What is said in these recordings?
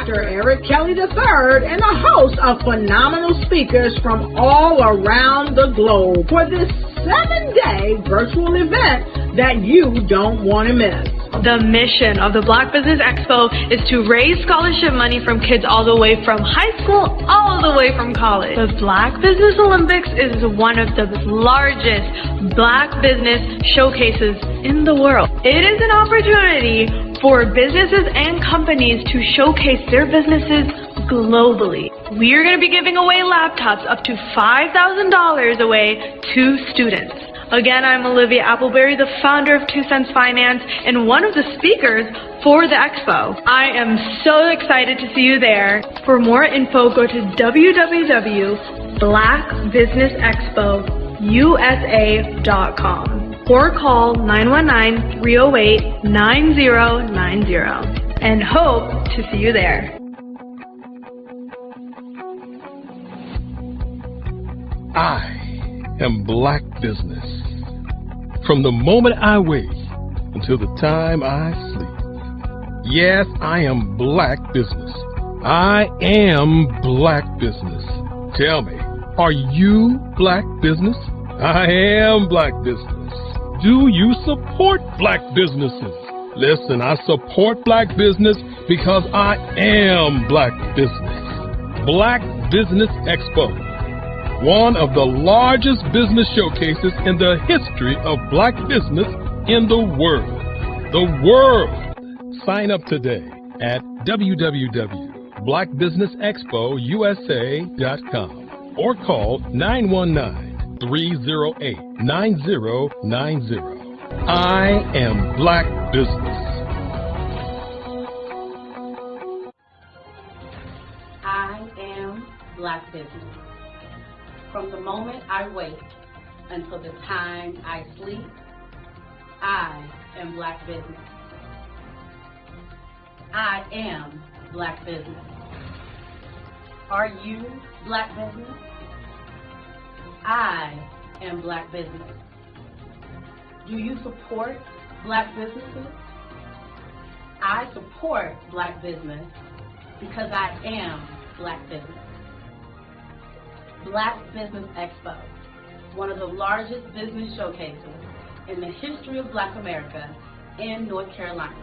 Dr. Eric Kelly III and a host of phenomenal speakers from all around the globe for this 7-day virtual event that you don't want to miss. The mission of the Black Business Expo is to raise scholarship money from kids all the way from high school all the way from college. The Black Business Olympics is one of the largest Black business showcases in the world. It is an opportunity for businesses and companies to showcase their businesses globally. We are going to be giving away laptops up to $5,000 away to students. Again, I'm Olivia Appleberry, the founder of 2 Cents Finance and one of the speakers for the expo. I am so excited to see you there. For more info, go to www.blackbusinessexpousa.com or call 919-308-9090 and hope to see you there. I am Black Business. From the moment I wake until the time I sleep. Yes, I am Black Business. I am Black Business. Tell me, are you Black Business? I am Black Business. Do you support Black businesses? Listen, I support Black business because I am Black Business. Black Business Expo, one of the largest business showcases in the history of Black business in the world. The world! Sign up today at www.blackbusinessexpousa.com or call 919-308-9090. I am Black Business. I am Black Business. From the moment I wake until the time I sleep, I am Black Business. I am Black Business. Are you Black Business? I am Black Business. Do you support Black businesses? I support Black business because I am Black Business. Black Business Expo, one of the largest business showcases in the history of Black America in North Carolina.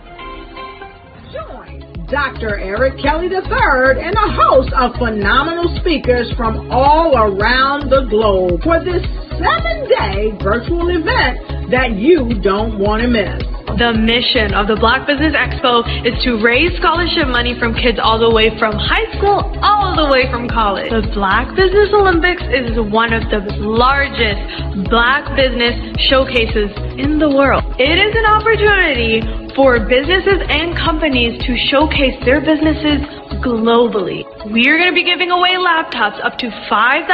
Join Dr. Eric Kelly III and a host of phenomenal speakers from all around the globe for this 7-day virtual event that you don't want to miss. The mission of the Black Business Expo is to raise scholarship money from kids all the way from high school all the way from college. The Black Business Olympics is one of the largest Black business showcases in the world. It is an opportunity for businesses and companies to showcase their businesses globally. We are going to be giving away laptops up to $5,000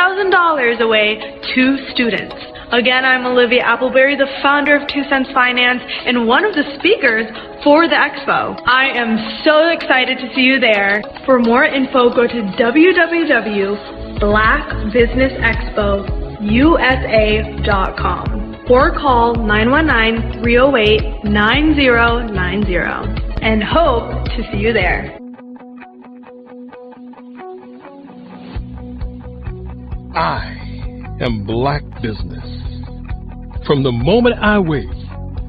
away to students. Again, I'm Olivia Appleberry, the founder of 2 Cents Finance and one of the speakers for the expo. I am so excited to see you there. For more info, go to www.blackbusinessexpousa.com or call 919-308-9090 and hope to see you there. I am Black Business. From the moment I wake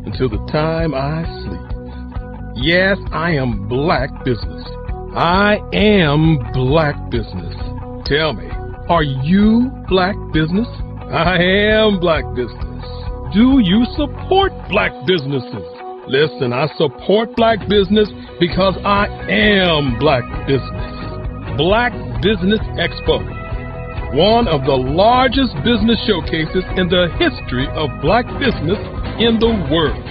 until the time I sleep. Yes, I am Black Business. I am Black Business. Tell me, are you Black Business? I am Black Business. Do you support Black businesses? Listen, I support Black business because I am Black Business. Black Business Expo, one of the largest business showcases in the history of Black business in the world.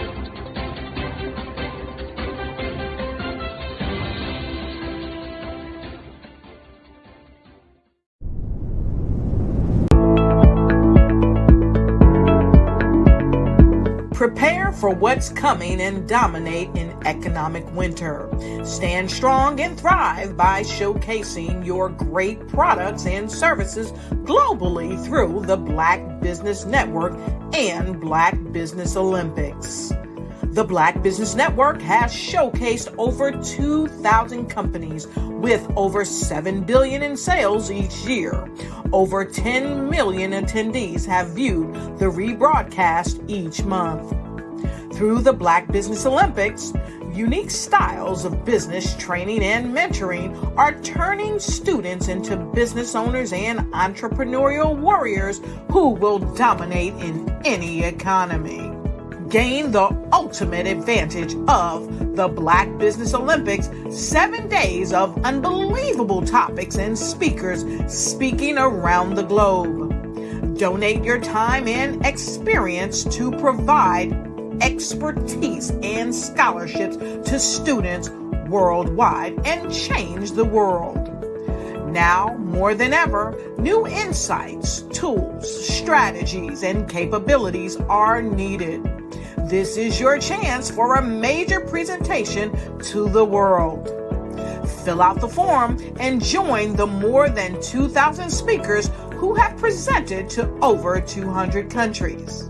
Prepare for what's coming and dominate in economic winter. Stand strong and thrive by showcasing your great products and services globally through the Black Business Network and Black Business Olympics. The Black Business Network has showcased over 2,000 companies with over $7 billion in sales each year. Over 10 million attendees have viewed the rebroadcast each month. Through the Black Business Olympics, unique styles of business training and mentoring are turning students into business owners and entrepreneurial warriors who will dominate in any economy. Gain the ultimate advantage of the Black Business Olympics, 7 days of unbelievable topics and speakers speaking around the globe. Donate your time and experience to provide expertise and scholarships to students worldwide and change the world. Now, more than ever, new insights, tools, strategies, and capabilities are needed. This is your chance for a major presentation to the world. Fill out the form and join the more than 2,000 speakers who have presented to over 200 countries.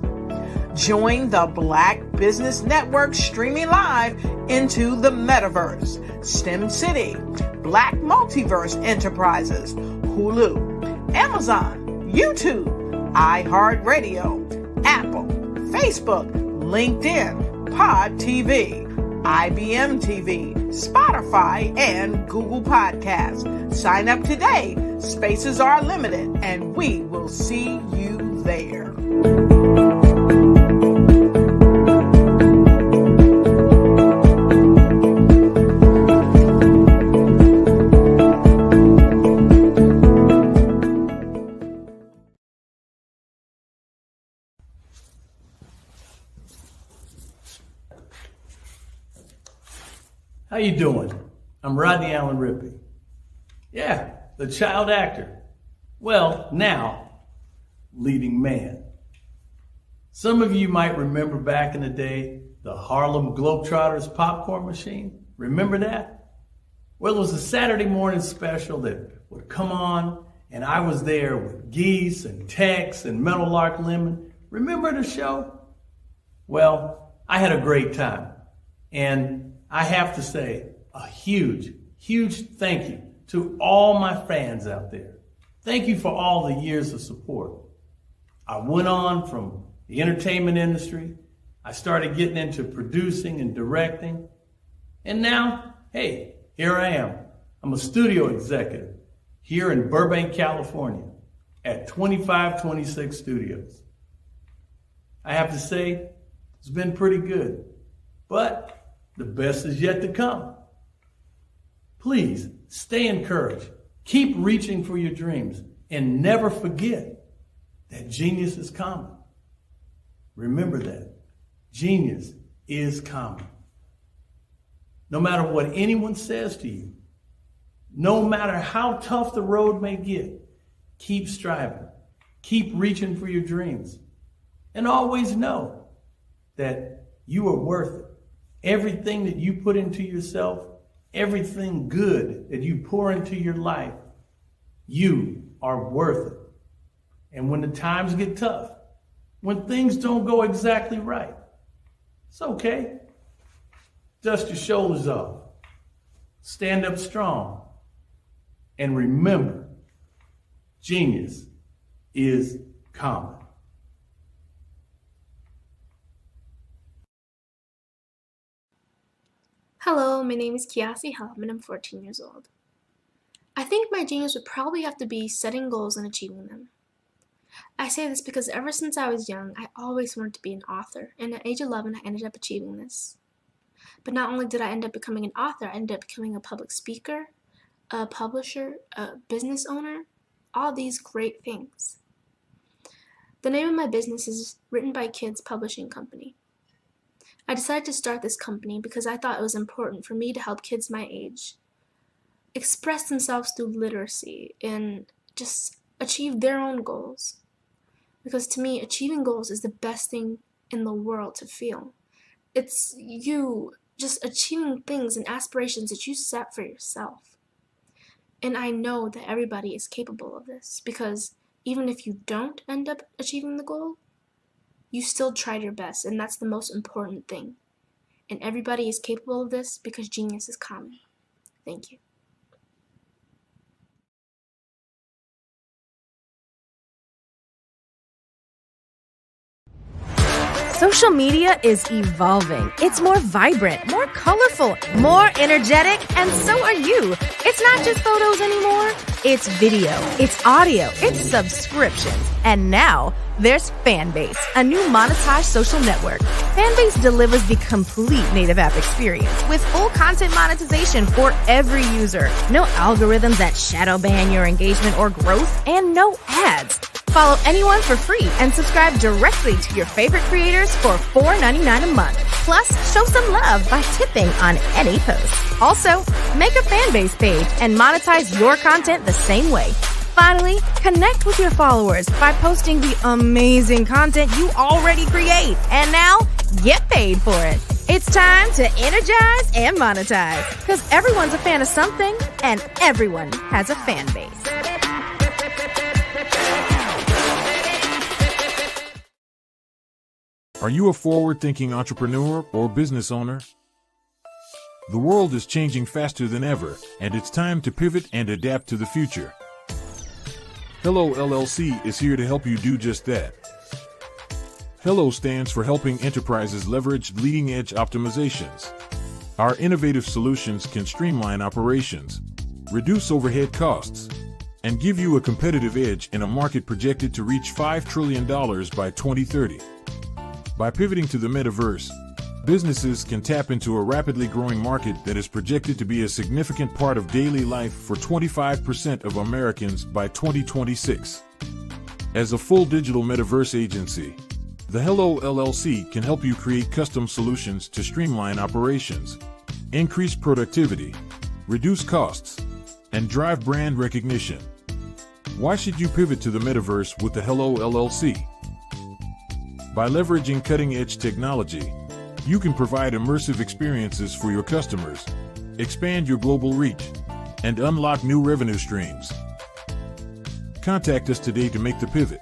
Join the Black Business Network streaming live into the Metaverse, STEM City, Black Multiverse Enterprises, Hulu, Amazon, YouTube, iHeartRadio, Apple, Facebook, LinkedIn, Pod TV, IBM TV, Spotify, and Google Podcasts. Sign up today. Spaces are limited, and we will see you there. How you doing? I'm Rodney Allen Rippey. Yeah, the child actor. Well, now, leading man. Some of you might remember back in the day, the Harlem Globetrotters popcorn machine. Remember that? Well, it was a Saturday morning special that would come on, and I was there with Geese and Tex and Meadowlark Lemon. Remember the show? Well, I had a great time. And I have to say a huge, huge thank you to all my fans out there. Thank you for all the years of support. I went on from the entertainment industry. I started getting into producing and directing. And now, hey, here I am. I'm a studio executive here in Burbank, California at 2526 Studios. I have to say, it's been pretty good, but the best is yet to come. Please stay encouraged. Keep reaching for your dreams and never forget that genius is common. Remember that. Genius is common. No matter what anyone says to you, no matter how tough the road may get, keep striving. Keep reaching for your dreams. And always know that you are worth it. Everything that you put into yourself, everything good that you pour into your life, you are worth it. And when the times get tough, when things don't go exactly right, it's okay. Dust your shoulders off. Stand up strong. And remember, genius is common. Hello, my name is Kiasi Helm and I'm 14 years old. I think my genius would probably have to be setting goals and achieving them. I say this because ever since I was young, I always wanted to be an author, and at age 11 I ended up achieving this. But not only did I end up becoming an author, I ended up becoming a public speaker, a publisher, a business owner, all these great things. The name of my business is Written by Kids Publishing Company. I decided to start this company because I thought it was important for me to help kids my age express themselves through literacy and just achieve their own goals. Because to me, achieving goals is the best thing in the world to feel. It's you just achieving things and aspirations that you set for yourself. And I know that everybody is capable of this because even if you don't end up achieving the goal, you still tried your best, and that's the most important thing. and everybody is capable of this because genius is common. Thank you. Social media is evolving. It's more vibrant, more colorful, more energetic, and so are you. It's not just photos anymore. It's video, it's audio, it's subscriptions. And now there's Fanbase, a new monetized social network. Fanbase delivers the complete native app experience with full content monetization for every user. No algorithms that shadow ban your engagement or growth, and no ads. Follow anyone for free and subscribe directly to your favorite creators for $4.99 a month. Plus, show some love by tipping on any post. Also, make a Fanbase page and monetize your content the same way. Finally, connect with your followers by posting the amazing content you already create. And now, get paid for it. It's time to energize and monetize, because everyone's a fan of something and everyone has a fan base. Are you a forward-thinking entrepreneur or business owner? The world is changing faster than ever, and it's time to pivot and adapt to the future. Hello LLC is here to help you do just that. Hello stands for helping enterprises leverage leading-edge optimizations. Our innovative solutions can streamline operations, reduce overhead costs, and give you a competitive edge in a market projected to reach $5 trillion by 2030. By pivoting to the metaverse, businesses can tap into a rapidly growing market that is projected to be a significant part of daily life for 25% of Americans by 2026. As a full digital metaverse agency, the Hello LLC can help you create custom solutions to streamline operations, increase productivity, reduce costs, and drive brand recognition. Why should you pivot to the metaverse with the Hello LLC? By leveraging cutting-edge technology, you can provide immersive experiences for your customers, expand your global reach, and unlock new revenue streams. Contact us today to make the pivot.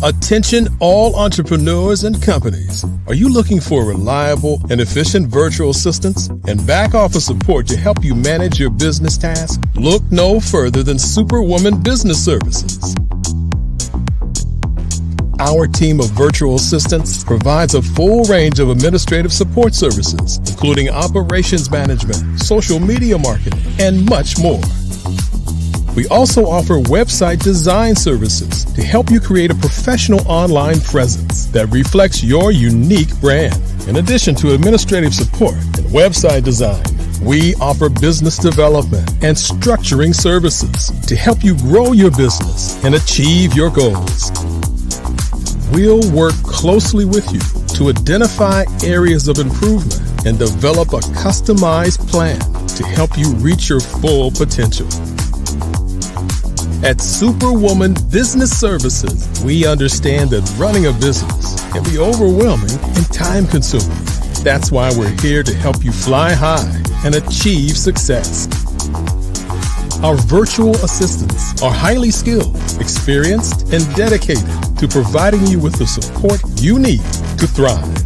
Attention all entrepreneurs and companies. Are you looking for reliable and efficient virtual assistants and back office support to help you manage your business tasks? Look no further than Superwoman Business Services. Our team of virtual assistants provides a full range of administrative support services, including operations management, social media marketing, and much more. We also offer website design services to help you create a professional online presence that reflects your unique brand. In addition to administrative support and website design, we offer business development and structuring services to help you grow your business and achieve your goals. We'll work closely with you to identify areas of improvement and develop a customized plan to help you reach your full potential. At Superwoman Business Services, we understand that running a business can be overwhelming and time-consuming. That's why we're here to help you fly high and achieve success. Our virtual assistants are highly skilled, experienced, and dedicated to providing you with the support you need to thrive.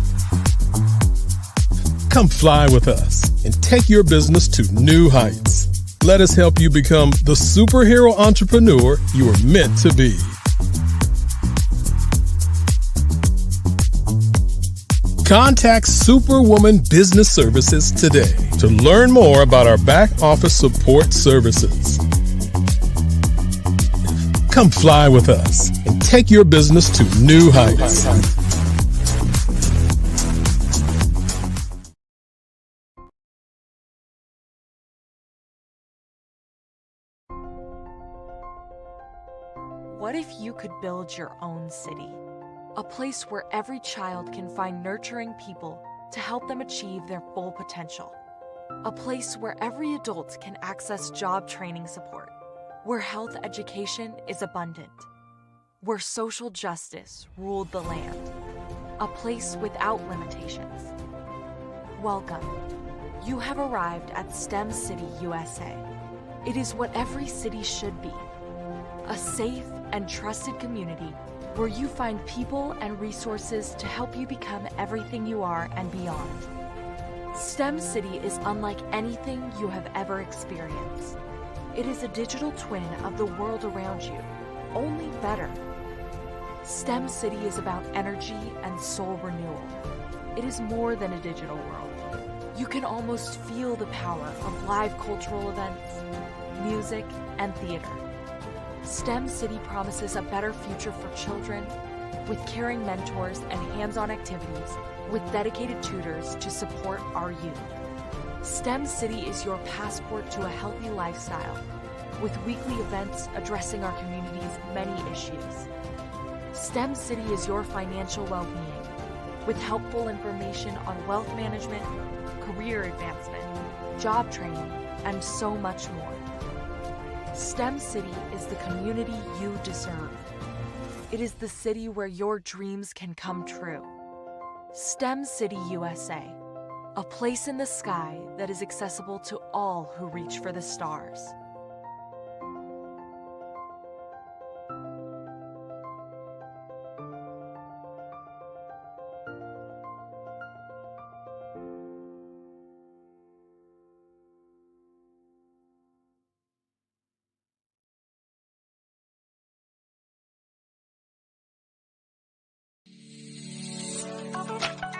Come fly with us and take your business to new heights. Let us help you become the superhero entrepreneur you are meant to be. Contact Superwoman Business Services today to learn more about our back office support services. Come fly with us and take your business to new heights. What if you could build your own city? A place where every child can find nurturing people to help them achieve their full potential. A place where every adult can access job training support. Where health education is abundant. Where social justice ruled the land. A place without limitations. Welcome. You have arrived at STEM City USA. It is what every city should be. A safe and trusted community where you find people and resources to help you become everything you are and beyond. STEM City is unlike anything you have ever experienced. It is a digital twin of the world around you, only better. STEM City is about energy and soul renewal. It is more than a digital world. You can almost feel the power of live cultural events, music, and theater. STEM City promises a better future for children with caring mentors and hands-on activities with dedicated tutors to support our youth. STEM City is your passport to a healthy lifestyle with weekly events addressing our community's many issues. STEM City is your financial well-being with helpful information on wealth management, career advancement, job training, and so much more. STEM City is the community you deserve. It is the city where your dreams can come true. STEM City USA, a place in the sky that is accessible to all who reach for the stars.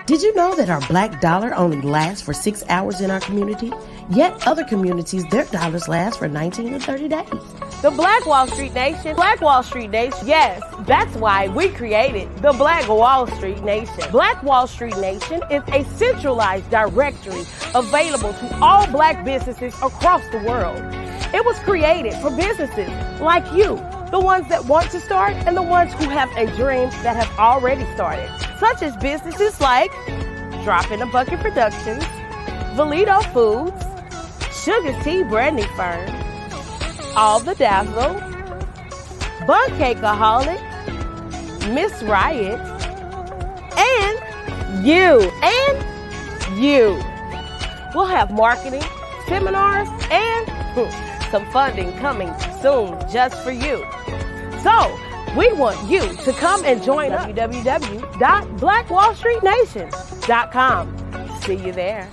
Did you know that our black dollar only lasts for 6 hours in our community? Yet other communities, their dollars last for 19 to 30 days. The Black Wall Street Nation. Black Wall Street Nation. Yes, that's why we created the Black Wall Street Nation. Black Wall Street Nation is a centralized directory available to all black businesses across the world. It was created for businesses like you, the ones that want to start and the ones who have a dream that have already started, such as businesses like Drop in a Bucket Productions, Valito Foods, Sugar Tea Branding Firm, All the Dazzle, Bun Cakeaholic, Miss Riot, and you. We'll have marketing, seminars, and some funding coming soon just for you. So, we want you to come and join us. www.blackwallstreetnation.com. See you there.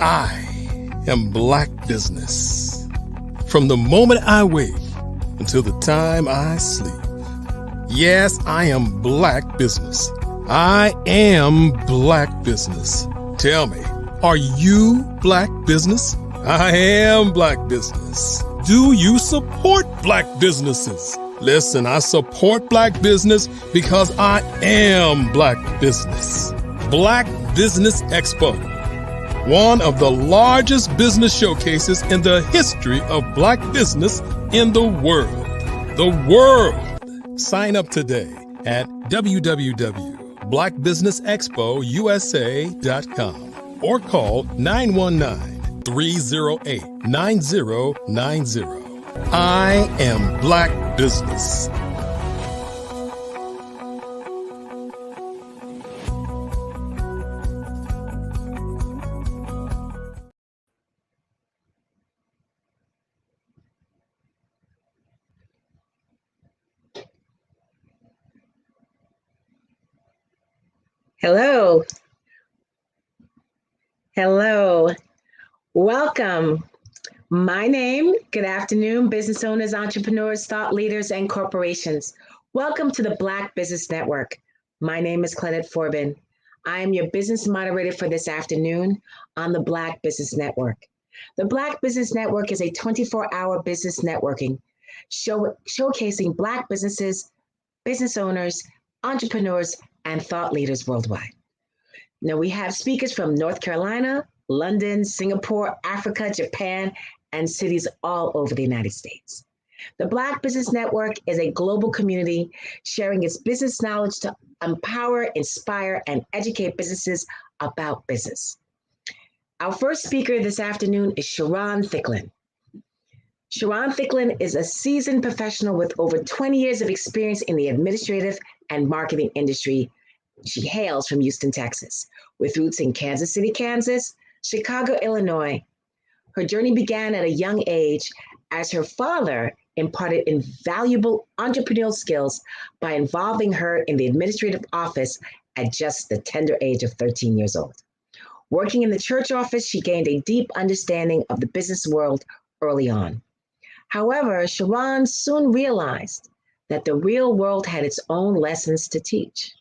I am Black Business. From the moment I wake until the time I sleep. Yes, I am Black Business. I am Black Business. Tell me, are you Black Business? I am Black business. Do you support Black businesses? Listen, I support Black business because I am Black business. Black Business Expo, one of the largest business showcases in the history of Black business in the world. The world! Sign up today at www.blackbusinessexpousa.com or call 919-308-9090. I am Black business. Hello. Hello. Welcome. My name, good afternoon, business owners, entrepreneurs, thought leaders, and corporations. Welcome to the Black Business Network. My name is Claudette Forbin. I am your business moderator for this afternoon on the Black Business Network. The Black Business Network is a 24-hour business networking showcasing Black businesses, business owners, entrepreneurs, and thought leaders worldwide. Now, we have speakers from North Carolina, London, Singapore, Africa, Japan, and cities all over the United States. The Black Business Network is a global community sharing its business knowledge to empower, inspire, and educate businesses about business. Our first speaker this afternoon is Sharon Thicklin. Sharon Thicklin is a seasoned professional with over 20 years of experience in the administrative and marketing industry. She hails from Houston, Texas, with roots in Kansas City, Kansas, Chicago, Illinois. Her journey began at a young age as her father imparted invaluable entrepreneurial skills by involving her in the administrative office at just the tender age of 13 years old. Working in the church office, she gained a deep understanding of the business world early on. However, Sharon soon realized that the real world had its own lessons to teach.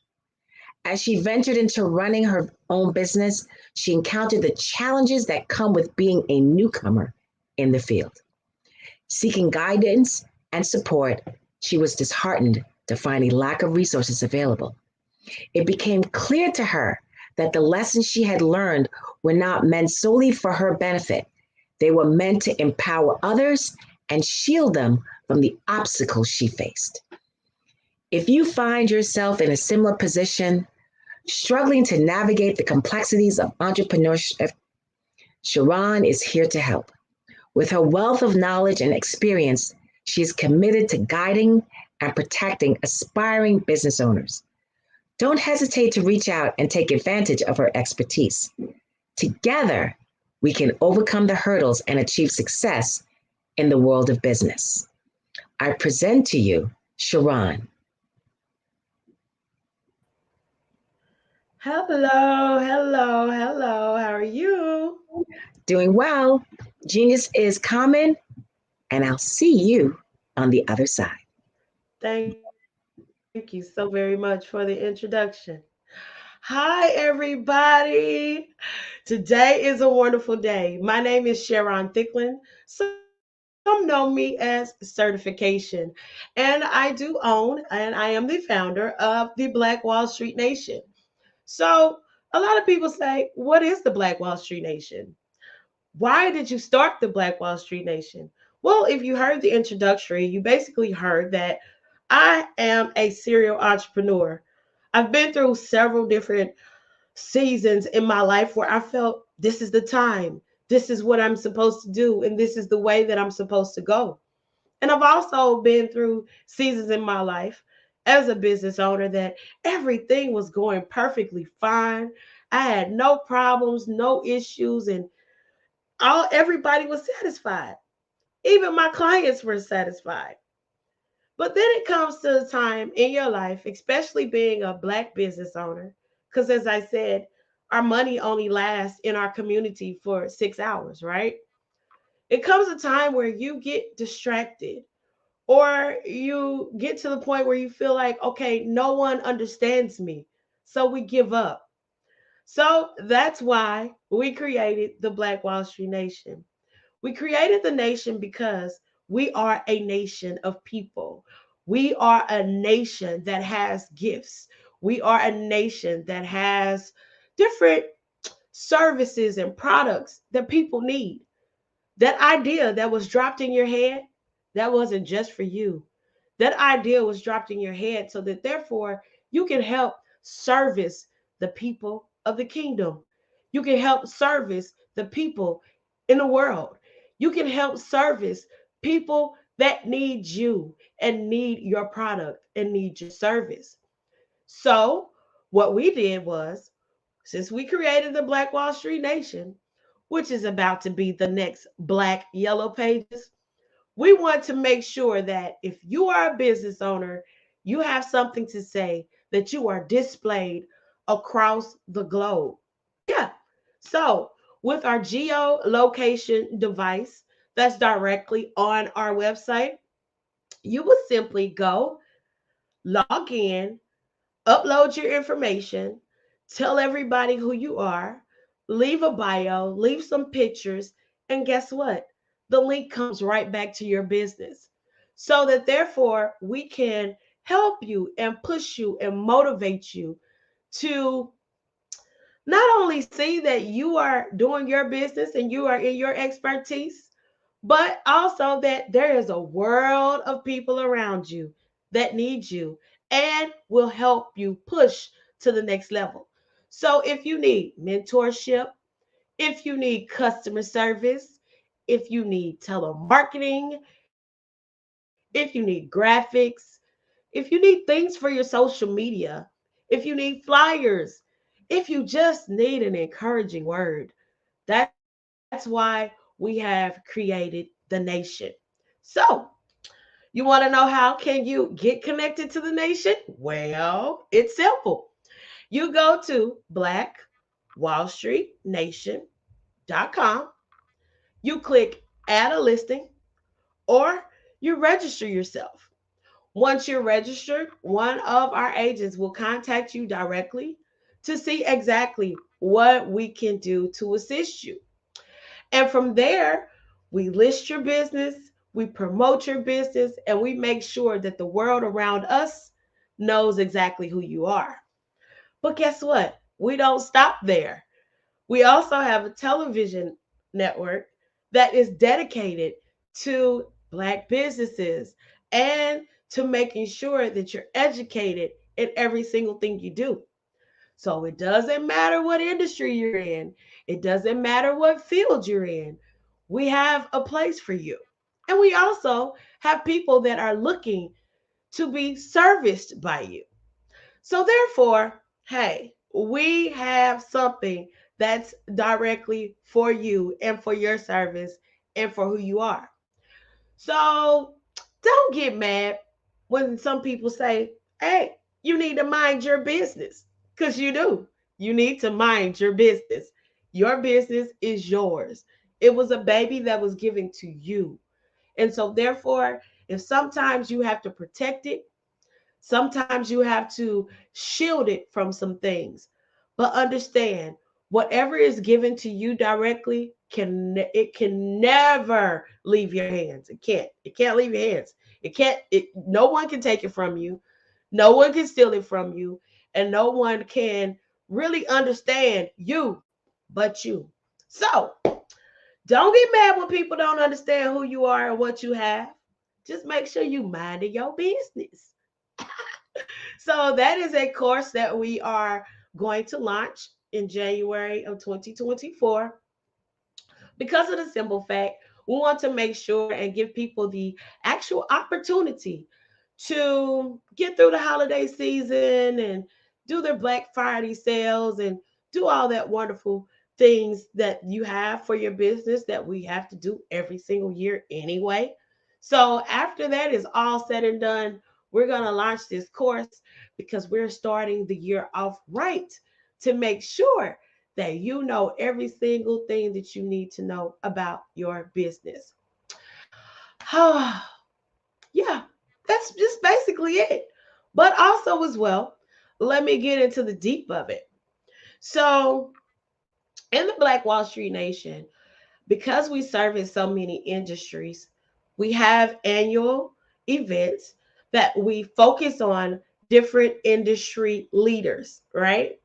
As she ventured into running her own business, she encountered the challenges that come with being a newcomer in the field. Seeking guidance and support, she was disheartened to find a lack of resources available. It became clear to her that the lessons she had learned were not meant solely for her benefit. They were meant to empower others and shield them from the obstacles she faced. If you find yourself in a similar position, struggling to navigate the complexities of entrepreneurship, Sharon is here to help. With her wealth of knowledge and experience, she is committed to guiding and protecting aspiring business owners. Don't hesitate to reach out and take advantage of her expertise. Together, we can overcome the hurdles and achieve success in the world of business. I present to you Sharon. Hello, hello, hello. How are you? Doing well. Genius is common, and I'll see you on the other side. Thank you so very much for the introduction. Hi, everybody. Today is a wonderful day. My name is Sharon Thicklin. Some know me as Certification, and I do own and I am the founder of the Black Wall Street Nation. So, a lot of people say, what is the Black Wall Street Nation? Why did you start the Black Wall Street Nation? Well, if you heard the introductory, you basically heard that I am a serial entrepreneur. I've been through several different seasons in my life where I felt this is the time, this is what I'm supposed to do, and this is the way that I'm supposed to go. And I've also been through seasons in my life as a business owner that everything was going perfectly fine. I had no problems, no issues, and everybody was satisfied. Even my clients were satisfied. But then it comes to a time in your life, especially being a Black business owner, because as I said, our money only lasts in our community for 6 hours, right? It comes a time where you get distracted or you get to the point where you feel like, okay, no one understands me. So we give up. So that's why we created the Black Wall Street Nation. We created the nation because we are a nation of people. We are a nation that has gifts. We are a nation that has different services and products that people need. That idea that was dropped in your head, that wasn't just for you. That idea was dropped in your head so that therefore you can help service the people of the kingdom. You can help service the people in the world. You can help service people that need you and need your product and need your service. So, what we did was, since we created the Black Wall Street Nation, which is about to be the next Black Yellow Pages, we want to make sure that if you are a business owner, you have something to say, that you are displayed across the globe. Yeah. So, with our geolocation device that's directly on our website, you will simply go, log in, upload your information, tell everybody who you are, leave a bio, leave some pictures, and guess what? The link comes right back to your business. So that therefore we can help you and push you and motivate you to not only see that you are doing your business and you are in your expertise, but also that there is a world of people around you that need you and will help you push to the next level. So if you need mentorship, if you need customer service, if you need telemarketing, if you need graphics, if you need things for your social media, if you need flyers, if you just need an encouraging word, that's why we have created the nation. So, you want to know how can you get connected to the nation? Well, it's simple. You go to blackwallstreetnation.com, you click add a listing, or you register yourself. Once you're registered, one of our agents will contact you directly to see exactly what we can do to assist you. And from there, we list your business, we promote your business, and we make sure that the world around us knows exactly who you are. But guess what? We don't stop there. We also have a television network that is dedicated to Black businesses and to making sure that you're educated in every single thing you do. So it doesn't matter what industry you're in, it doesn't matter what field you're in. We have a place for you. And we also have people that are looking to be serviced by you. So therefore, hey, we have something that's directly for you and for your service and for who you are. So don't get mad when some people say, hey, you need to mind your business. Because you do. You need to mind your business. Your business is yours. It was a baby that was given to you. And so, therefore, if sometimes you have to protect it, sometimes you have to shield it from some things. But understand, whatever is given to you directly can never leave your hands. It can't. It can't leave your hands. It can't. No one can take it from you. No one can steal it from you, and no one can really understand you but you. So don't get mad when people don't understand who you are and what you have. Just make sure you mind your business. So that is a course that we are going to launch in January of 2024. Because of the simple fact, we want to make sure and give people the actual opportunity to get through the holiday season and do their Black Friday sales and do all that wonderful things that you have for your business that we have to do every single year anyway. So after that is all said and done, we're going to launch this course because we're starting the year off right to make sure that you know every single thing that you need to know about your business. Yeah, that's just basically it. But also, as well, let me get into the deep of it. So, in the Black Wall Street Nation, Because we service so many industries, we have annual events that we focus on different industry leaders, right?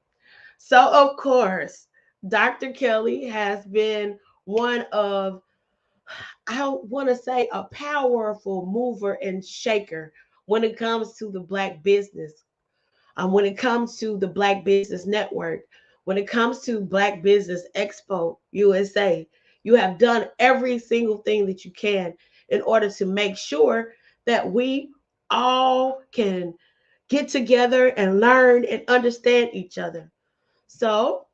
So, of course, Dr. Kelly has been one of, I want to say, a powerful mover and shaker when it comes to the Black business, when it comes to the Black Business Network, when it comes to Black Business Expo USA. You have done every single thing that you can in order to make sure that we all can get together and learn and understand each other. So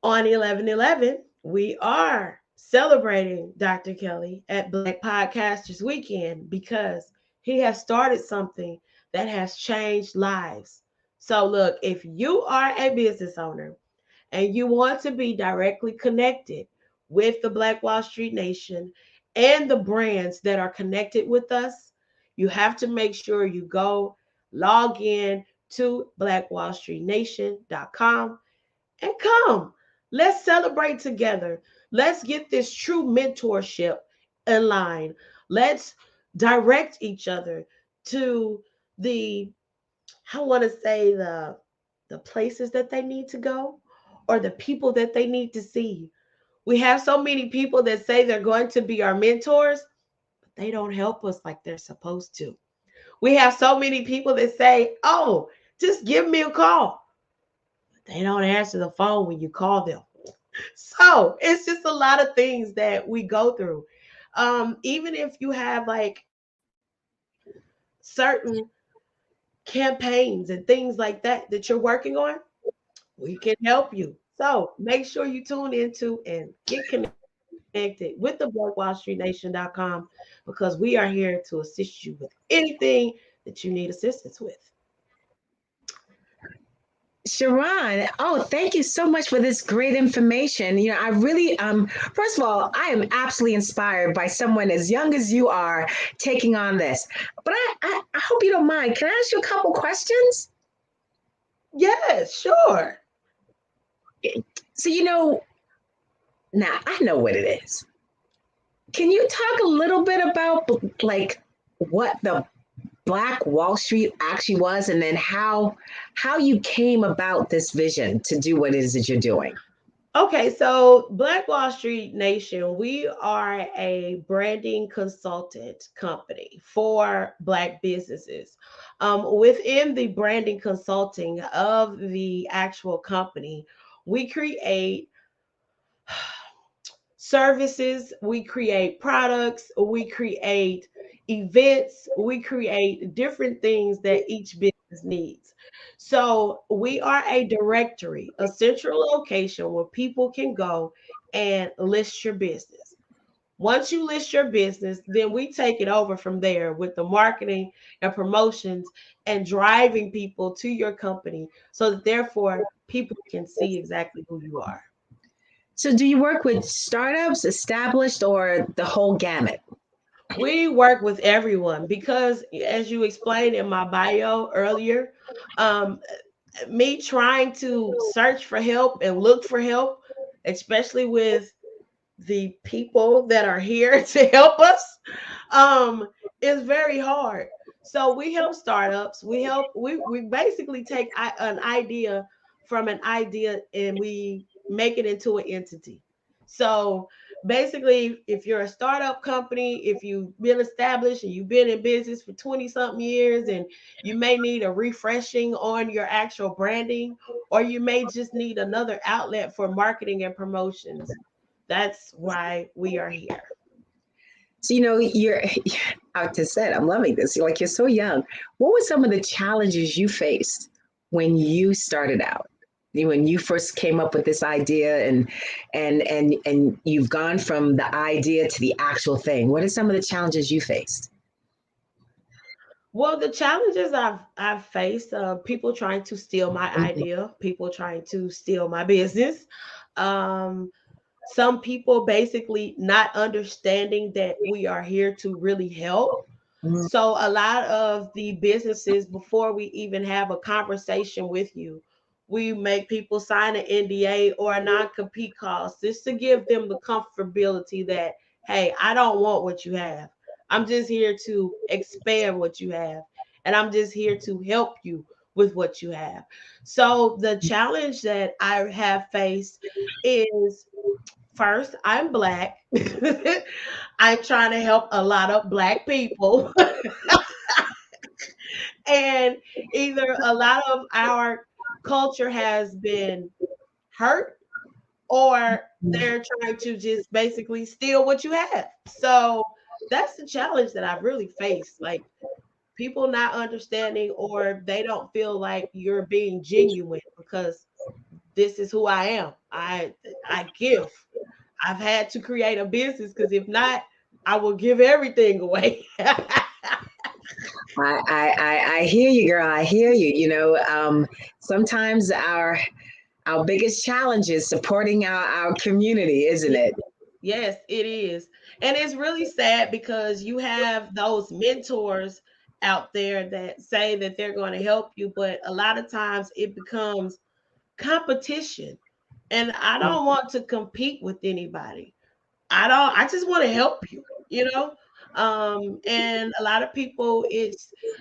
on 11/11, we are celebrating Dr. Kelly at Black Podcasters Weekend because he has started something that has changed lives. So, look, if you are a business owner and you want to be directly connected with the Black Wall Street Nation and the brands that are connected with us, you have to make sure you go log in to blackwallstreetnation.com and come. Let's celebrate together. Let's get this true mentorship in line. Let's direct each other to the, I want to say, the places that they need to go or the people that they need to see. We have so many people that say they're going to be our mentors, but they don't help us like they're supposed to. We have so many people that say, "Oh, just give me a call." They don't answer the phone when you call them. So it's just a lot of things that we go through. Even if you have like certain campaigns and things like that you're working on, we can help you. So make sure you tune into and get connected with the blackwallstreetnation.com because we are here to assist you with anything that you need assistance with. Sharon, oh, thank you so much for this great information. I really, first of all, I am absolutely inspired by someone as young as you are taking on this. But I hope you don't mind. Can I ask you a couple questions? Yes, sure. So, now I know what it is. Can you talk a little bit about like what the Black Wall Street actually was, and then how you came about this vision to do what it is that you're doing? Okay, so Black Wall Street Nation, we are a branding consultant company for Black businesses. Within the branding consulting of the actual company, we create services, we create products, we create events, we create different things that each business needs. So we are a directory, a central location where people can go and list your business. Once you list your business, then we take it over from there with the marketing and promotions and driving people to your company so that therefore people can see exactly who you are. So do you work with startups, established, or the whole gamut? We work with everyone because, as you explained in my bio earlier, um, me trying to search for help and look for help, especially with the people that are here to help us, is very hard. So we help startups. We basically take an idea from an idea and we make it into an entity. So basically, if you're a startup company, if you've been established and you've been in business for 20 something years and you may need a refreshing on your actual branding, or you may just need another outlet for marketing and promotions, that's why we are here. So, you're, I just said, I'm loving this. You're so young. What were some of the challenges you faced when you started out? When you first came up with this idea and you've gone from the idea to the actual thing. What are some of the challenges you faced? Well, the challenges I've faced, people trying to steal my idea, people trying to steal my business. Some people basically not understanding that we are here to really help. So a lot of the businesses, before we even have a conversation with you, we make people sign an NDA or a non-compete clause just to give them the comfortability that, hey, I don't want what you have. I'm just here to expand what you have. And I'm just here to help you with what you have. So the challenge that I have faced is, first, I'm Black. I'm trying to help a lot of Black people. And either a lot of our culture has been hurt, or they're trying to just basically steal what you have. So that's the challenge that I've really faced. Like, people not understanding, or they don't feel like you're being genuine because this is who I am. I give. I've had to create a business because if not, I will give everything away. I hear you, girl. I hear you. Sometimes our biggest challenge is supporting our community, isn't it? Yes, it is. And it's really sad because you have those mentors out there that say that they're going to help you, but a lot of times it becomes competition. And I don't want to compete with anybody. I just want to help you, you know? And a lot of people,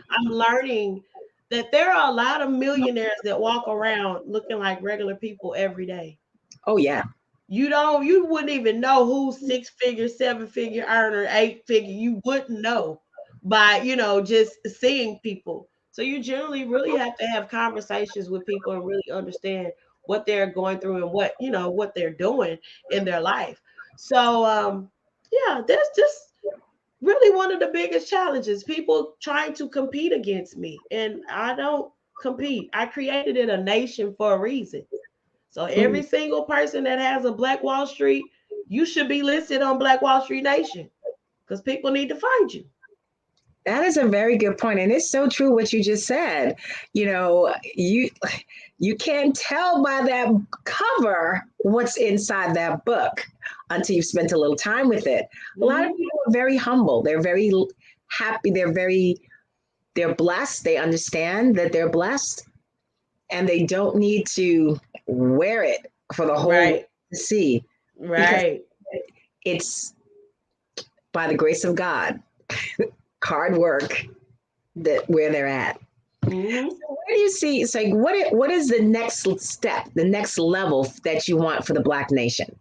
I'm learning that there are a lot of millionaires that walk around looking like regular people every day. Oh yeah. You wouldn't even know who's 6-figure, 7-figure earner, 8-figure. You wouldn't know by, just seeing people. So you generally really have to have conversations with people and really understand what they're going through and what they're doing in their life. So yeah, that's just really one of the biggest challenges. People trying to compete against me, and I don't compete. I created it a nation for a reason. So every single person that has a Black Wall Street, you should be listed on Black Wall Street Nation because people need to find you. That is a very good point, and it's so true what you just said. You can't tell by that cover what's inside that book until you've spent a little time with it. A lot of people are very humble. They're very happy. They're blessed. They understand that they're blessed, and they don't need to wear it for the whole world to see. Right. It's by the grace of God, hard work, that where they're at. Mm-hmm. So where do you see? It's like what is the next step, the next level that you want for the Black nation?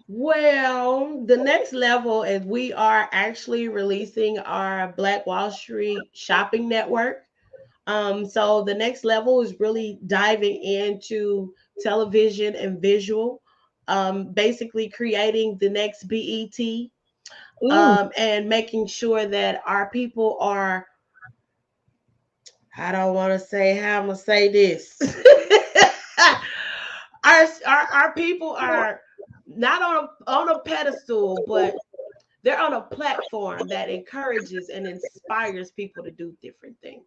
Well, the next level is we are actually releasing our Black Wall Street shopping network. So the next level is really diving into television and visual, basically creating the next BET, and making sure that our people are, I don't want to say how I'm going to say this. our people are not on a pedestal, but they're on a platform that encourages and inspires people to do different things.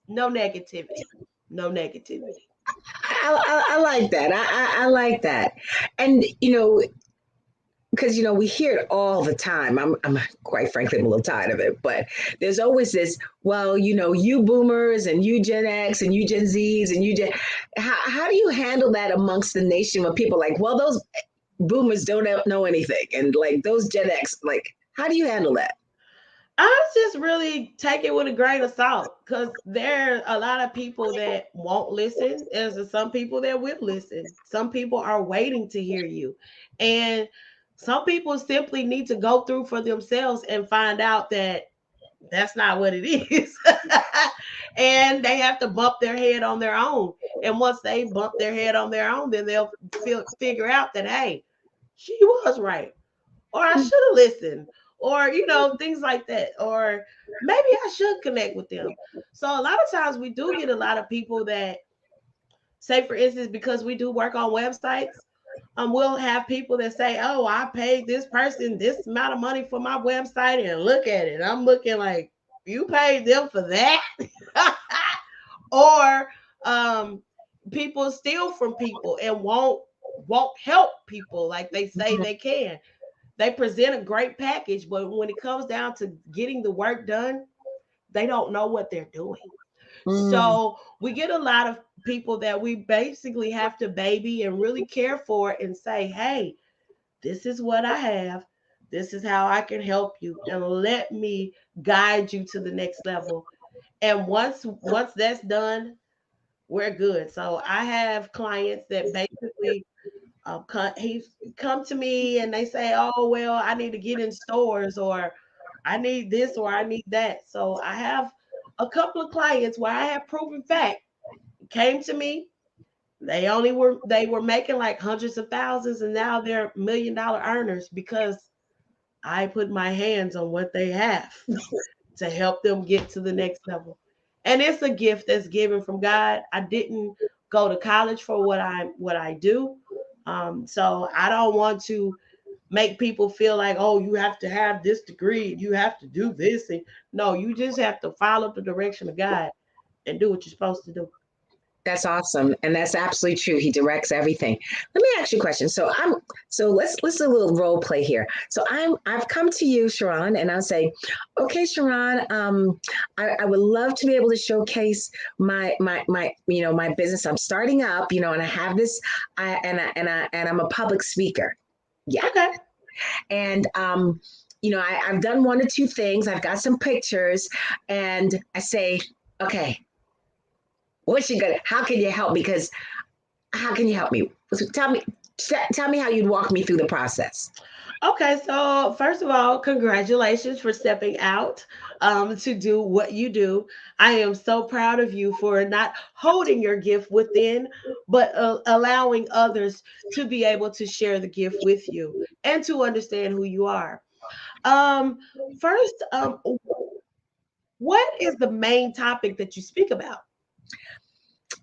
No negativity. No negativity. I like that. I like that. And because we hear it all the time. I'm quite frankly, I'm a little tired of it, but there's always this, well, you boomers and you Gen X and you Gen Zs and how do you handle that amongst the nation when people are like, well, those boomers don't know anything, and like those Gen X, like, how do you handle that? I just really take it with a grain of salt, because there are a lot of people that won't listen. There's some people that will listen. Some people are waiting to hear you. And some people simply need to go through for themselves and find out that that's not what it is. And they have to bump their head on their own. And once they bump their head on their own, then they'll figure out that, hey, she was right. Or I should have listened. Or, things like that. Or maybe I should connect with them. So a lot of times we do get a lot of people that, say, for instance, because we do work on websites, we'll have people that say, oh, I paid this person this amount of money for my website, and look at it. I'm looking like, you paid them for that? Or people steal from people and won't help people like they say they can. They present a great package, but when it comes down to getting the work done, they don't know what they're doing. So we get a lot of people that we basically have to baby and really care for and say, hey, this is what I have. This is how I can help you, and let me guide you to the next level. And once that's done, we're good. So I have clients that basically he's come to me and they say, oh, well, I need to get in stores, or I need this, or I need that. So I have a couple of clients where I have proven fact came to me. They were making like hundreds of thousands, and now they're $1 million earners because I put my hands on what they have to help them get to the next level. And it's a gift that's given from God. I didn't go to college for what I do. So I don't want to make people feel like, oh, you have to have this degree, you have to do this. And no, you just have to follow the direction of God and do what you're supposed to do. That's awesome, and that's absolutely true. He directs everything. Let me ask you a question. So let's do a little role play here. So I've come to you, Sharon, and I'll say, okay, Sharon, I would love to be able to showcase my my business. I'm starting up, and I have this, and I'm a public speaker. Yeah. Okay. And I've done one or two things. I've got some pictures, and I say, okay, how can you help? Because how can you help me? So tell me how you'd walk me through the process. Okay, so first of all, congratulations for stepping out to do what you do. I am so proud of you for not holding your gift within, but allowing others to be able to share the gift with you and to understand who you are. First, what is the main topic that you speak about?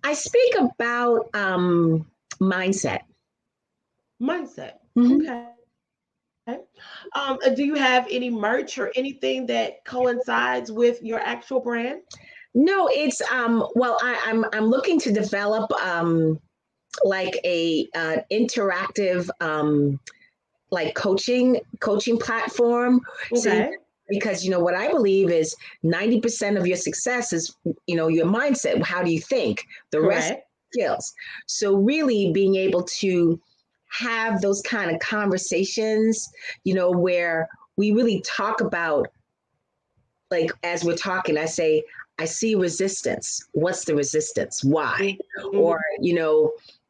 I speak about mindset. Mindset. Mm-hmm. Okay. Do you have any merch or anything that coincides with your actual brand? No, it's well, I'm looking to develop like a interactive like coaching platform. Okay. See, because what I believe is 90% of your success is your mindset. How do you think? The rest Correct. skills. So really being able to have those kind of conversations, where we really talk about, like, as we're talking, I say, I see resistance. What's the resistance? Why? Mm-hmm. Or,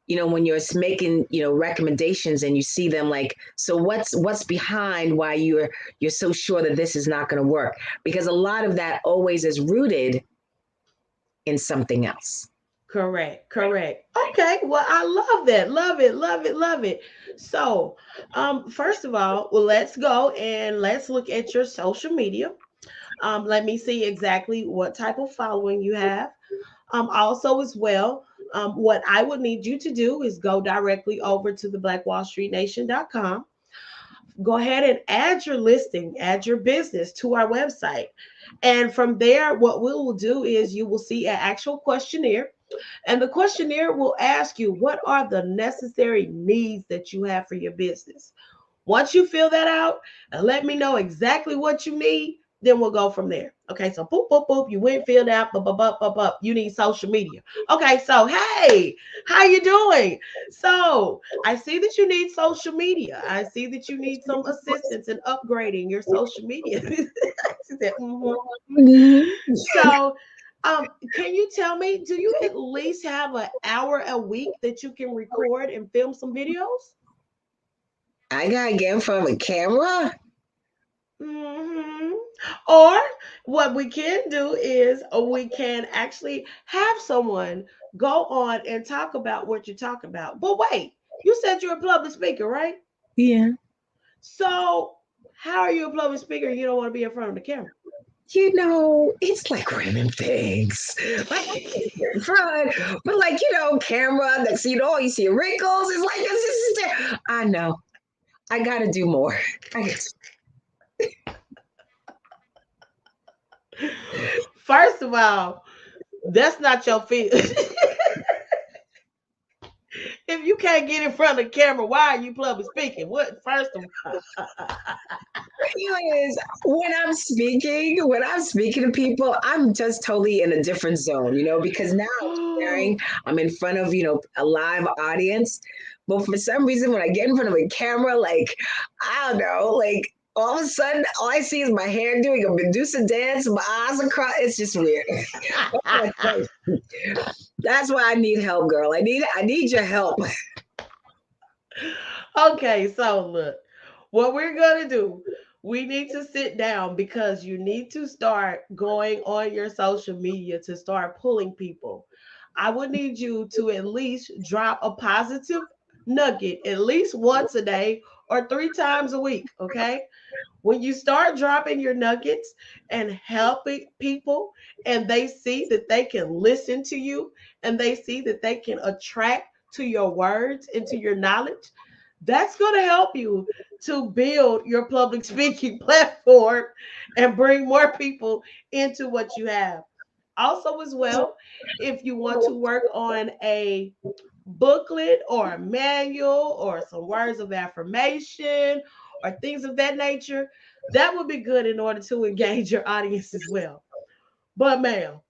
when you're making, recommendations and you see them, like, so what's behind why you're so sure that this is not going to work? Because a lot of that always is rooted in something else. Correct. Okay. Well, I love that. Love it. So, first of all, well, let's go and let's look at your social media. Let me see exactly what type of following you have. Also, as well, what I would need you to do is go directly over to the blackwallstreetnation.com. Go ahead and add your listing, add your business to our website. And from there, what we will do is you will see an actual questionnaire. And the questionnaire will ask you, what are the necessary needs that you have for your business? Once you fill that out and let me know exactly what you need, then we'll go from there. Okay, so boop, boop, boop, you went filled out, you need social media. Okay, so hey, how you doing? So I see that you need social media. I see that you need some assistance in upgrading your social media. So can you tell me, do you at least have an hour a week that you can record and film some videos? I gotta get in front of a camera. Mm-hmm. Or what we can do is we can actually have someone go on and talk about what you're talking about. But wait, you said you're a public speaker, right? Yeah. So how are you a public speaker? You don't want to be in front of the camera. It's like random things. Like in front, but like, camera, next you see wrinkles. It's like, this is I know. I gotta do more. First of all, that's not your field. If you can't get in front of the camera, why are you public speaking? What? First of all, feeling is when I'm speaking to people, I'm just totally in a different zone, because now I'm in front of, a live audience. But for some reason, when I get in front of a camera, like, I don't know, like all of a sudden, all I see is my hair doing a Medusa dance, my eyes across. It's just weird. That's why I need help, girl. I need your help. Okay, so look, what we're going to do, we need to sit down because you need to start going on your social media to start pulling people. I would need you to at least drop a positive nugget at least once a day or 3 times a week, okay? When you start dropping your nuggets and helping people, and they see that they can listen to you and they see that they can attract to your words and to your knowledge, that's going to help you to build your public speaking platform and bring more people into what you have. Also, as well, if you want to work on a booklet or a manual or some words of affirmation or things of that nature, that would be good in order to engage your audience as well. But, ma'am,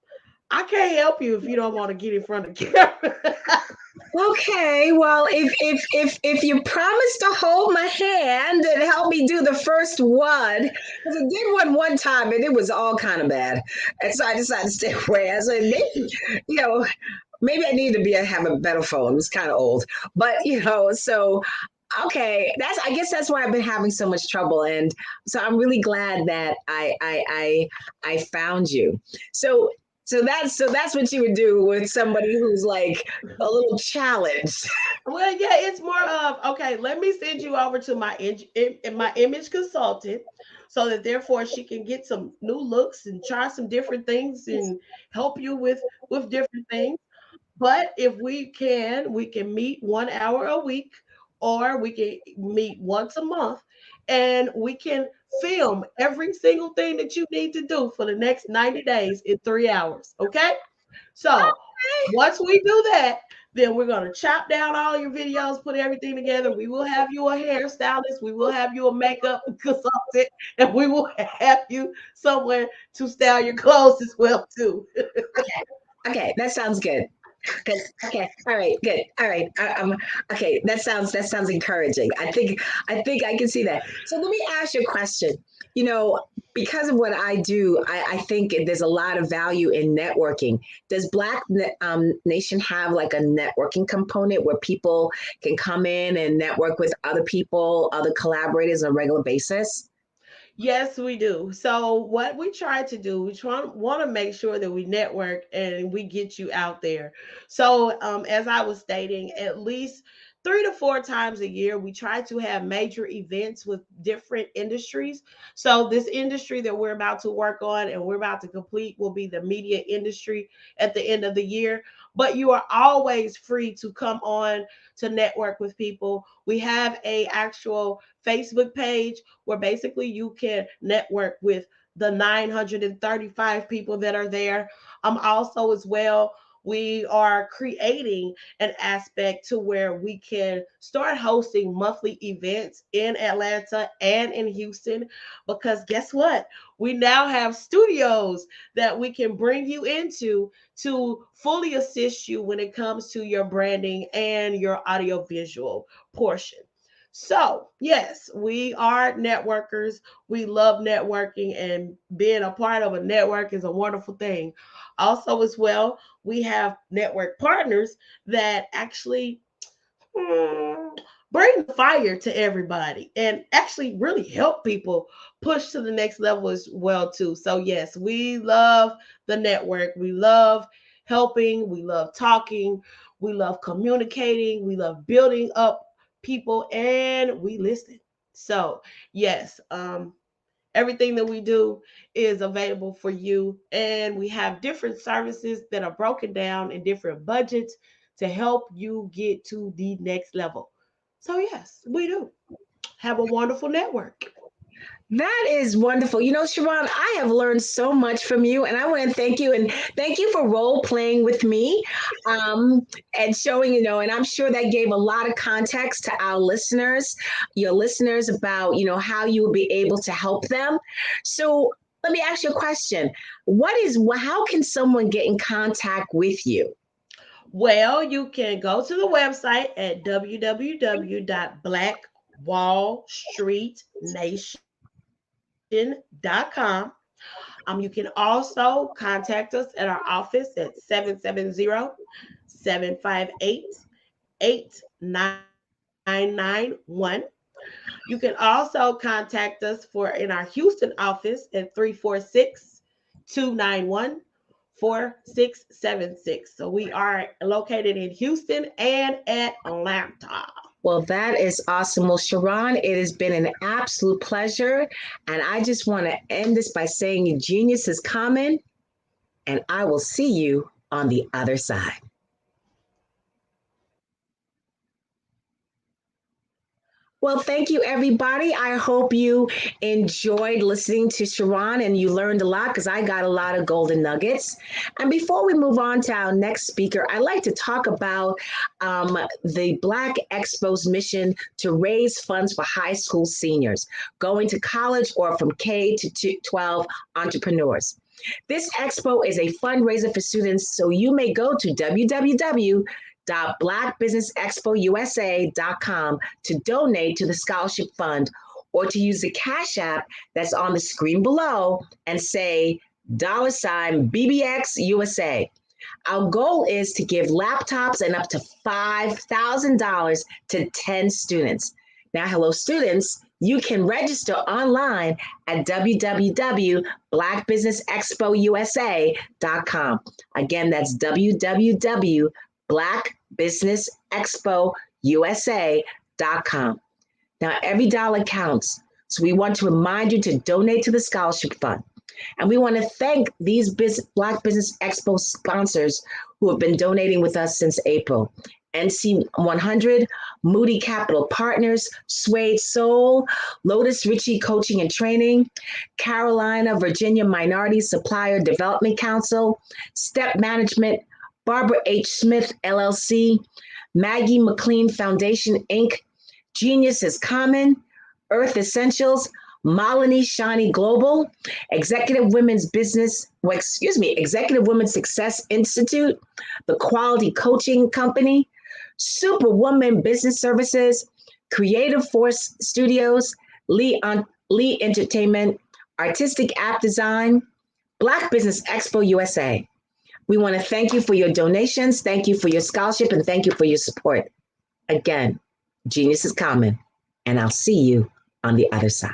I can't help you if you don't want to get in front of the camera. Okay, well, if you promise to hold my hand and help me do the first one, because I did one time and it was all kind of bad, and so I decided to stay away. I said maybe, you know, maybe I need to have a better phone. It's kind of old, but so okay, I guess that's why I've been having so much trouble, and so I'm really glad that I found you. So that's what you would do with somebody who's like a little challenged. Well, yeah, it's more of okay. Let me send you over to my image consultant, so that therefore she can get some new looks and try some different things and help you with different things. But if we can meet 1 hour a week, or we can meet once a month, and we can film every single thing that you need to do for the next 90 days in 3 hours. Okay. So once we do that, then we're going to chop down all your videos, put everything together. We will have you a hairstylist. We will have you a makeup consultant, and we will have you somewhere to style your clothes as well too. Okay, that sounds good. Good. Okay. All right. Good. All right. Okay. That sounds encouraging. I think I can see that. So let me ask you a question. You know, because of what I do, I think there's a lot of value in networking. Does Nation have like a networking component where people can come in and network with other people, other collaborators on a regular basis? Yes, we do. So what we try to do, we want to make sure that we network and we get you out there. So as I was stating, at least 3 to 4 times a year, we try to have major events with different industries. So this industry that we're about to work on and we're about to complete will be the media industry at the end of the year. But you are always free to come on to network with people. We have a actual Facebook page where basically you can network with the 935 people that are there. Also, as well, we are creating an aspect to where we can start hosting monthly events in Atlanta and in Houston, because guess what? We now have studios that we can bring you into to fully assist you when it comes to your branding and your audiovisual portion. So, yes, we are networkers. We love networking, and being a part of a network is a wonderful thing. Also, as well, we have network partners that actually bring the fire to everybody and actually really help people push to the next level as well too. So yes, we love the network. We love helping, we love talking, we love communicating, we love building up people, and we listen. So yes, everything that we do is available for you, and we have different services that are broken down in different budgets to help you get to the next level. So yes, we do have a wonderful network. That is wonderful. You know, Sharon, I have learned so much from you, and I want to thank you and thank you for role playing with me and showing, and I'm sure that gave a lot of context to our listeners, your listeners about, how you will be able to help them. So let me ask you a question. How can someone get in contact with you? Well, you can go to the website at www.blackwallstreetnation.com. You can also contact us at our office at 770-758-8991. You can also contact us in our Houston office at 346-291-4676. So we are located in Houston and Atlanta. Well, that is awesome. Well, Sharon, it has been an absolute pleasure. And I just want to end this by saying your genius is common, and I will see you on the other side. Well, thank you, everybody. I hope you enjoyed listening to Sharon and you learned a lot, because I got a lot of golden nuggets. And before we move on to our next speaker, I'd like to talk about the Black Expo's mission to raise funds for high school seniors going to college or from K to 12 entrepreneurs. This expo is a fundraiser for students, so you may go to www.blackbusinessexpousa.com to donate to the scholarship fund, or to use the Cash App that's on the screen below and say $BBX USA. Our goal is to give laptops and up to $5,000 to 10 students. Now, hello, students. You can register online at www.blackbusinessexpousa.com. Again, that's www.blackbusinessexpousa.com. Now, every dollar counts. So we want to remind you to donate to the scholarship fund. And we want to thank these Black Business Expo sponsors who have been donating with us since April. NC 100, Moody Capital Partners, Suede Soul, Lotus Ritchie Coaching and Training, Carolina, Virginia Minority Supplier Development Council, Step Management, Barbara H. Smith, LLC, Maggie McLean Foundation, Inc., Genius is Common, Earth Essentials, Malini Shani Global, Executive Women's Success Institute, the Quality Coaching Company, Superwoman Business Services, Creative Force Studios, Lee Entertainment, Artistic App Design, Black Business Expo USA. We want to thank you for your donations, thank you for your scholarship, and thank you for your support. Again, genius is common, and I'll see you on the other side.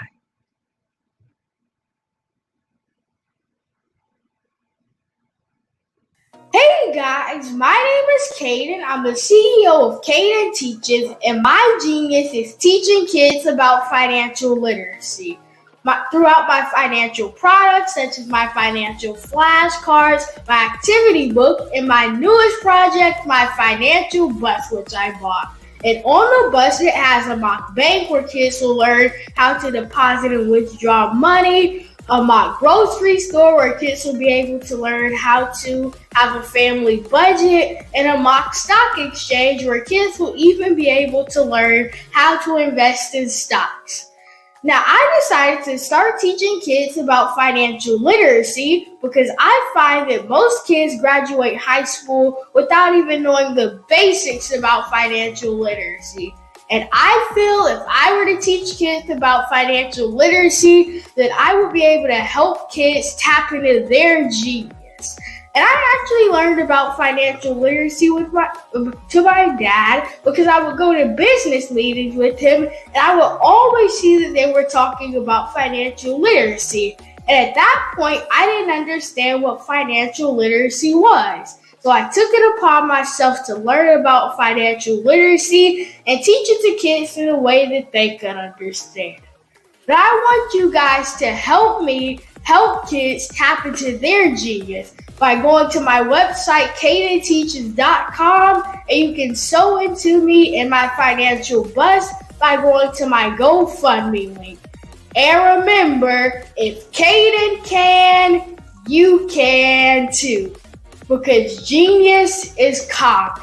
Hey guys, my name is Caden. I'm the CEO of Caden Teaches, and my genius is teaching kids about financial literacy. Throughout my financial products, such as my financial flashcards, my activity book, and my newest project, my financial bus, which I bought. And on the bus, it has a mock bank where kids will learn how to deposit and withdraw money, a mock grocery store where kids will be able to learn how to have a family budget, and a mock stock exchange where kids will even be able to learn how to invest in stocks. Now, I decided to start teaching kids about financial literacy because I find that most kids graduate high school without even knowing the basics about financial literacy. And I feel if I were to teach kids about financial literacy, that I would be able to help kids tap into their genius. And I actually learned about financial literacy to my dad because I would go to business meetings with him, and I would always see that they were talking about financial literacy. And at that point, I didn't understand what financial literacy was. So I took it upon myself to learn about financial literacy and teach it to kids in a way that they could understand. But I want you guys to help me help kids tap into their genius by going to my website, cadenteaches.com, and you can sew into me in my financial bus by going to my GoFundMe link. And remember, if Caden can, you can too. Because genius is common.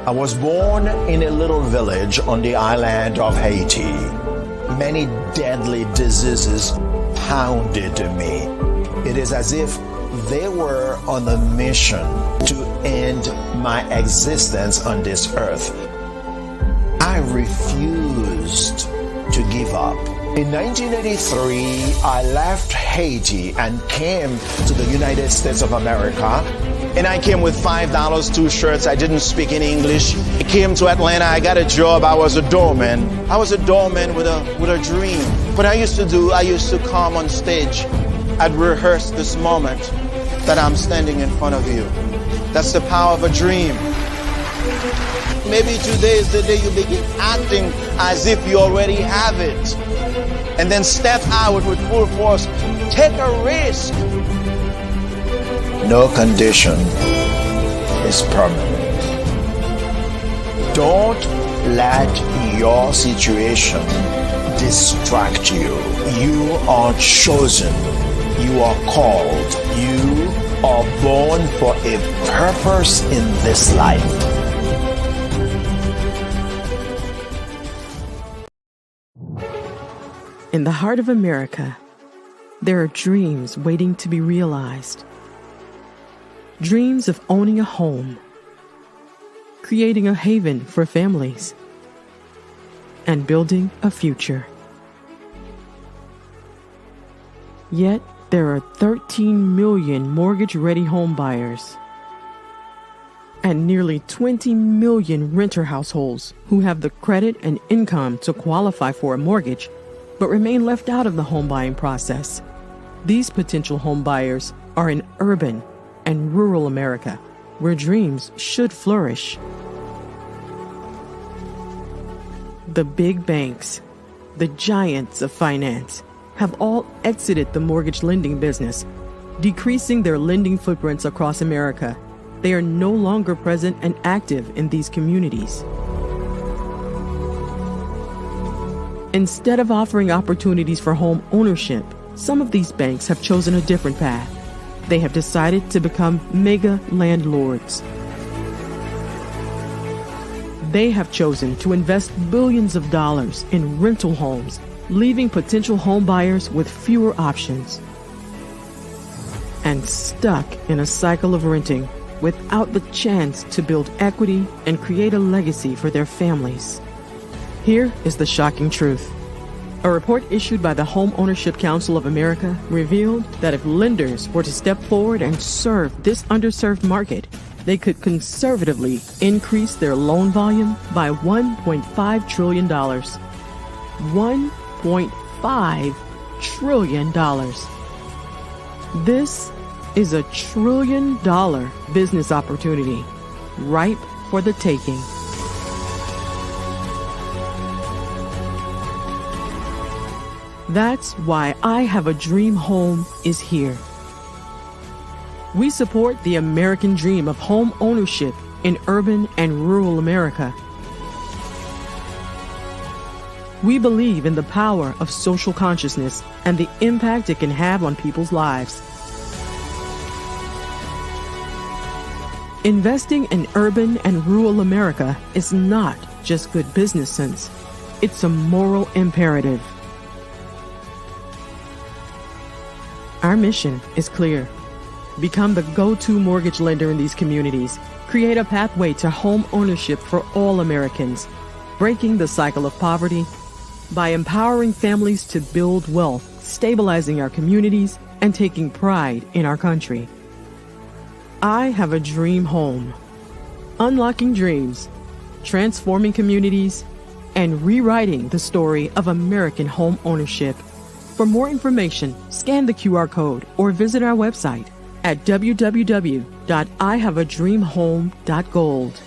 I was born in a little village on the island of Haiti. Many deadly diseases pounded me. It is as if they were on a mission to end my existence on this earth. I refused to give up. In 1983, I left Haiti and came to the United States of America. And I came with $5, 2 shirts. I didn't speak any English. I came to Atlanta. I got a job. I was a doorman. I was a doorman with a dream. What I used to come on stage. I'd rehearse this moment that I'm standing in front of you. That's the power of a dream. Maybe today is the day you begin acting as if you already have it. And then step out with full force. Take a risk. No condition is permanent. Don't let your situation distract you. You are chosen. You are called. You are born for a purpose in this life. In the heart of America, there are dreams waiting to be realized. Dreams of owning a home, creating a haven for families, and building a future. Yet, there are 13 million mortgage-ready home buyers and nearly 20 million renter households who have the credit and income to qualify for a mortgage but remain left out of the home buying process. These potential home buyers are in urban and rural America, where dreams should flourish. The big banks, the giants of finance, have all exited the mortgage lending business, decreasing their lending footprints across America. They are no longer present and active in these communities. Instead of offering opportunities for home ownership, some of these banks have chosen a different path. They have decided to become mega landlords. They have chosen to invest billions of dollars in rental homes, leaving potential home buyers with fewer options and stuck in a cycle of renting without the chance to build equity and create a legacy for their families. Here is the shocking truth. A report issued by the Home Ownership Council of America revealed that if lenders were to step forward and serve this underserved market, they could conservatively increase their loan volume by $1.5 trillion. $1.5 trillion. This is a $1 trillion business opportunity, ripe for the taking. That's why I Have a Dream Home is here. We support the American dream of home ownership in urban and rural America. We believe in the power of social consciousness and the impact it can have on people's lives. Investing in urban and rural America is not just good business sense. It's a moral imperative. Our mission is clear. Become the go-to mortgage lender in these communities. Create a pathway to home ownership for all Americans, breaking the cycle of poverty by empowering families to build wealth, stabilizing our communities, and taking pride in our country. I Have a Dream Home. Unlocking dreams, transforming communities, and rewriting the story of American home ownership. For more information, scan the QR code or visit our website at www.ihaveadreamhome.gold.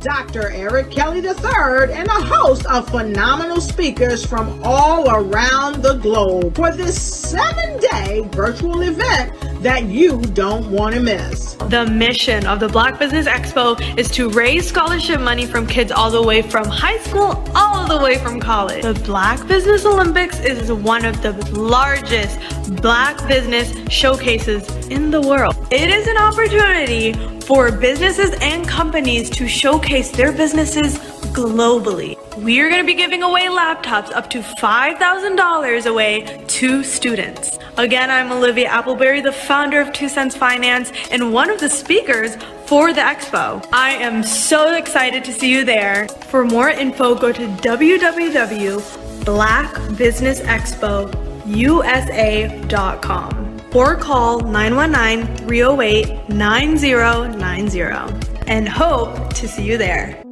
Dr. Eric Kelly III and a host of phenomenal speakers from all around the globe for this 7-day virtual event that you don't want to miss. The mission of the Black Business Expo is to raise scholarship money from kids all the way from high school all the way from college. The Black Business Olympics is one of the largest Black business showcases in the world. It is an opportunity for businesses and companies to showcase their businesses globally. We are going to be giving away laptops up to $5,000 away to students. Again, I'm Olivia Appleberry, the founder of 2 Cents Finance and one of the speakers for the expo. I am so excited to see you there. For more info, go to www.blackbusinessexpousa.com or call 919-308-9090 and hope to see you there.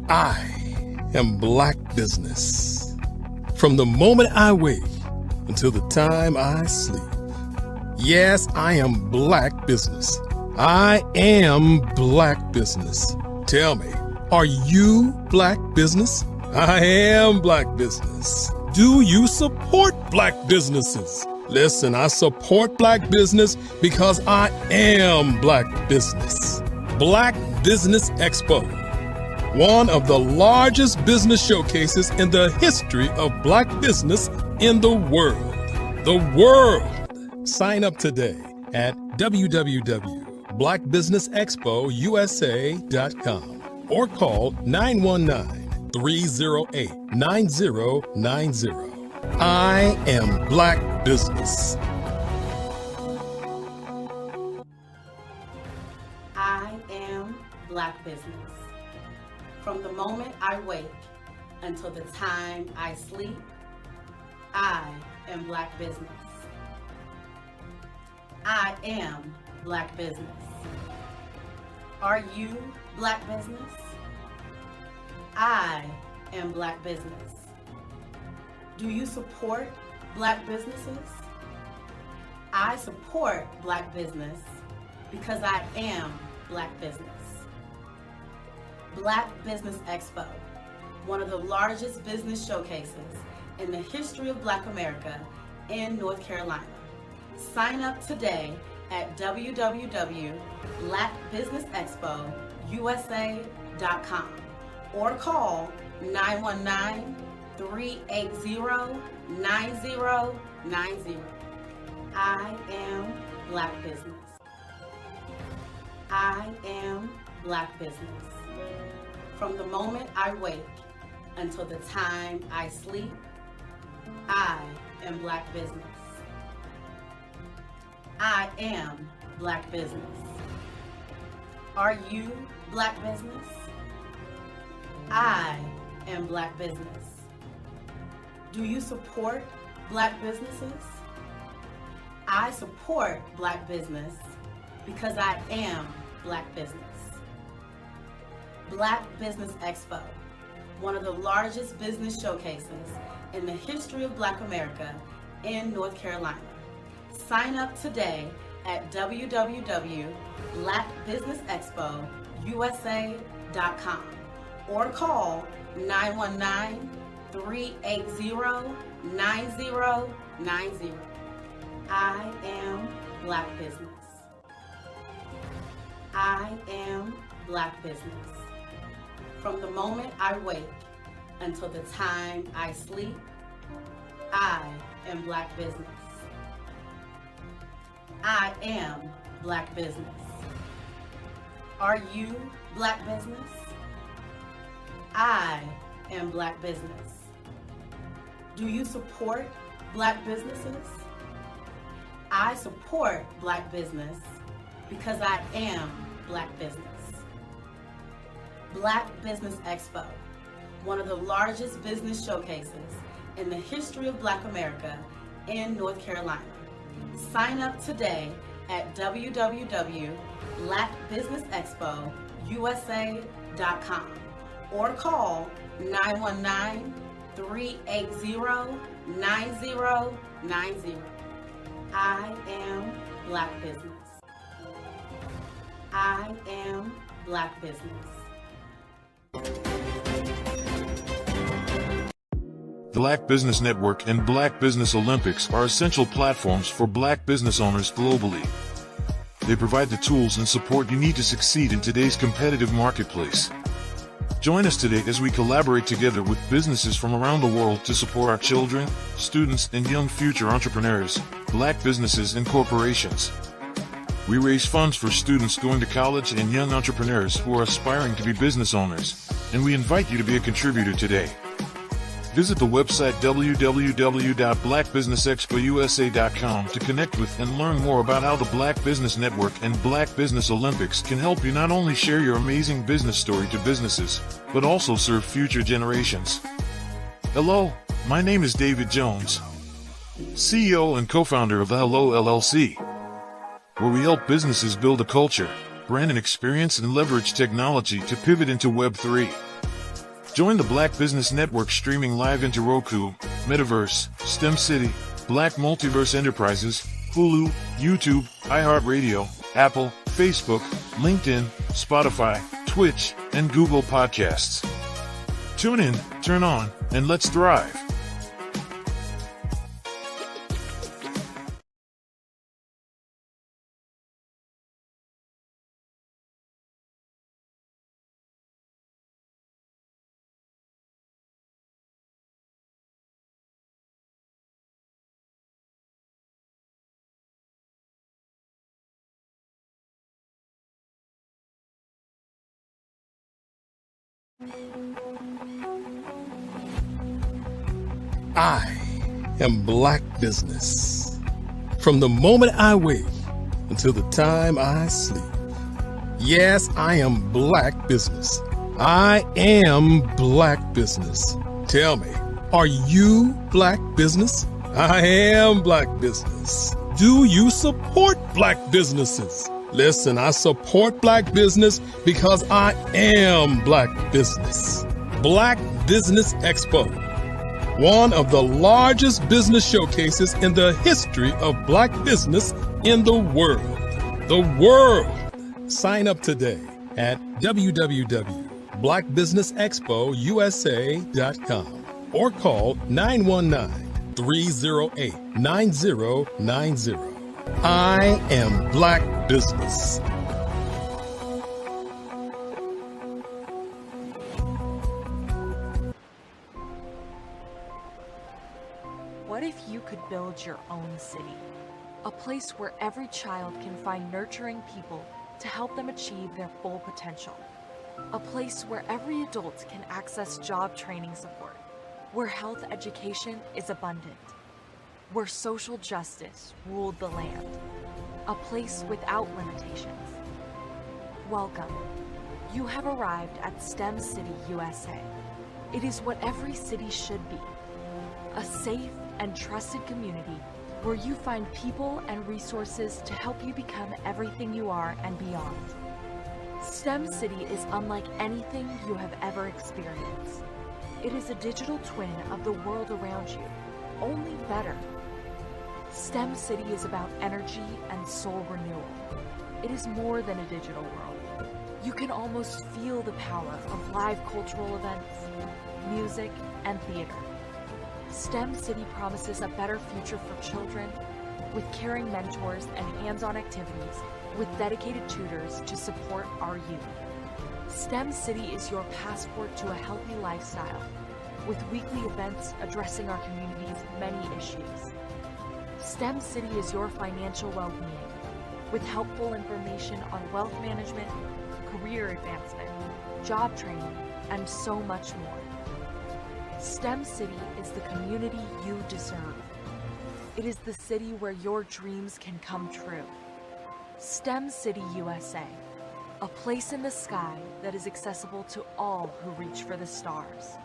I am Black Business. From the moment I wake until the time I sleep. Yes, I am Black Business. I am Black Business. Tell me, are you Black Business? I am Black Business. Do you support Black businesses? Listen, I support Black business because I am Black Business. Black Business Expo. One of the largest business showcases in the history of Black business in the world. The world! Sign up today at www.blackbusinessexpousa.com or call 919-308-9090. I am Black Business. I am Black Business. From the moment I wake until the time I sleep, I am Black Business. I am Black Business. Are you Black Business? I am Black Business. Do you support Black businesses? I support Black business because I am Black Business. Black Business Expo, one of the largest business showcases in the history of Black America in North Carolina. Sign up today at www.blackbusinessexpousa.com or call 919-380-9090. I am Black Business. I am Black Business. From the moment I wake until the time I sleep, I am Black Business. I am Black Business. Are you Black Business? I am Black Business. Do you support Black businesses? I support Black business because I am Black Business. Black Business Expo, one of the largest business showcases in the history of Black America in North Carolina. Sign up today at www.blackbusinessexpousa.com or call 919-380-9090. I am Black Business. I am Black Business. From the moment I wake until the time I sleep, I am Black Business. I am Black Business. Are you Black Business? I am Black Business. Do you support Black businesses? I support Black business because I am Black Business. Black Business Expo, one of the largest business showcases in the history of Black America in North Carolina. Sign up today at www.blackbusinessexpousa.com or call 919-380-9090. I am Black Business. I am Black Business. The Black Business Network and Black Business Olympics are essential platforms for Black business owners globally. They provide the tools and support you need to succeed in today's competitive marketplace. Join us today as we collaborate together with businesses from around the world to support our children, students, and young future entrepreneurs, Black businesses and corporations. We raise funds for students going to college and young entrepreneurs who are aspiring to be business owners, and we invite you to be a contributor today. Visit the website www.blackbusinessexpousa.com to connect with and learn more about how the Black Business Network and Black Business Olympics can help you not only share your amazing business story to businesses, but also serve future generations. Hello, my name is David Jones, CEO and co-founder of the Hello LLC, where we help businesses build a culture, brand and experience, and leverage technology to pivot into Web 3. Join the Black Business Network streaming live into Roku, Metaverse, STEM City, Black Multiverse Enterprises, Hulu, YouTube, iHeartRadio, Apple, Facebook, LinkedIn, Spotify, Twitch, and Google Podcasts. Tune in, turn on, and let's thrive. I am Black Business. From the moment I wake until the time I sleep. Yes, I am Black Business. I am Black Business. Tell me, are you Black Business? I am Black Business. Do you support Black businesses? Listen, I support Black business because I am Black Business. Black Business Expo, one of the largest business showcases in the history of Black business in the world. The world! Sign up today at www.blackbusinessexpousa.com or call 919-308-9090. I am Black Business. What if you could build your own city? A place where every child can find nurturing people to help them achieve their full potential. A place where every adult can access job training support, where health education is abundant, where social justice ruled the land. A place without limitations. Welcome. You have arrived at STEM City USA. It is what every city should be. A safe and trusted community where you find people and resources to help you become everything you are and beyond. STEM City is unlike anything you have ever experienced. It is a digital twin of the world around you, only better. STEM City is about energy and soul renewal. It is more than a digital world. You can almost feel the power of live cultural events, music, and theater. STEM City promises a better future for children, with caring mentors and hands-on activities, with dedicated tutors to support our youth. STEM City is your passport to a healthy lifestyle, with weekly events addressing our community's many issues. STEM City is your financial well-being, with helpful information on wealth management, career advancement, job training, and so much more. STEM City is the community you deserve. It is the city where your dreams can come true. STEM City USA, a place in the sky that is accessible to all who reach for the stars.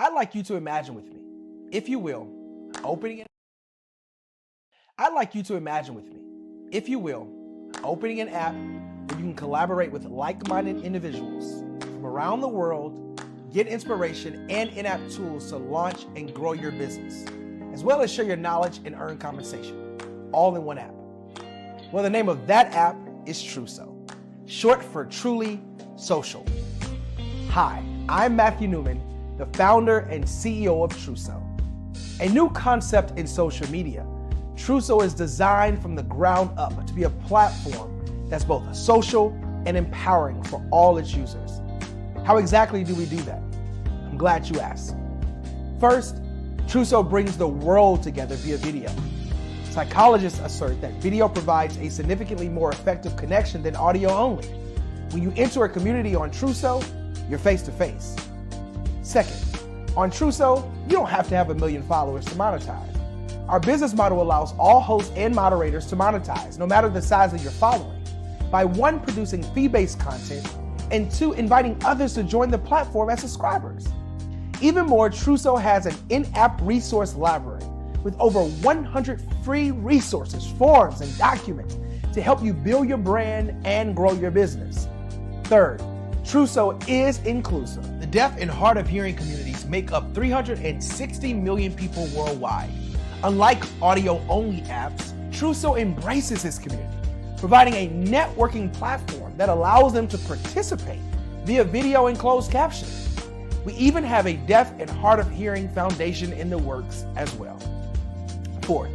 I'd like you to imagine with me, if you will, opening an app where you can collaborate with like-minded individuals from around the world, get inspiration and in-app tools to launch and grow your business, as well as share your knowledge and earn compensation, all in one app. Well, the name of that app is Truso, short for Truly Social. Hi, I'm Matthew Newman, the founder and CEO of Truso. A new concept in social media, Truso is designed from the ground up to be a platform that's both social and empowering for all its users. How exactly do we do that? I'm glad you asked. First, Truso brings the world together via video. Psychologists assert that video provides a significantly more effective connection than audio only. When you enter a community on Truso, you're face to face. Second, on Truso, you don't have to have 1 million followers to monetize. Our business model allows all hosts and moderators to monetize, no matter the size of your following, by 1, producing fee-based content, and 2, inviting others to join the platform as subscribers. Even more, Truso has an in-app resource library with over 100 free resources, forms, and documents to help you build your brand and grow your business. Third, Truso is inclusive. The deaf and hard of hearing communities make up 360 million people worldwide. Unlike audio-only apps, Truso embraces this community, providing a networking platform that allows them to participate via video and closed captioning. We even have a deaf and hard of hearing foundation in the works as well. Fourth,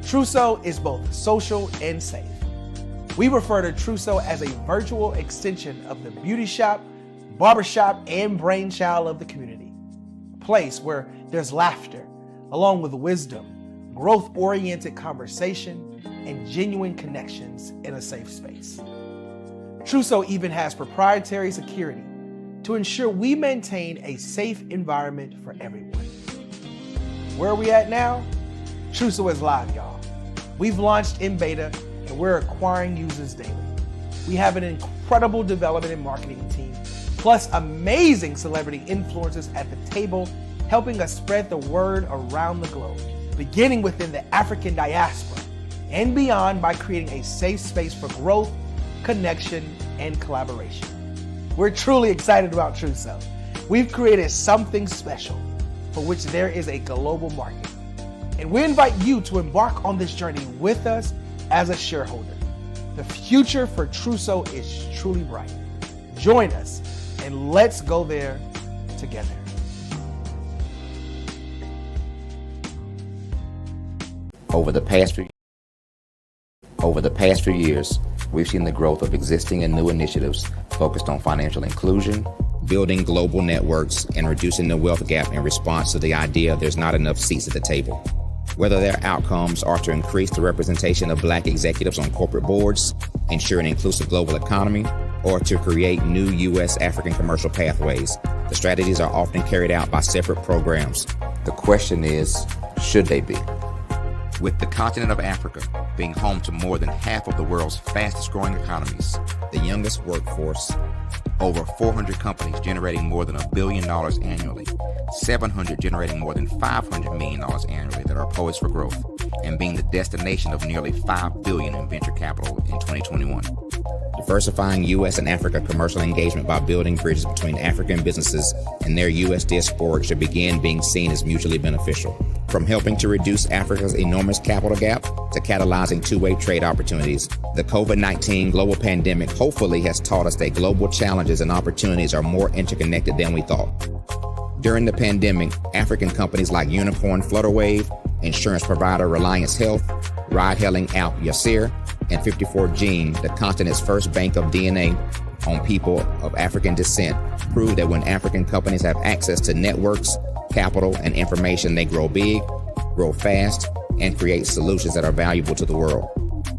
Truso is both social and safe. We refer to Truso as a virtual extension of the beauty shop, barbershop, and brainchild of the community. A place where there's laughter, along with wisdom, growth-oriented conversation, and genuine connections in a safe space. Truso even has proprietary security to ensure we maintain a safe environment for everyone. Where are we at now? Truso is live, y'all. We've launched in beta and we're acquiring users daily. We have an incredible development and marketing team, plus amazing celebrity influencers at the table, helping us spread the word around the globe, beginning within the African diaspora and beyond by creating a safe space for growth, connection, and collaboration. We're truly excited about Truso. We've created something special for which there is a global market. And we invite you to embark on this journey with us as a shareholder. The future for Truso is truly bright. Join us and let's go there together. Over the past few years, we've seen the growth of existing and new initiatives focused on financial inclusion, building global networks, and reducing the wealth gap in response to the idea there's not enough seats at the table. Whether their outcomes are to increase the representation of Black executives on corporate boards, ensure an inclusive global economy, or to create new U.S. African commercial pathways, the strategies are often carried out by separate programs. The question is, should they be? With the continent of Africa being home to more than half of the world's fastest growing economies, the youngest workforce, over 400 companies generating more than $1 billion annually, 700 generating more than $500 million annually that are poised for growth, and being the destination of nearly $5 billion in venture capital in 2021. Diversifying U.S. and Africa commercial engagement by building bridges between African businesses and their U.S. diaspora should begin being seen as mutually beneficial. From helping to reduce Africa's enormous capital gap to catalyzing two-way trade opportunities, the COVID-19 global pandemic hopefully has taught us that global challenges and opportunities are more interconnected than we thought. During the pandemic, African companies like Unicorn Flutterwave, insurance provider Reliance Health, ride-hailing app Yasir, and 54Gene, the continent's first bank of DNA on people of African descent, proved that when African companies have access to networks, capital, and information, they grow big, grow fast, and create solutions that are valuable to the world.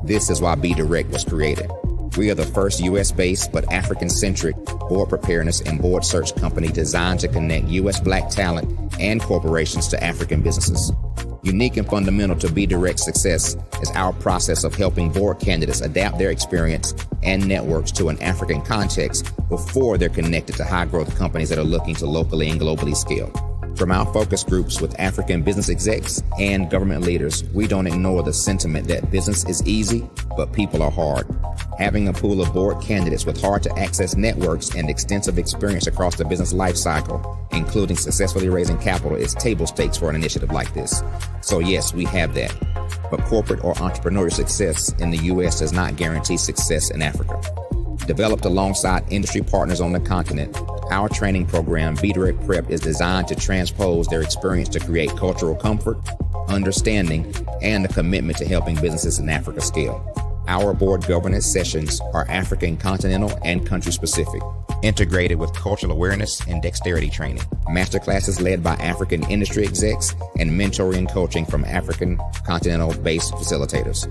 This is why Be Direct was created. We are the first U.S.-based but African-centric board preparedness and board search company designed to connect U.S. Black talent and corporations to African businesses. Unique and fundamental to Be Direct's success is our process of helping board candidates adapt their experience and networks to an African context before they're connected to high-growth companies that are looking to locally and globally scale. From our focus groups with African business execs and government leaders, we don't ignore the sentiment that business is easy, but people are hard. Having a pool of board candidates with hard-to-access networks and extensive experience across the business life cycle, including successfully raising capital, is table stakes for an initiative like this. So yes, we have that. But corporate or entrepreneurial success in the U.S. does not guarantee success in Africa. Developed alongside industry partners on the continent, our training program, Be Direct Prep, is designed to transpose their experience to create cultural comfort, understanding, and a commitment to helping businesses in Africa scale. Our board governance sessions are African continental and country specific, integrated with cultural awareness and dexterity training, masterclasses led by African industry execs, and mentoring and coaching from African continental-based facilitators.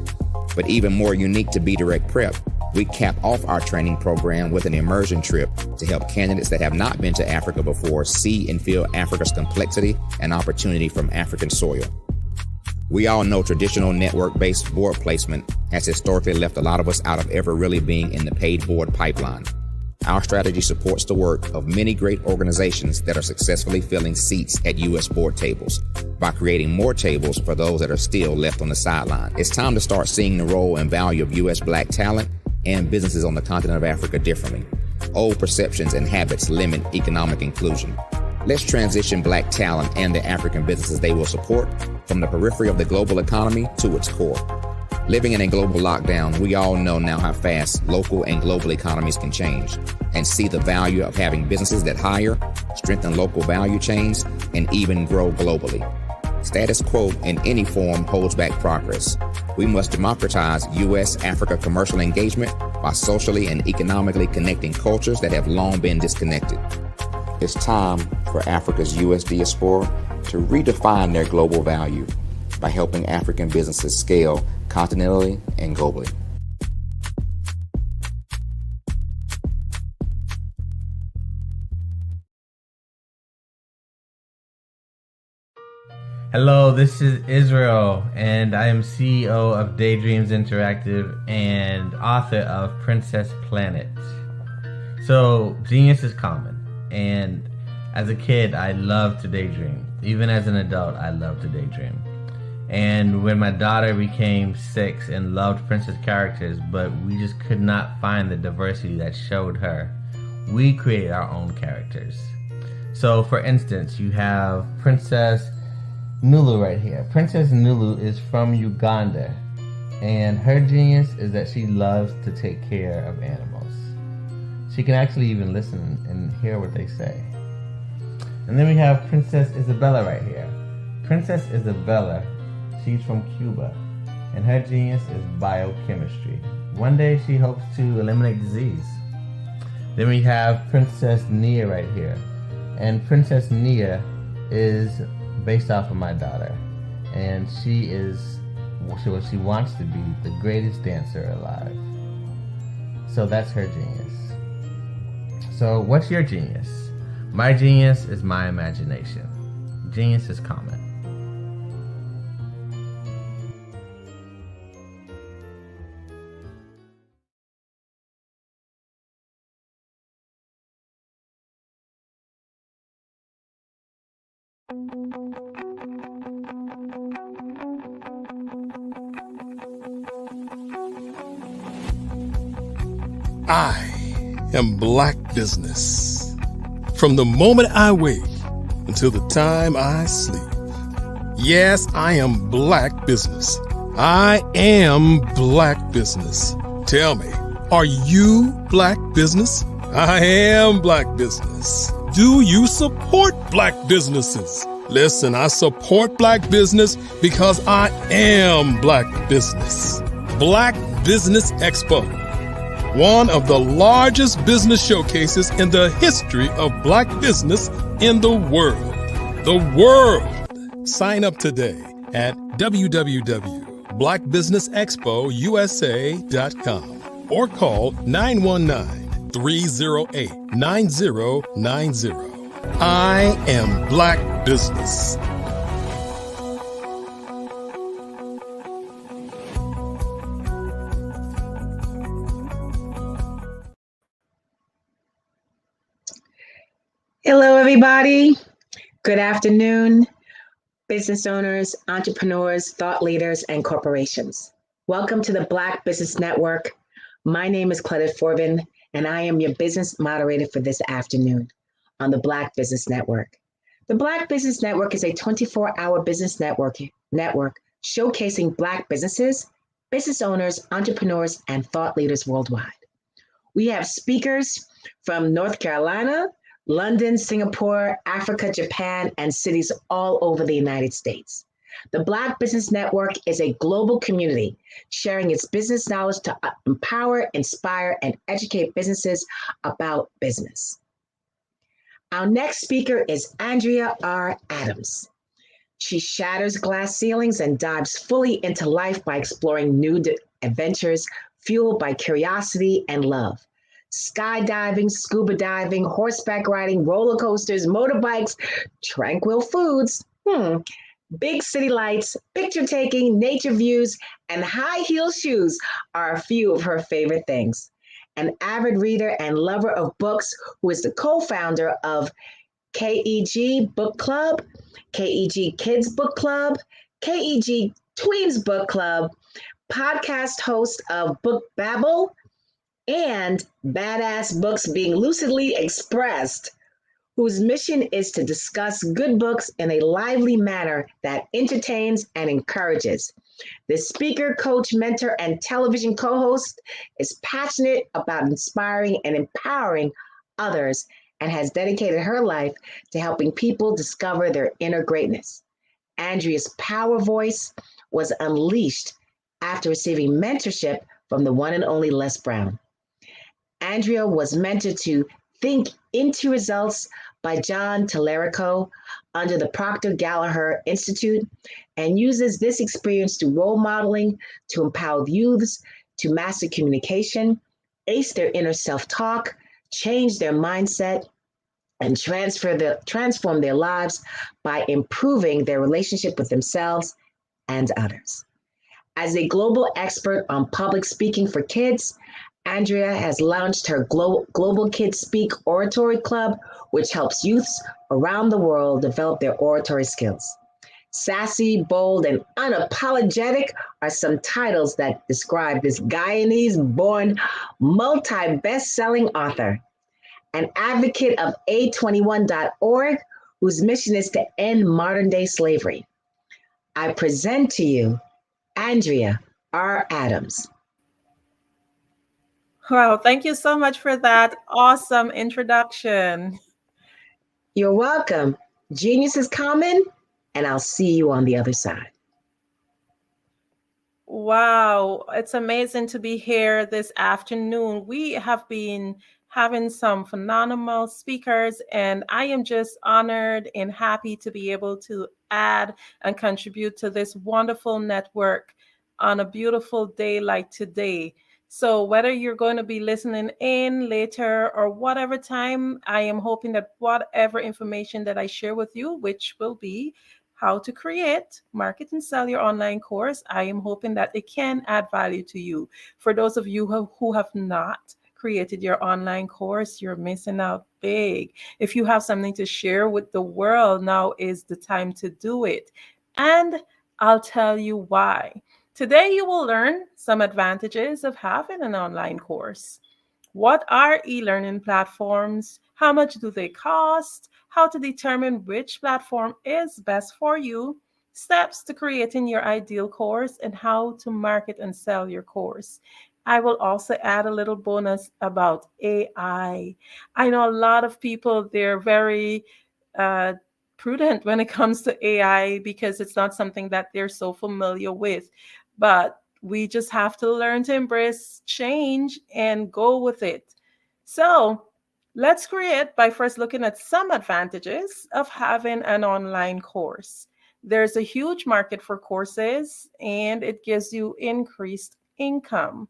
But even more unique to Be Direct Prep, we cap off our training program with an immersion trip to help candidates that have not been to Africa before see and feel Africa's complexity and opportunity from African soil. We all know traditional network-based board placement has historically left a lot of us out of ever really being in the paid board pipeline. Our strategy supports the work of many great organizations that are successfully filling seats at U.S. board tables by creating more tables for those that are still left on the sideline. It's time to start seeing the role and value of U.S. Black talent and businesses on the continent of Africa differently. Old perceptions and habits limit economic inclusion. Let's transition Black talent and the African businesses they will support from the periphery of the global economy to its core. Living in a global lockdown, we all know now how fast local and global economies can change, and see the value of having businesses that hire, strengthen local value chains, and even grow globally. Status quo in any form holds back progress. We must democratize U.S.-Africa commercial engagement by socially and economically connecting cultures that have long been disconnected. It's time for Africa's U.S. diaspora to redefine their global value by helping African businesses scale continentally and globally. Hello, this is Israel, and I am CEO of Daydreams Interactive and author of Princess Planet. So, genius is common, and as a kid, I loved to daydream. Even as an adult, I love to daydream. And when my daughter became 6 and loved princess characters, but we just could not find the diversity that showed her, we created our own characters. So, for instance, you have Princess Nulu right here. Princess Nulu is from Uganda, and her genius is that she loves to take care of animals. She can actually even listen and hear what they say. And then we have Princess Isabella right here. Princess Isabella, she's from Cuba, and her genius is biochemistry. One day she hopes to eliminate disease. Then we have Princess Nia right here, and Princess Nia is based off of my daughter, and she is what she wants to be, the greatest dancer alive. So that's her genius. So what's your genius? My genius is my imagination. Genius is common. I am Black Business. From the moment I wake until the time I sleep. Yes, I am Black Business. I am Black Business. Tell me, are you Black Business? I am Black Business. Do you support Black businesses? Listen, I support Black business because I am Black Business. Black Business Expo, one of the largest business showcases in the history of Black business in the world. The world! Sign up today at www.blackbusinessexpousa.com or call 919-308-9090. I am Black Business. Hello, everybody. Good afternoon, business owners, entrepreneurs, thought leaders, and corporations. Welcome to the Black Business Network. My name is Cleta Forbin, and I am your business moderator for this afternoon on the Black Business Network. The Black Business Network is a 24-hour business network showcasing Black businesses, business owners, entrepreneurs, and thought leaders worldwide. We have speakers from North Carolina, London, Singapore, Africa, Japan, and cities all over the United States. The Black Business Network is a global community sharing its business knowledge to empower, inspire, and educate businesses about business. Our next speaker is Andrea R. Adams. She shatters glass ceilings and dives fully into life by exploring new adventures fueled by curiosity and love. Skydiving, scuba diving, horseback riding, roller coasters, motorbikes, tranquil foods, big city lights, picture taking, nature views, and high heel shoes are a few of her favorite things. An avid reader and lover of books, who is the co-founder of KEG Book Club, KEG Kids Book Club, KEG Tweens Book Club, podcast host of Book Babble, and Badass Books Being Lucidly Expressed, whose mission is to discuss good books in a lively manner that entertains and encourages. The speaker, coach, mentor, and television co-host is passionate about inspiring and empowering others and has dedicated her life to helping people discover their inner greatness. Andrea's power voice was unleashed after receiving mentorship from the one and only Les Brown. Andrea was mentored to Think into Results by John Tallarico under the Proctor Gallagher Institute and uses this experience to role modeling to empower youths to master communication, ace their inner self-talk, change their mindset, and transform their lives by improving their relationship with themselves and others. As a global expert on public speaking for kids, Andrea has launched her Global Kids Speak Oratory Club, which helps youths around the world develop their oratory skills. Sassy, bold, and unapologetic are some titles that describe this Guyanese-born multi-best-selling author. An advocate of A21.org, whose mission is to end modern-day slavery. I present to you Andrea R. Adams. Wow, thank you so much for that awesome introduction. You're welcome. Genius is common, and I'll see you on the other side. Wow, it's amazing to be here this afternoon. We have been having some phenomenal speakers, and I am just honored and happy to be able to add and contribute to this wonderful network on a beautiful day like today. So whether you're going to be listening in later or whatever time, I am hoping that whatever information that I share with you, which will be how to create, market, and sell your online course, I am hoping that it can add value to you. For those of you who have not created your online course, you're missing out big. If you have something to share with the world, now is the time to do it. And I'll tell you why. Today, you will learn some advantages of having an online course. What are e-learning platforms? How much do they cost? How to determine which platform is best for you? Steps to creating your ideal course and how to market and sell your course. I will also add a little bonus about AI. I know a lot of people, they're very prudent when it comes to AI because it's not something that they're so familiar with. But we just have to learn to embrace change and go with it. So let's create by first looking at some advantages of having an online course. There's a huge market for courses, and it gives you increased income.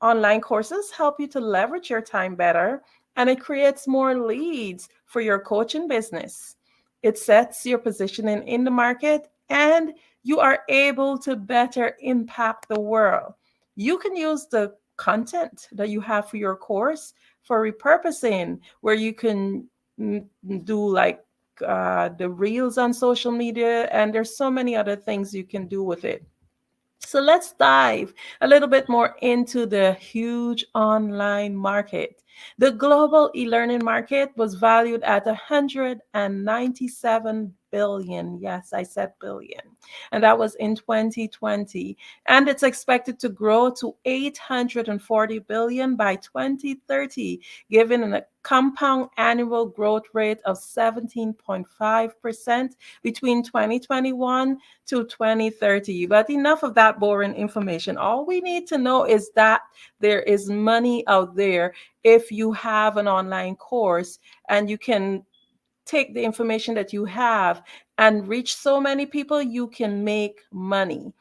Online courses help you to leverage your time better, and it creates more leads for your coaching business. It sets your positioning in the market, and you are able to better impact the world. You can use the content that you have for your course for repurposing, where you can do like the reels on social media, and there's so many other things you can do with it. So let's dive a little bit more into the huge online market. The global e-learning market was valued at 197 billion. Yes, I said billion. And that was in 2020. And it's expected to grow to 840 billion by 2030, given a compound annual growth rate of 17.5% between 2021 to 2030. But enough of that boring information. All we need to know is that there is money out there if you have an online course and you can take the information that you have and reach so many people, you can make money.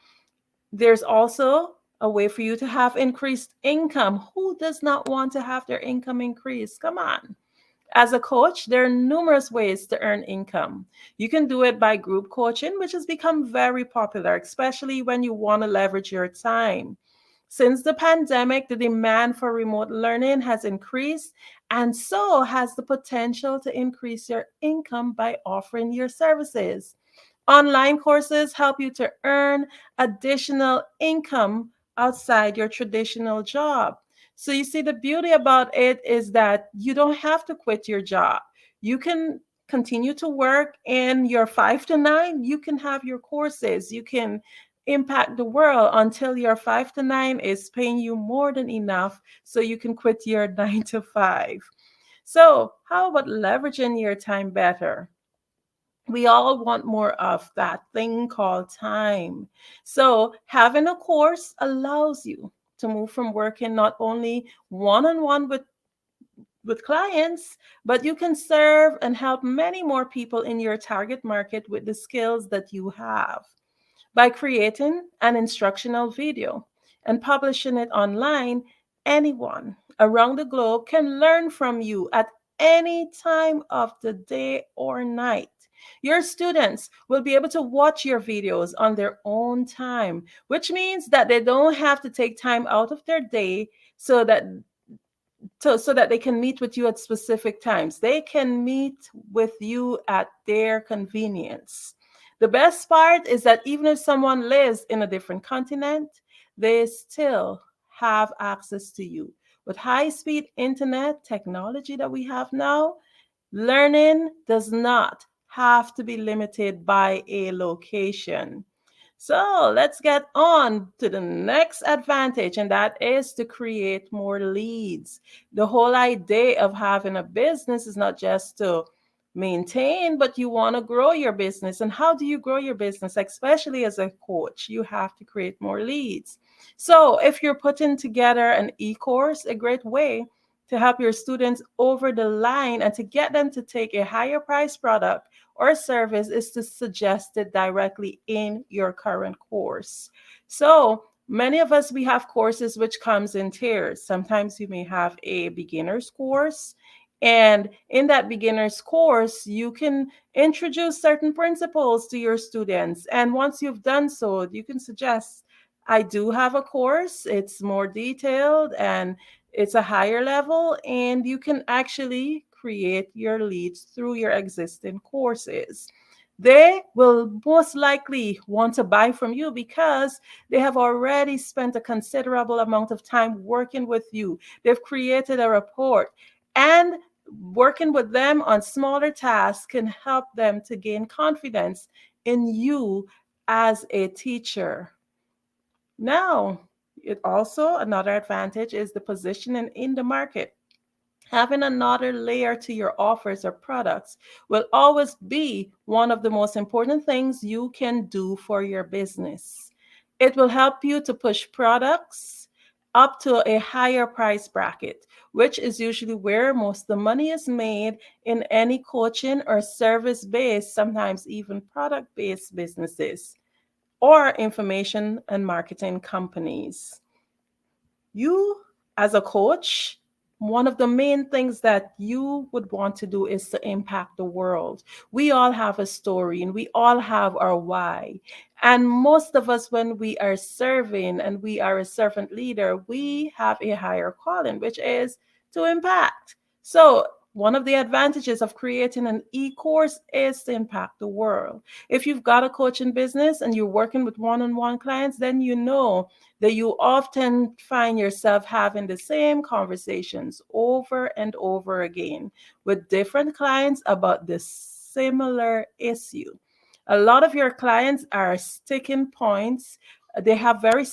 There's also a way for you to have increased income. Who does not want to have their income increased? Come on. As a coach, there are numerous ways to earn income. You can do it by group coaching, which has become very popular, especially when you want to leverage your time. Since the pandemic, the demand for remote learning has increased, and so has the potential to increase your income by offering your services. Online courses help you to earn additional income outside your traditional job. So you see, the beauty about it is that you don't have to quit your job. You can continue to work in your 5 to 9. You can have your courses. You can impact the world until your 5 to 9 is paying you more than enough so you can quit your 9 to 5. So how about leveraging your time better? We all want more of that thing called time. So having a course allows you to move from working not only one-on-one with clients, but you can serve and help many more people in your target market with the skills that you have. By creating an instructional video and publishing it online, anyone around the globe can learn from you at any time of the day or night. Your students will be able to watch your videos on their own time, which means that they don't have to take time out of their day so that they can meet with you at specific times. They can meet with you at their convenience. The best part is that even if someone lives in a different continent, they still have access to you. With high-speed internet technology that we have now, learning does not have to be limited by a location. So let's get on to the next advantage, and that is to create more leads. The whole idea of having a business is not just to maintain, but you want to grow your business. And how do you grow your business? Especially as a coach, you have to create more leads. So if you're putting together an e-course, a great way to help your students over the line and to get them to take a higher price product or service is to suggest it directly in your current course. So many of us, we have courses which comes in tiers. Sometimes you may have a beginner's course, and in that beginner's course, you can introduce certain principles to your students. And once you've done so, you can suggest, I do have a course. It's more detailed and it's a higher level, and you can actually create your leads through your existing courses. They will most likely want to buy from you because they have already spent a considerable amount of time working with you. They've created a rapport, and working with them on smaller tasks can help them to gain confidence in you as a teacher. Now, it also, another advantage is the positioning in the market. Having another layer to your offers or products will always be one of the most important things you can do for your business. It will help you to push products up to a higher price bracket, which is usually where most of the money is made in any coaching or service-based, sometimes even product-based businesses or information and marketing companies. You, as a coach, one of the main things that you would want to do is to impact the world. We all have a story and we all have our why. And most of us, when we are serving and we are a servant leader, we have a higher calling, which is to impact. So one of the advantages of creating an e-course is to impact the world. If you've got a coaching business and you're working with one-on-one clients, then you know that you often find yourself having the same conversations over and over again with different clients about the similar issue. A lot of your clients are sticking points. They have very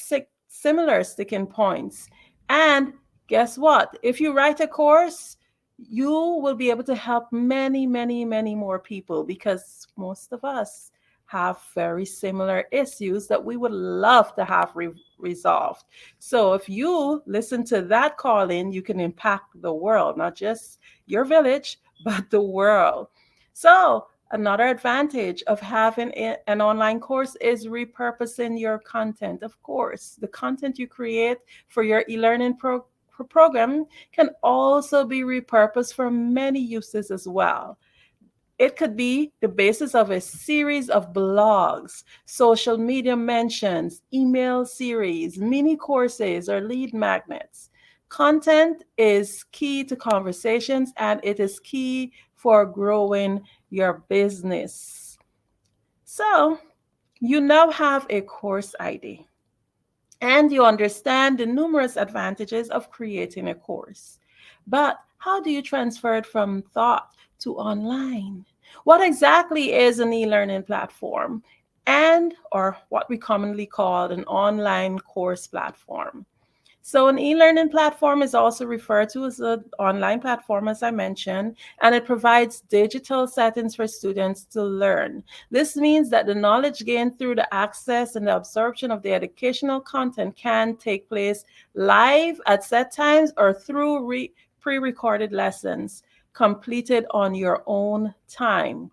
similar sticking points. And guess what? If you write a course, you will be able to help many, many, many more people, because most of us have very similar issues that we would love to have resolved. So if you listen to that calling, you can impact the world, not just your village, but the world. So another advantage of having an online course is repurposing your content. Of course, the content you create for your e-learning program can also be repurposed for many uses as well. It could be the basis of a series of blogs, social media mentions, email series, mini courses, or lead magnets. Content is key to conversations, and it is key for growing your business. So you now have a course ID, and you understand the numerous advantages of creating a course. But how do you transfer it from thought to online? What exactly is an e-learning platform, and or what we commonly call an online course platform? So an e-learning platform is also referred to as an online platform, as I mentioned, and it provides digital settings for students to learn. This means that the knowledge gained through the access and the absorption of the educational content can take place live at set times or through pre-recorded lessons completed on your own time.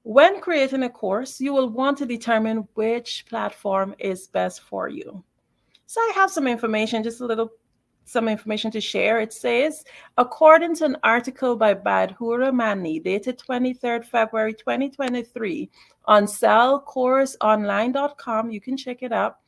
When creating a course, you will want to determine which platform is best for you. So I have some information, some information to share. It says, according to an article by Badhura Mani, dated 23rd February 2023 on sellcourseonline.com, you can check it out.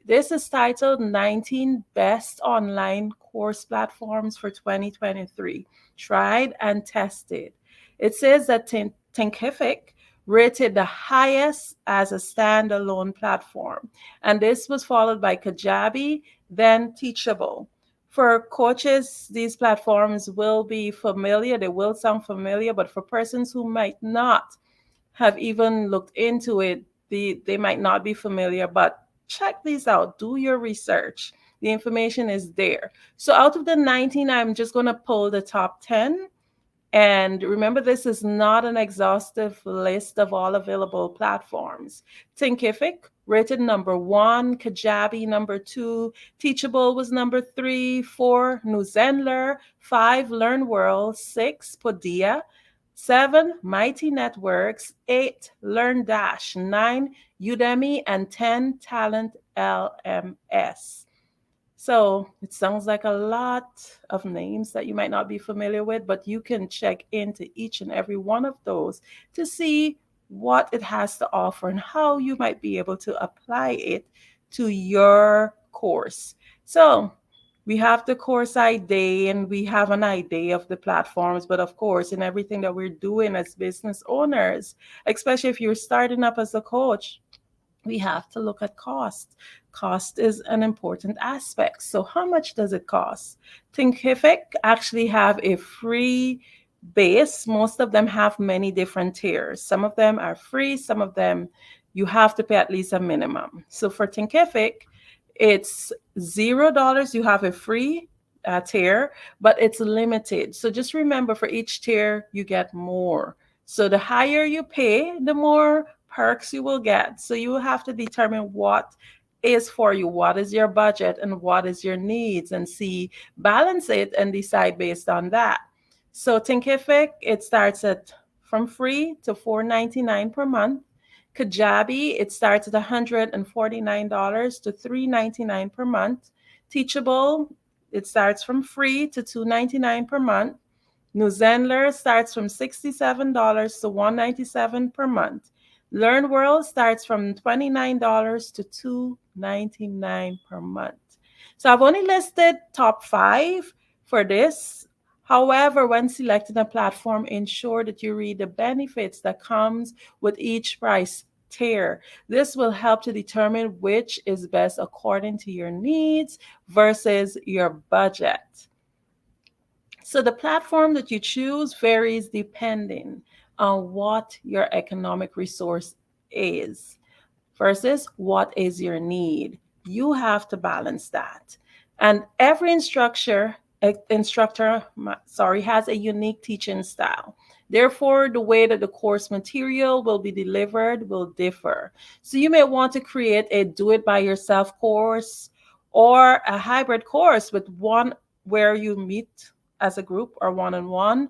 This is titled 19 Best Online Course Platforms for 2023, Tried and Tested. It says that Thinkific rated the highest as a standalone platform. And this was followed by Kajabi, then Teachable. For coaches, these platforms will be familiar. They will sound familiar, but for persons who might not have even looked into it, they might not be familiar. But check these out. Do your research. The information is there. So out of the 19, I'm just going to pull the top 10. And remember, this is not an exhaustive list of all available platforms. Thinkific rated number 1, Kajabi number 2, Teachable was number 3, 4, Newzenler, 5, LearnWorld, 6, Podia, 7, Mighty Networks, 8, LearnDash, 9, Udemy, and 10, Talent LMS. So it sounds like a lot of names that you might not be familiar with, but you can check into each and every one of those to see what it has to offer and how you might be able to apply it to your course. So we have the course ID and we have an idea of the platforms, but of course, in everything that we're doing as business owners, especially if you're starting up as a coach, we have to look at cost. Cost is an important aspect. So how much does it cost? Thinkific actually have a free base. Most of them have many different tiers. Some of them are free. Some of them you have to pay at least a minimum. So for Thinkific, it's $0. You have a free tier, but it's limited. So just remember, for each tier, you get more. So the higher you pay, the more perks you will get. So you will have to determine what is for you, what is your budget, and what is your needs, and balance it and decide based on that. So Thinkific, it starts at from free to $4.99 per month. Kajabi, it starts at $149 to $3.99 per month. Teachable, it starts from free to $2.99 per month. Newzenler starts from $67 to $197 per month. LearnWorld starts from $29 to $299 per month. So I've only listed top 5 for this. However, when selecting a platform, ensure that you read the benefits that comes with each price tier. This will help to determine which is best according to your needs versus your budget. So the platform that you choose varies depending on what your economic resource is versus what is your need. You have to balance that. And every instructor has a unique teaching style. Therefore, the way that the course material will be delivered will differ. So you may want to create a do it by yourself course or a hybrid course with one where you meet as a group or one-on-one,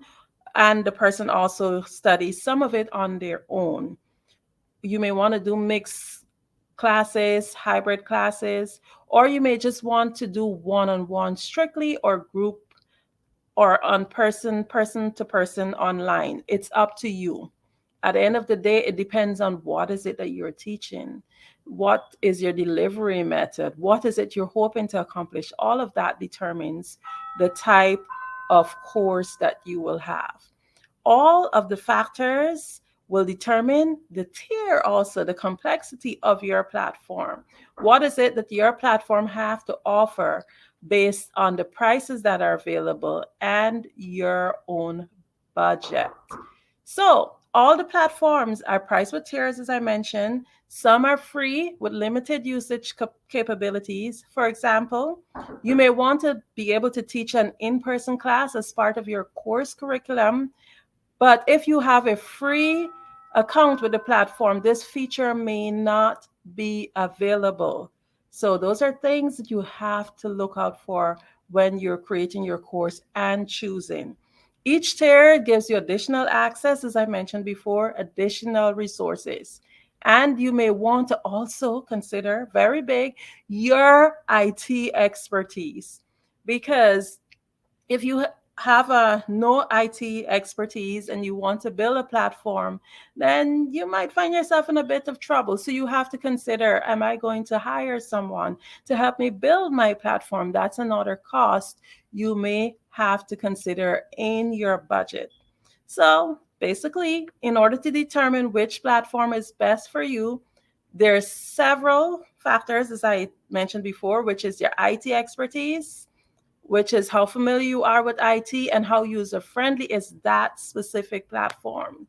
and the person also studies some of it on their own. You may want to do mixed classes, hybrid classes, or you may just want to do one-on-one strictly or group or on person to person online. It's up to you. At the end of the day, it depends on what is it that you're teaching. What is your delivery method? What is it you're hoping to accomplish? All of that determines the type of course that you will have. All of the factors will determine the tier, also the complexity of your platform. What is it that your platform have to offer based on the prices that are available and your own budget? So all the platforms are priced with tiers, as I mentioned. Some are free with limited usage capabilities. For example, you may want to be able to teach an in-person class as part of your course curriculum. But if you have a free account with the platform, this feature may not be available. So those are things that you have to look out for when you're creating your course and choosing. Each tier gives you additional access, as I mentioned before, additional resources. And you may want to also consider, very big, your IT expertise. Because if you have no IT expertise and you want to build a platform, then you might find yourself in a bit of trouble. So you have to consider, am I going to hire someone to help me build my platform? That's another cost you may have to consider in your budget. So basically, in order to determine which platform is best for you, there's several factors, as I mentioned before, which is your IT expertise, which is how familiar you are with IT and how user-friendly is that specific platform.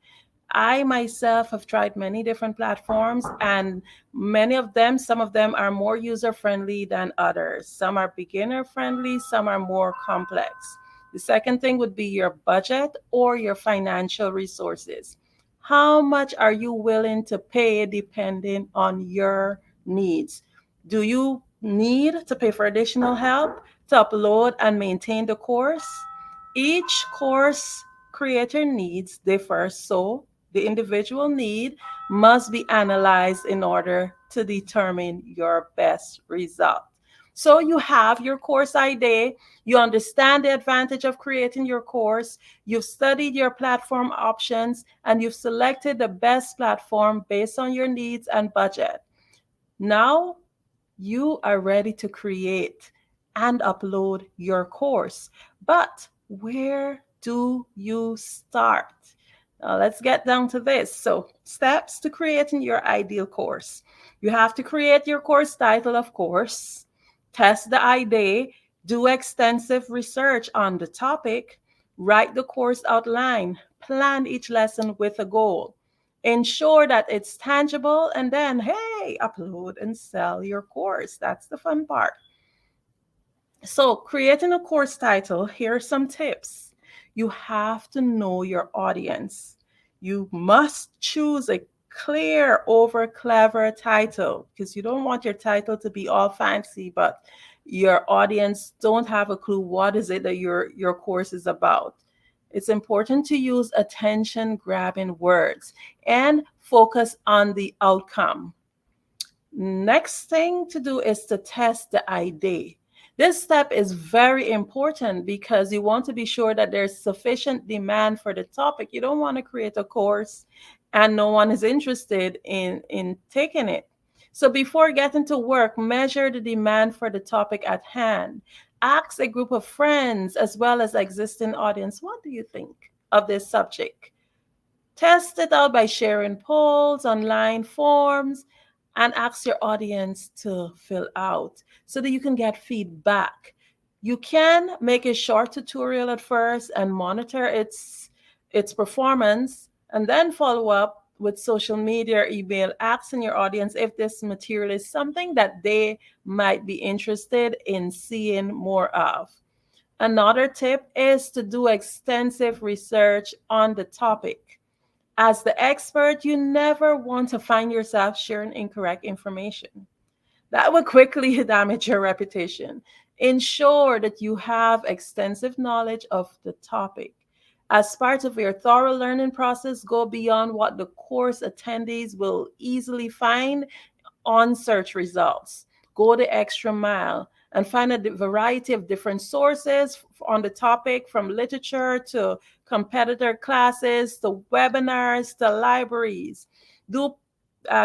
I myself have tried many different platforms, and some of them are more user-friendly than others. Some are beginner-friendly, some are more complex. The second thing would be your budget or your financial resources. How much are you willing to pay depending on your needs? Do you need to pay for additional help to upload and maintain the course? Each course creator needs differ, so the individual need must be analyzed in order to determine your best result. So you have your course idea, you understand the advantage of creating your course, you've studied your platform options, and you've selected the best platform based on your needs and budget. Now you are ready to create and upload your course. But where do you start? Now let's get down to this. So, steps to creating your ideal course. You have to create your course title, of course, test the idea, do extensive research on the topic, write the course outline, plan each lesson with a goal. Ensure that it's tangible, and then, hey, upload and sell your course. That's the fun part. So, creating a course title, here are some tips. You have to know your audience. You must choose a clear over clever title, because you don't want your title to be all fancy, but your audience don't have a clue what is it that your course is about. It's important to use attention-grabbing words and focus on the outcome. Next thing to do is to test the idea. This step is very important because you want to be sure that there's sufficient demand for the topic. You don't want to create a course and no one is interested in taking it. So before getting to work, measure the demand for the topic at hand. Ask a group of friends as well as existing audience, what do you think of this subject? Test it out by sharing polls, online forms, and ask your audience to fill out so that you can get feedback. You can make a short tutorial at first and monitor its performance, and then follow up with social media or email, asking your audience if this material is something that they might be interested in seeing more of. Another tip is to do extensive research on the topic. As the expert, you never want to find yourself sharing incorrect information. That will quickly damage your reputation. Ensure that you have extensive knowledge of the topic. As part of your thorough learning process, go beyond what the course attendees will easily find on search results. Go the extra mile and find a variety of different sources on the topic, from literature to competitor classes to webinars to libraries. Do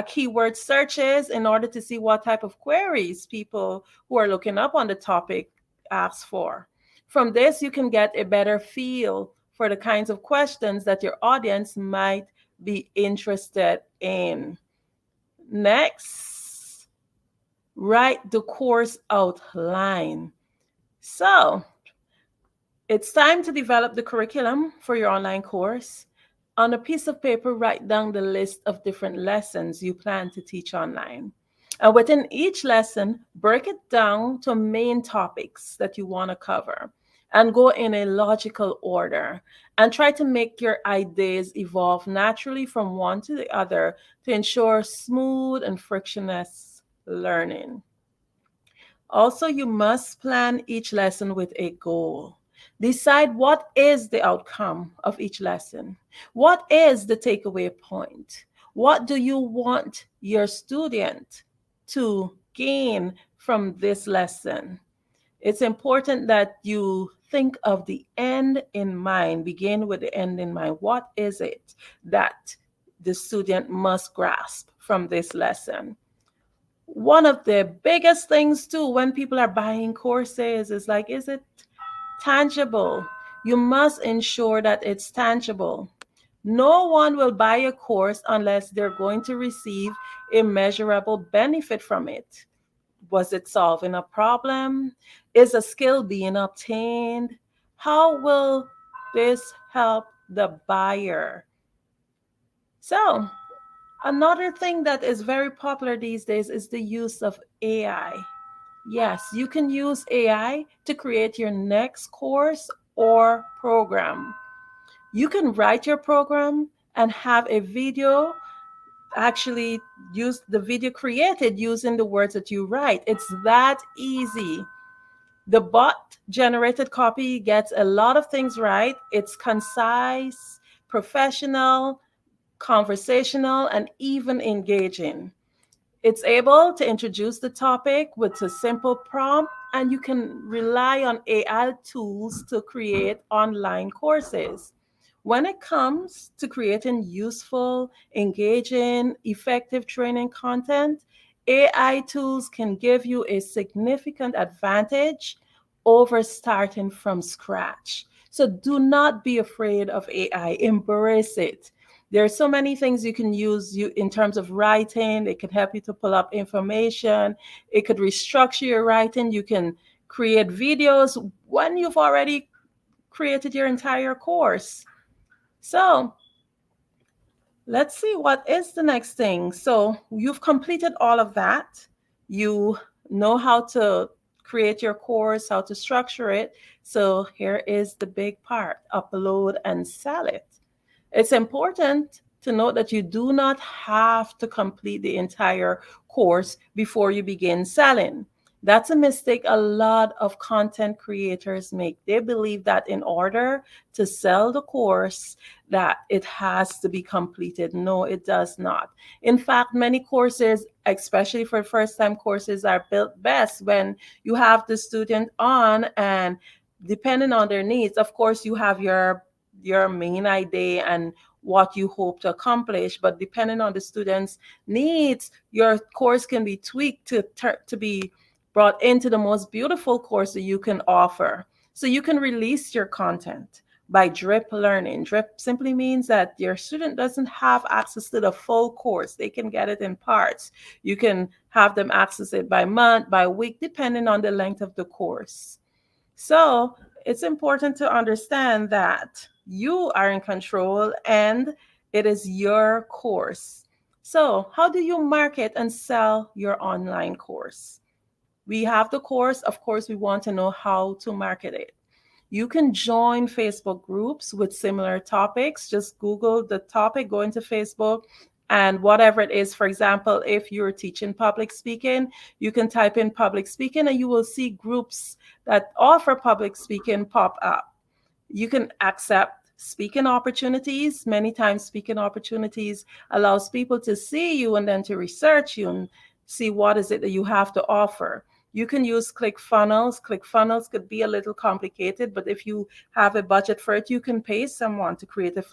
keyword searches in order to see what type of queries people who are looking up on the topic ask for. From this, you can get a better feel for the kinds of questions that your audience might be interested in. Next, write the course outline. So, it's time to develop the curriculum for your online course. On a piece of paper, write down the list of different lessons you plan to teach online. And within each lesson, break it down to main topics that you want to cover and go in a logical order, and try to make your ideas evolve naturally from one to the other to ensure smooth and frictionless learning. Also, you must plan each lesson with a goal. Decide what is the outcome of each lesson. What is the takeaway point? What do you want your student to gain from this lesson? It's important that you think of the end in mind. Begin with the end in mind. What is it that the student must grasp from this lesson? One of the biggest things too when people are buying courses is like, is it tangible? You must ensure that it's tangible. No one will buy a course unless they're going to receive a measurable benefit from it. Was it solving a problem? Is a skill being obtained? How will this help the buyer? So, another thing that is very popular these days is the use of AI. Yes, you can use AI to create your next course or program. You can write your program and have a video, actually use the video created using the words that you write. It's that easy. The bot generated copy gets a lot of things right. It's concise, professional, conversational, and even engaging. It's able to introduce the topic with a simple prompt, and you can rely on AI tools to create online courses. When it comes to creating useful, engaging, effective training content, AI tools can give you a significant advantage over starting from scratch. So do not be afraid of AI, embrace it. There are so many things you can use in terms of writing. It can help you to pull up information. It could restructure your writing. You can create videos when you've already created your entire course. So let's see, what is the next thing? So you've completed all of that. You know how to create your course, how to structure it. So here is the big part: upload and sell it. It's important to note that you do not have to complete the entire course before you begin selling. That's a mistake a lot of content creators make. They believe that in order to sell the course, that it has to be completed. No, it does not. In fact, many courses, especially for first-time courses, are built best when you have the student on, and depending on their needs, of course, you have your main idea and what you hope to accomplish, but depending on the student's needs, your course can be tweaked to be brought into the most beautiful course that you can offer. So you can release your content by drip learning. Drip simply means that your student doesn't have access to the full course. They can get it in parts. You can have them access it by month, by week, depending on the length of the course. So it's important to understand that you are in control and it is your course. So how do you market and sell your online course? We have the course. Of course, we want to know how to market it. You can join Facebook groups with similar topics. Just Google the topic, go into Facebook, and whatever it is. For example, if you're teaching public speaking, you can type in public speaking and you will see groups that offer public speaking pop up. You can accept speaking opportunities. Many times speaking opportunities allows people to see you and then to research you and see what is it that you have to offer. You can use ClickFunnels. ClickFunnels could be a little complicated, but if you have a budget for it, you can pay someone to create a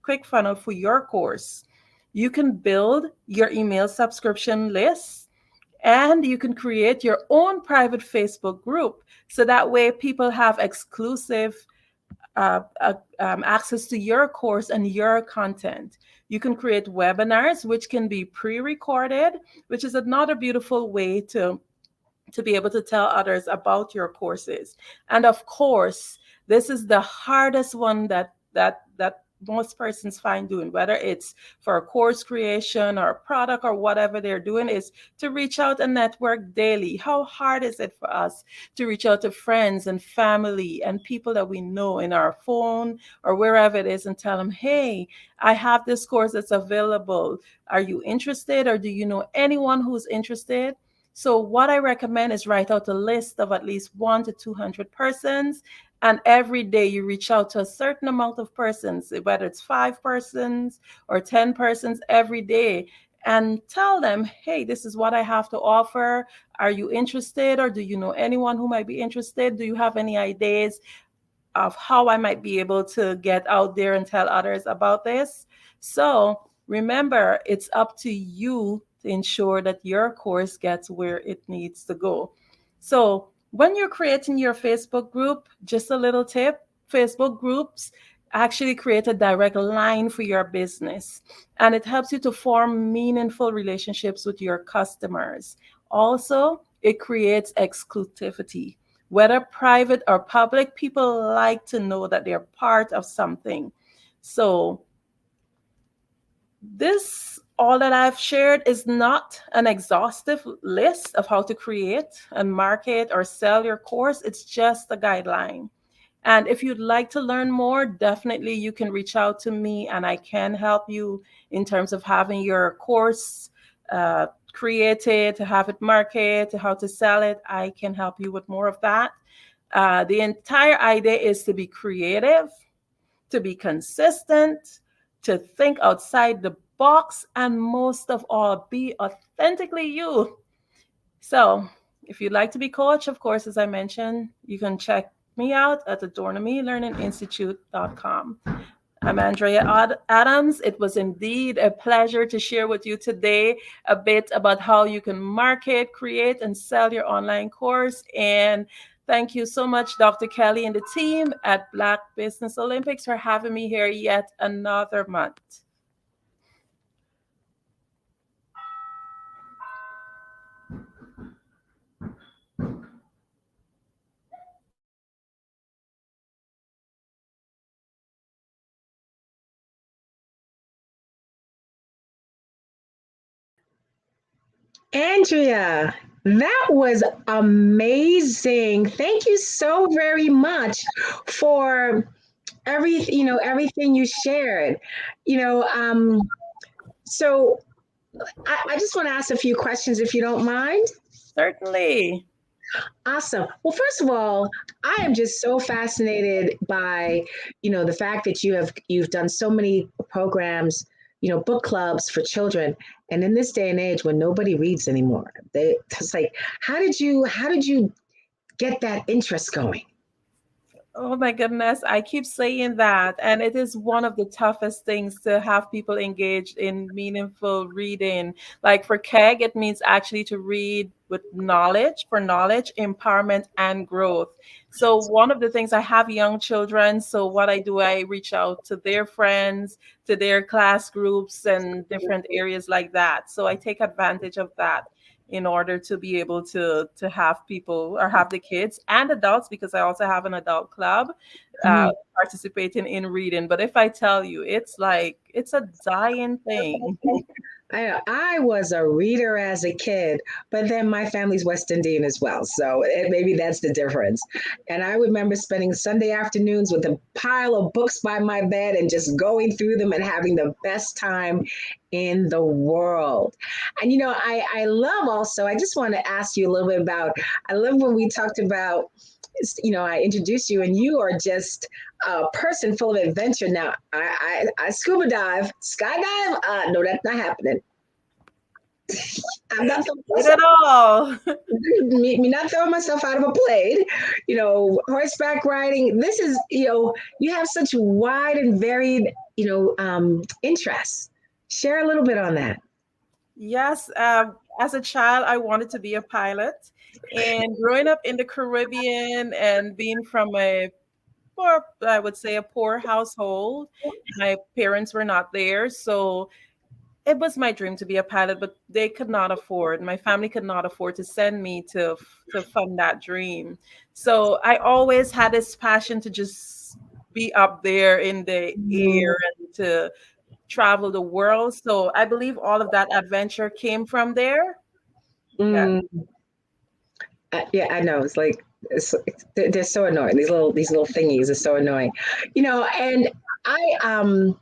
ClickFunnel for your course. You can build your email subscription list, and you can create your own private Facebook group. So that way people have exclusive access to your course and your content. You can create webinars, which can be pre-recorded, which is another beautiful way to be able to tell others about your courses. And of course, this is the hardest one that most persons find doing, whether it's for a course creation or a product or whatever they're doing, is to reach out and network daily. How hard is it for us to reach out to friends and family and people that we know in our phone or wherever it is and tell them, hey, I have this course that's available. Are you interested, or do you know anyone who's interested? So what I recommend is write out a list of at least 100 to 200 persons, and every day you reach out to a certain amount of persons, whether it's 5 persons or 10 persons every day, and tell them, hey, this is what I have to offer. Are you interested, or do you know anyone who might be interested? Do you have any ideas of how I might be able to get out there and tell others about this? So remember, it's up to you to ensure that your course gets where it needs to go. So when you're creating your Facebook group, just a little tip, Facebook groups actually create a direct line for your business, and it helps you to form meaningful relationships with your customers. Also, it creates exclusivity. Whether private or public, people like to know that they're part of something. So all that I've shared is not an exhaustive list of how to create and market or sell your course. It's just a guideline. And if you'd like to learn more, definitely you can reach out to me and I can help you in terms of having your course created, to have it marketed, to how to sell it. I can help you with more of that. The entire idea is to be creative, to be consistent, to think outside the box, and most of all, be authentically you. So if you'd like to be coached, of course, as I mentioned, you can check me out at adornamelearninginstitute.com. I'm Andrea Adams. It was indeed a pleasure to share with you today a bit about how you can market, create, and sell your online course. And thank you so much, Dr. Kelly and the team at Black Business Olympics, for having me here yet another month. Andrea, that was amazing. Thank you so very much for everything you shared. So I just want to ask a few questions if you don't mind. Certainly. Awesome. Well, first of all, I am just so fascinated by, the fact that you've done so many programs, book clubs for children. And in this day and age when nobody reads anymore, it's like, how did you get that interest going? Oh my goodness, I keep saying that. And it is one of the toughest things to have people engaged in meaningful reading. Like for KEG, it means actually to read with knowledge, for knowledge, empowerment, and growth. So, one of the things, I have young children. So, what I do, I reach out to their friends, to their class groups, and different areas like that. So, I take advantage of that in order to be able to have people or have the kids and adults, because I also have an adult club participating in reading. But if I tell you, it's like it's a dying thing. I was a reader as a kid, but then my family's West Indian as well. So maybe that's the difference. And I remember spending Sunday afternoons with a pile of books by my bed and just going through them and having the best time in the world. And, I love also, I just want to ask you a little bit about, I love when we talked about, I introduced you and you are just a person full of adventure. Now, I scuba dive, skydive. No, that's not happening. I'm not at all. me not throwing myself out of a plane. Horseback riding. This is, you have such wide and varied, interests. Share a little bit on that. Yes, as a child, I wanted to be a pilot. And growing up in the Caribbean and being from I would say a poor household, my parents were not there. So it was my dream to be a pilot, but they could not afford, my family could not afford to send me to fund that dream. So I always had this passion to just be up there in the air and to travel the world. So I believe all of that adventure came from there. Yeah. Yeah, I know. It's like they're so annoying. These little thingies are so annoying. And I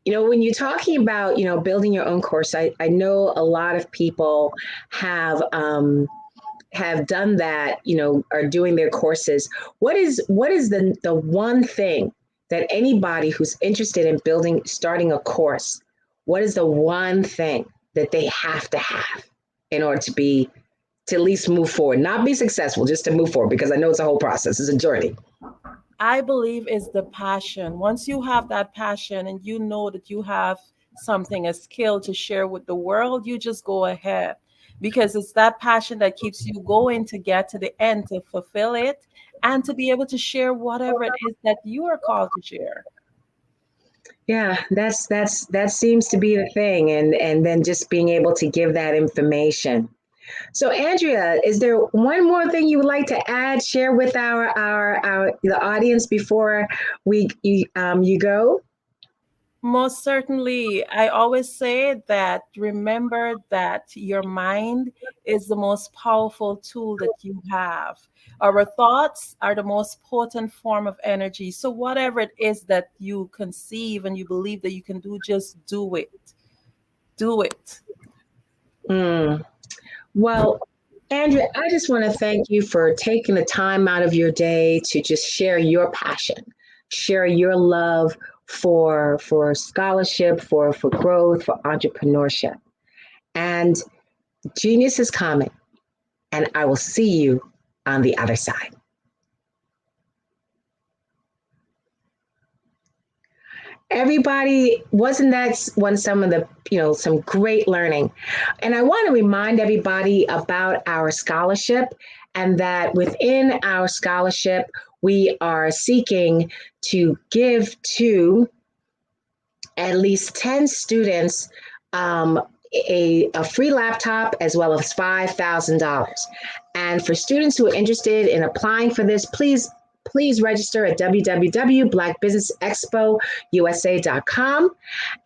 when you're talking about, building your own course, I know a lot of people have done that, are doing their courses. What is the one thing that anybody who's interested in starting a course, what is the one thing that they have to have in order to at least move forward, not be successful, just to move forward? Because I know it's a whole process, it's a journey. I believe is the passion. Once you have that passion and you know that you have something, a skill to share with the world, you just go ahead, because it's that passion that keeps you going to get to the end, to fulfill it, and to be able to share whatever it is that you are called to share. Yeah, that seems to be the thing, and then just being able to give that information. So, Andrea, is there one more thing you would like to add, share with the audience before you go? Most certainly. I always say that remember that your mind is the most powerful tool that you have. Our thoughts are the most potent form of energy. So whatever it is that you conceive and you believe that you can do, just do it. Do it. Well, Andrea, I just want to thank you for taking the time out of your day to just share your passion, share your love for scholarship, for growth, for entrepreneurship. And genius is coming, and I will see you on the other side. Everybody, wasn't that some of the, some great learning? And I want to remind everybody about our scholarship, and that within our scholarship, we are seeking to give to at least 10 students a free laptop, as well as $5,000. And for students who are interested in applying for this, please register at www.blackbusinessexpousa.com.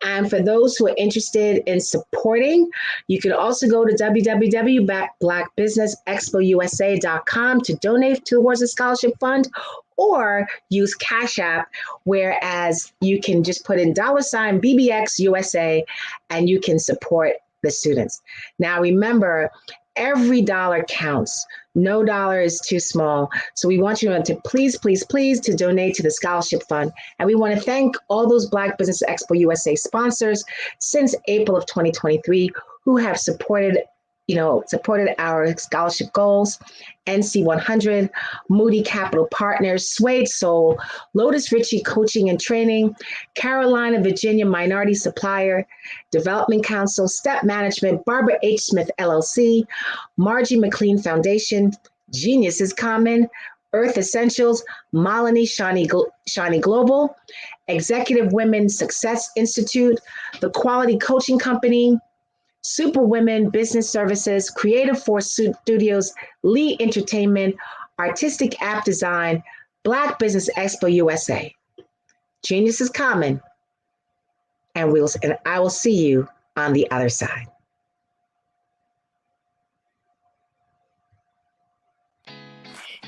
And for those who are interested in supporting, you can also go to www.blackbusinessexpousa.com to donate towards the scholarship fund, or use Cash App, whereas you can just put in $BBX USA and you can support the students. Now, remember, every dollar counts. No dollar is too small. So we want you to please to donate to the scholarship fund. And we want to thank all those Black Business Expo USA sponsors since April of 2023 who have supported supported our scholarship goals. NC 100, Moody Capital Partners, Suede Soul, Lotus Ritchie Coaching and Training, Carolina, Virginia Minority Supplier, Development Council, Step Management, Barbara H. Smith LLC, Margie McLean Foundation, Genius is Common, Earth Essentials, Malini Shani Global, Executive Women Success Institute, The Quality Coaching Company, Super Women Business Services, Creative Force Studios, Lee Entertainment, Artistic App Design, Black Business Expo USA. Genius is common, and I will see you on the other side.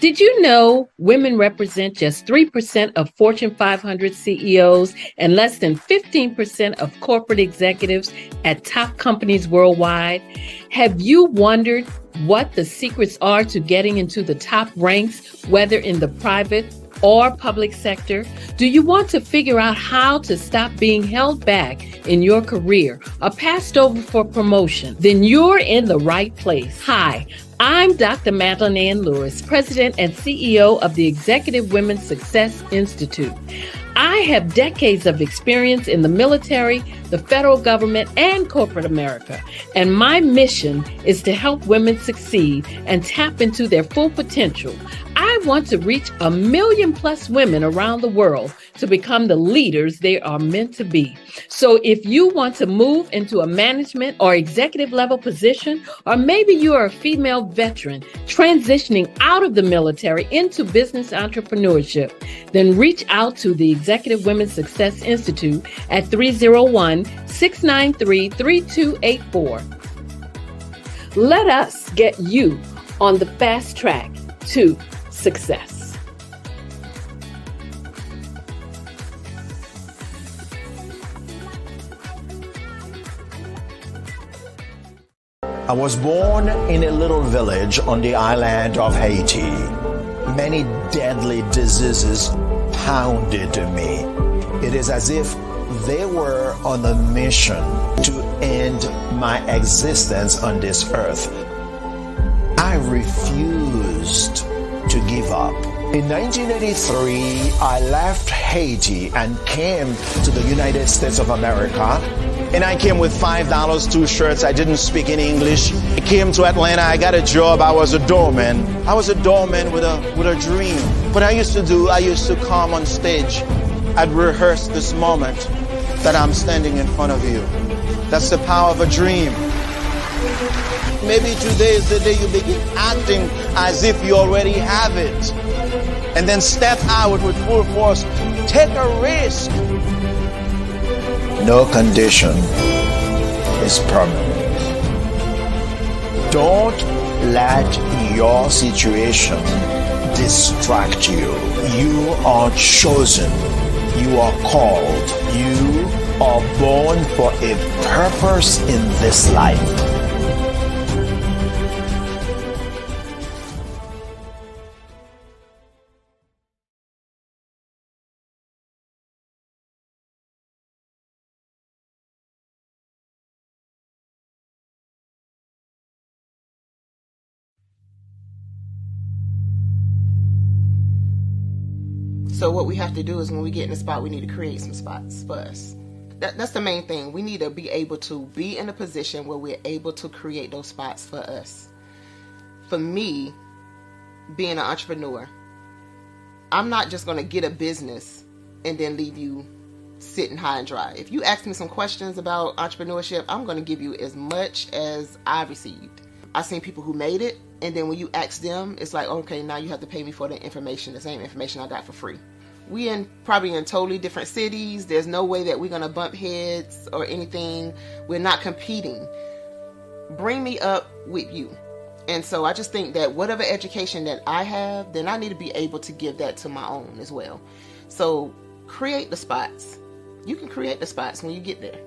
Did you know women represent just 3% of Fortune 500 CEOs and less than 15% of corporate executives at top companies worldwide? Have you wondered what the secrets are to getting into the top ranks, whether in the private or public sector? Do you want to figure out how to stop being held back in your career or passed over for promotion? Then you're in the right place. Hi, I'm Dr. Madeline Ann Lewis, President and CEO of the Executive Women's Success Institute. I have decades of experience in the military, the federal government, and corporate America, and my mission is to help women succeed and tap into their full potential. I want to reach 1 million plus women around the world to become the leaders they are meant to be. So if you want to move into a management or executive level position, or maybe you are a female veteran transitioning out of the military into business entrepreneurship, then reach out to the Executive Women's Success Institute at 301-693-3284. Let us get you on the fast track to success. I was born in a little village on the island of Haiti. Many deadly diseases pounded me. It is as if they were on a mission to end my existence on this earth. I refused to give up. In 1983, I left Haiti and came to the United States of America. And I came with $5, 2 shirts. I didn't speak any English. I came to Atlanta. I got a job. I was a doorman. I was a doorman with a dream. What I used to do, I used to come on stage. I'd rehearse this moment that I'm standing in front of you. That's the power of a dream. Maybe today is the day you begin acting as if you already have it. And then step out with full force. Take a risk. No condition is permanent. Don't let your situation distract you. You are chosen. You are called. You are born for a purpose in this life. So what we have to do is when we get in a spot, we need to create some spots for us. That's the main thing. We need to be able to be in a position where we're able to create those spots for us. For me, being an entrepreneur, I'm not just going to get a business and then leave you sitting high and dry. If you ask me some questions about entrepreneurship, I'm going to give you as much as I've received. I've seen people who made it, and then when you ask them, it's like, okay, now you have to pay me for the information, the same information I got for free. We probably in totally different cities. There's no way that we're going to bump heads or anything. We're not competing. Bring me up with you. And so I just think that whatever education that I have, then I need to be able to give that to my own as well. So create the spots. You can create the spots when you get there.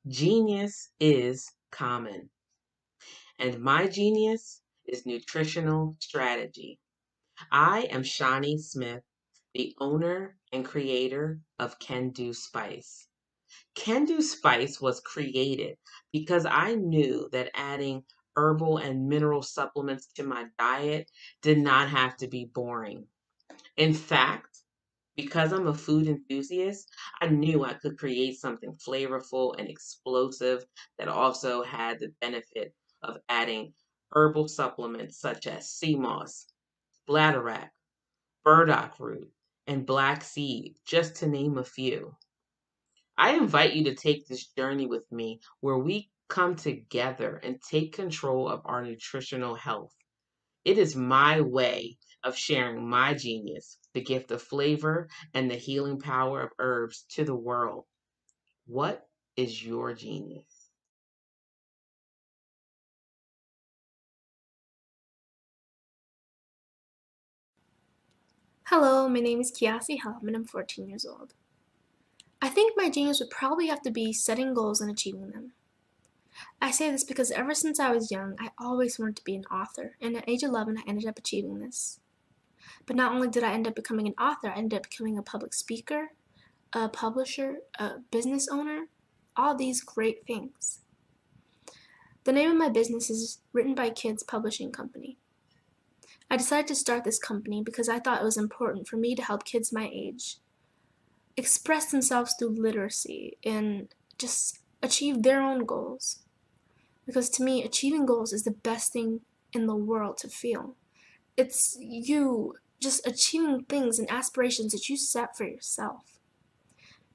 Genius is common, and my genius is nutritional strategy. I am Shani Smith, the owner and creator of Can Do Spice. Can Do Spice was created because I knew that adding herbal and mineral supplements to my diet did not have to be boring. In fact, because I'm a food enthusiast, I knew I could create something flavorful and explosive that also had the benefit of adding herbal supplements such as sea moss, bladderwrack, burdock root, and black seed, just to name a few. I invite you to take this journey with me where we come together and take control of our nutritional health. It is my way of sharing my genius, the gift of flavor and the healing power of herbs to the world. What is your genius? Hello, my name is Kiasi Helm and I'm 14 years old. I think my genius would probably have to be setting goals and achieving them. I say this because ever since I was young, I always wanted to be an author, and at age 11 I ended up achieving this. But not only did I end up becoming an author, I ended up becoming a public speaker, a publisher, a business owner, all these great things. The name of my business is Written by Kids Publishing Company. I decided to start this company because I thought it was important for me to help kids my age express themselves through literacy and just achieve their own goals. Because to me, achieving goals is the best thing in the world to feel. It's you just achieving things and aspirations that you set for yourself.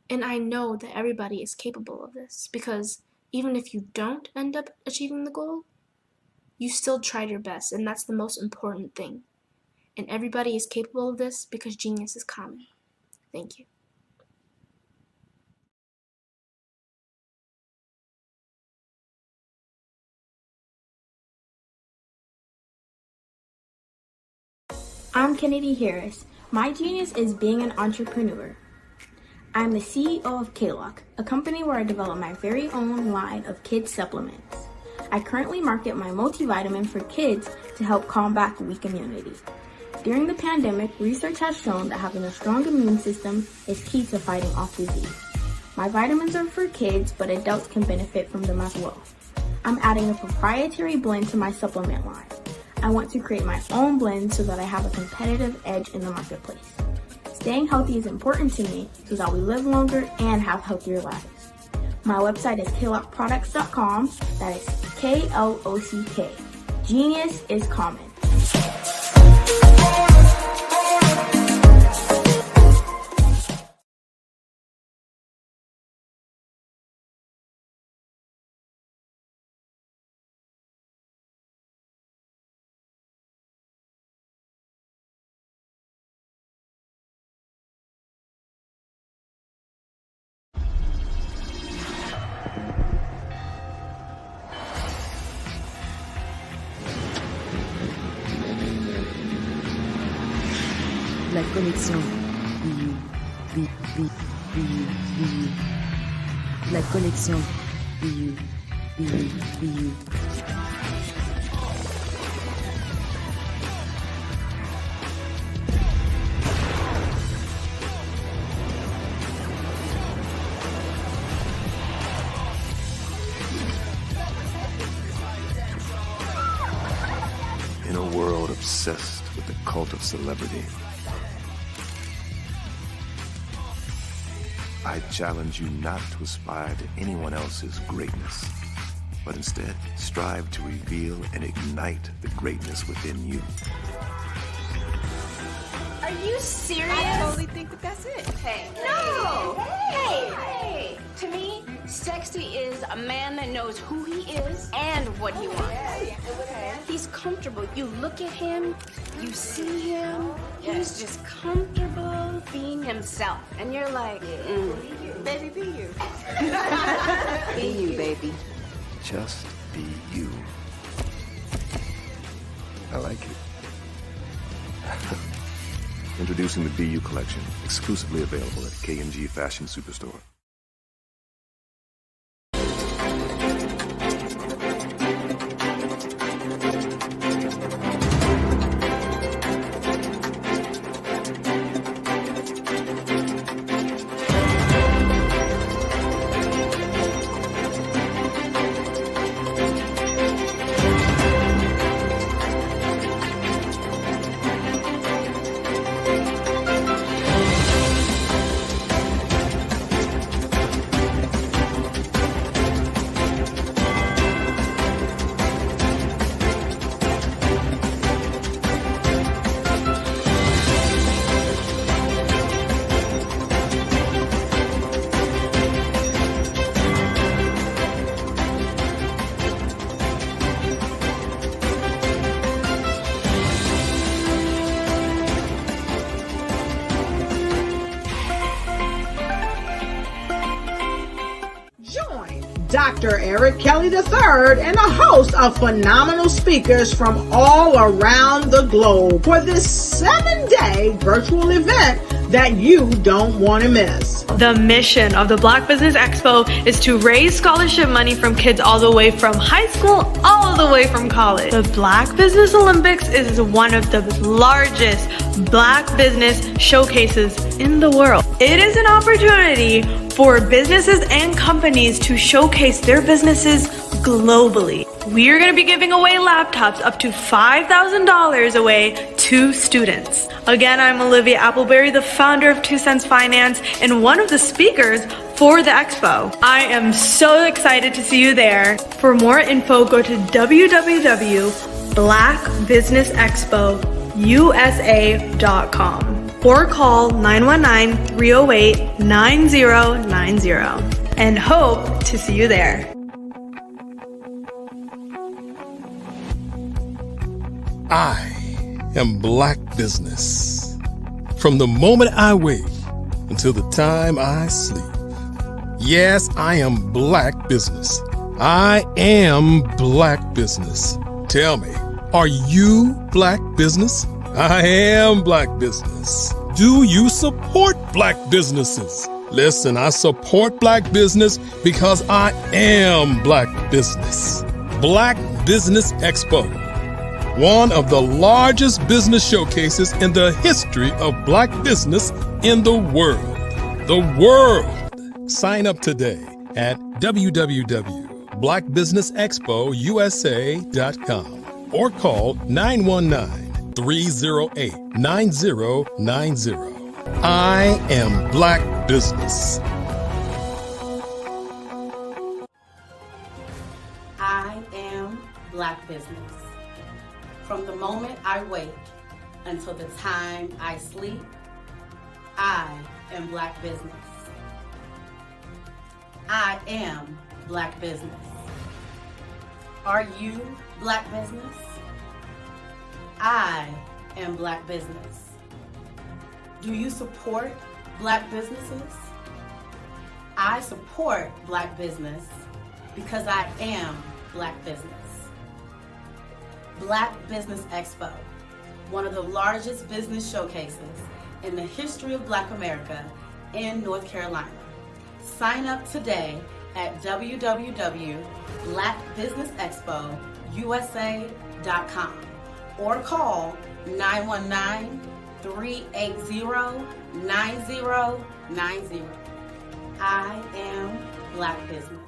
And I know that everybody is capable of this because even if you don't end up achieving the goal, you still tried your best, and that's the most important thing. And everybody is capable of this because genius is common. Thank you. I'm Kennedy Harris. My genius is being an entrepreneur. I'm the CEO of K-Lock, a company where I develop my very own line of kids supplements. I currently market my multivitamin for kids to help combat weak immunity. During the pandemic, research has shown that having a strong immune system is key to fighting off disease. My vitamins are for kids, but adults can benefit from them as well. I'm adding a proprietary blend to my supplement line. I want to create my own blend so that I have a competitive edge in the marketplace. Staying healthy is important to me so that we live longer and have healthier lives. My website is klockproducts.com. That is K-L-O-C-K. Genius is common. La connexion. La connexion. In a world obsessed with the cult of celebrity, I challenge you not to aspire to anyone else's greatness, but instead strive to reveal and ignite the greatness within you. Are you serious? I totally think that that's it. Hey. No! Hey! To me, sexy is a man that knows who he is and what he wants. Okay. He's comfortable. You look at him, you see him, he's just comfortable being himself. And you're like, Baby, be you. Be you, baby. Just be you. I like it. Introducing the Be You collection, exclusively available at K&G Fashion Superstore. Dr. Eric Kelly III, and a host of phenomenal speakers from all around the globe for this 7-day virtual event that you don't want to miss. The mission of the Black Business Expo is to raise scholarship money from kids all the way from high school, all the way from college. The Black Business Olympics is one of the largest Black business showcases in the world. It is an opportunity for businesses and companies to showcase their businesses globally. We are going to be giving away laptops up to $5,000 away to students. Again, I'm Olivia Appleberry, the founder of 2 Cents Finance and one of the speakers for the expo. I am so excited to see you there. For more info, go to www.blackbusinessexpousa.com or call 919-308-9090 and hope to see you there. I am Black Business. From the moment I wake until the time I sleep. Yes, I am Black Business. I am Black Business. Tell me, are you Black Business? I am Black Business. Do you support Black businesses? Listen, I support Black business because I am Black Business. Black Business Expo, one of the largest business showcases in the history of Black business in the world. The world! Sign up today at www.blackbusinessexpousa.com or call 919-308-9090. I am Black Business. I am Black Business. From the moment I wake until the time I sleep, I am Black Business. I am Black Business. Are you Black Business? I am Black Business. Do you support Black businesses? I support Black business because I am Black business. Black Business Expo, one of the largest business showcases in the history of Black America in North Carolina. Sign up today at www.blackbusinessexpousa.com or call 919-380-9090. I am Black Business.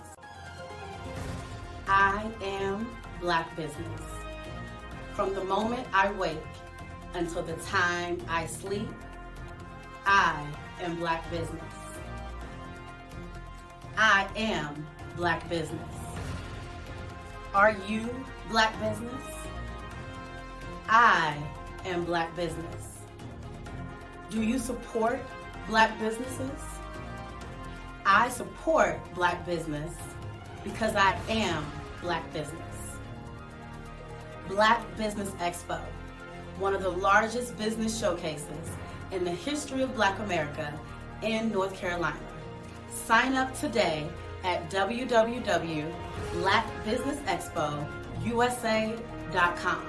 I am Black Business. From the moment I wake until the time I sleep, I am Black Business. I am Black Business. Are you Black Business? I am Black Business. Do you support Black businesses? I support Black business because I am Black business. Black Business Expo, one of the largest business showcases in the history of Black America in North Carolina. Sign up today at www.blackbusinessexpousa.com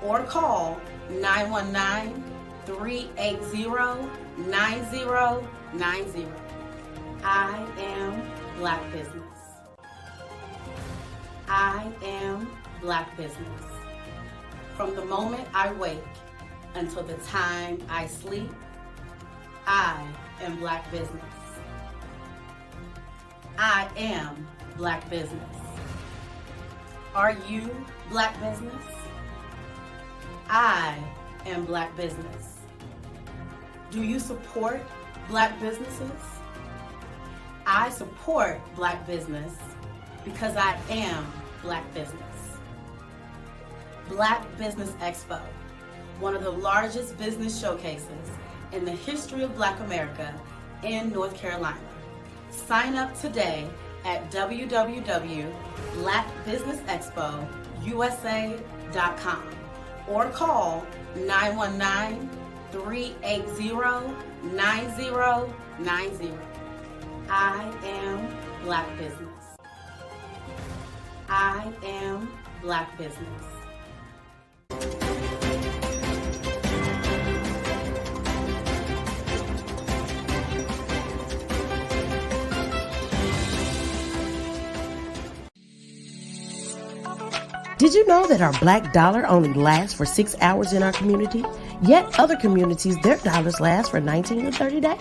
or call 919-380-9090. I am Black Business. I am Black Business. From the moment I wake until the time I sleep, I am Black Business. I am Black Business. Are you Black Business? I am Black Business. Do you support Black businesses? I support Black business because I am Black business. Black Business Expo, one of the largest business showcases in the history of Black America in North Carolina. Sign up today at www.blackbusinessexpousa.com or call 919-380-9090. I am Black Business. I am Black Business. Did you know that our black dollar only lasts for 6 hours in our community? Yet other communities, their dollars last for 19 to 30 days.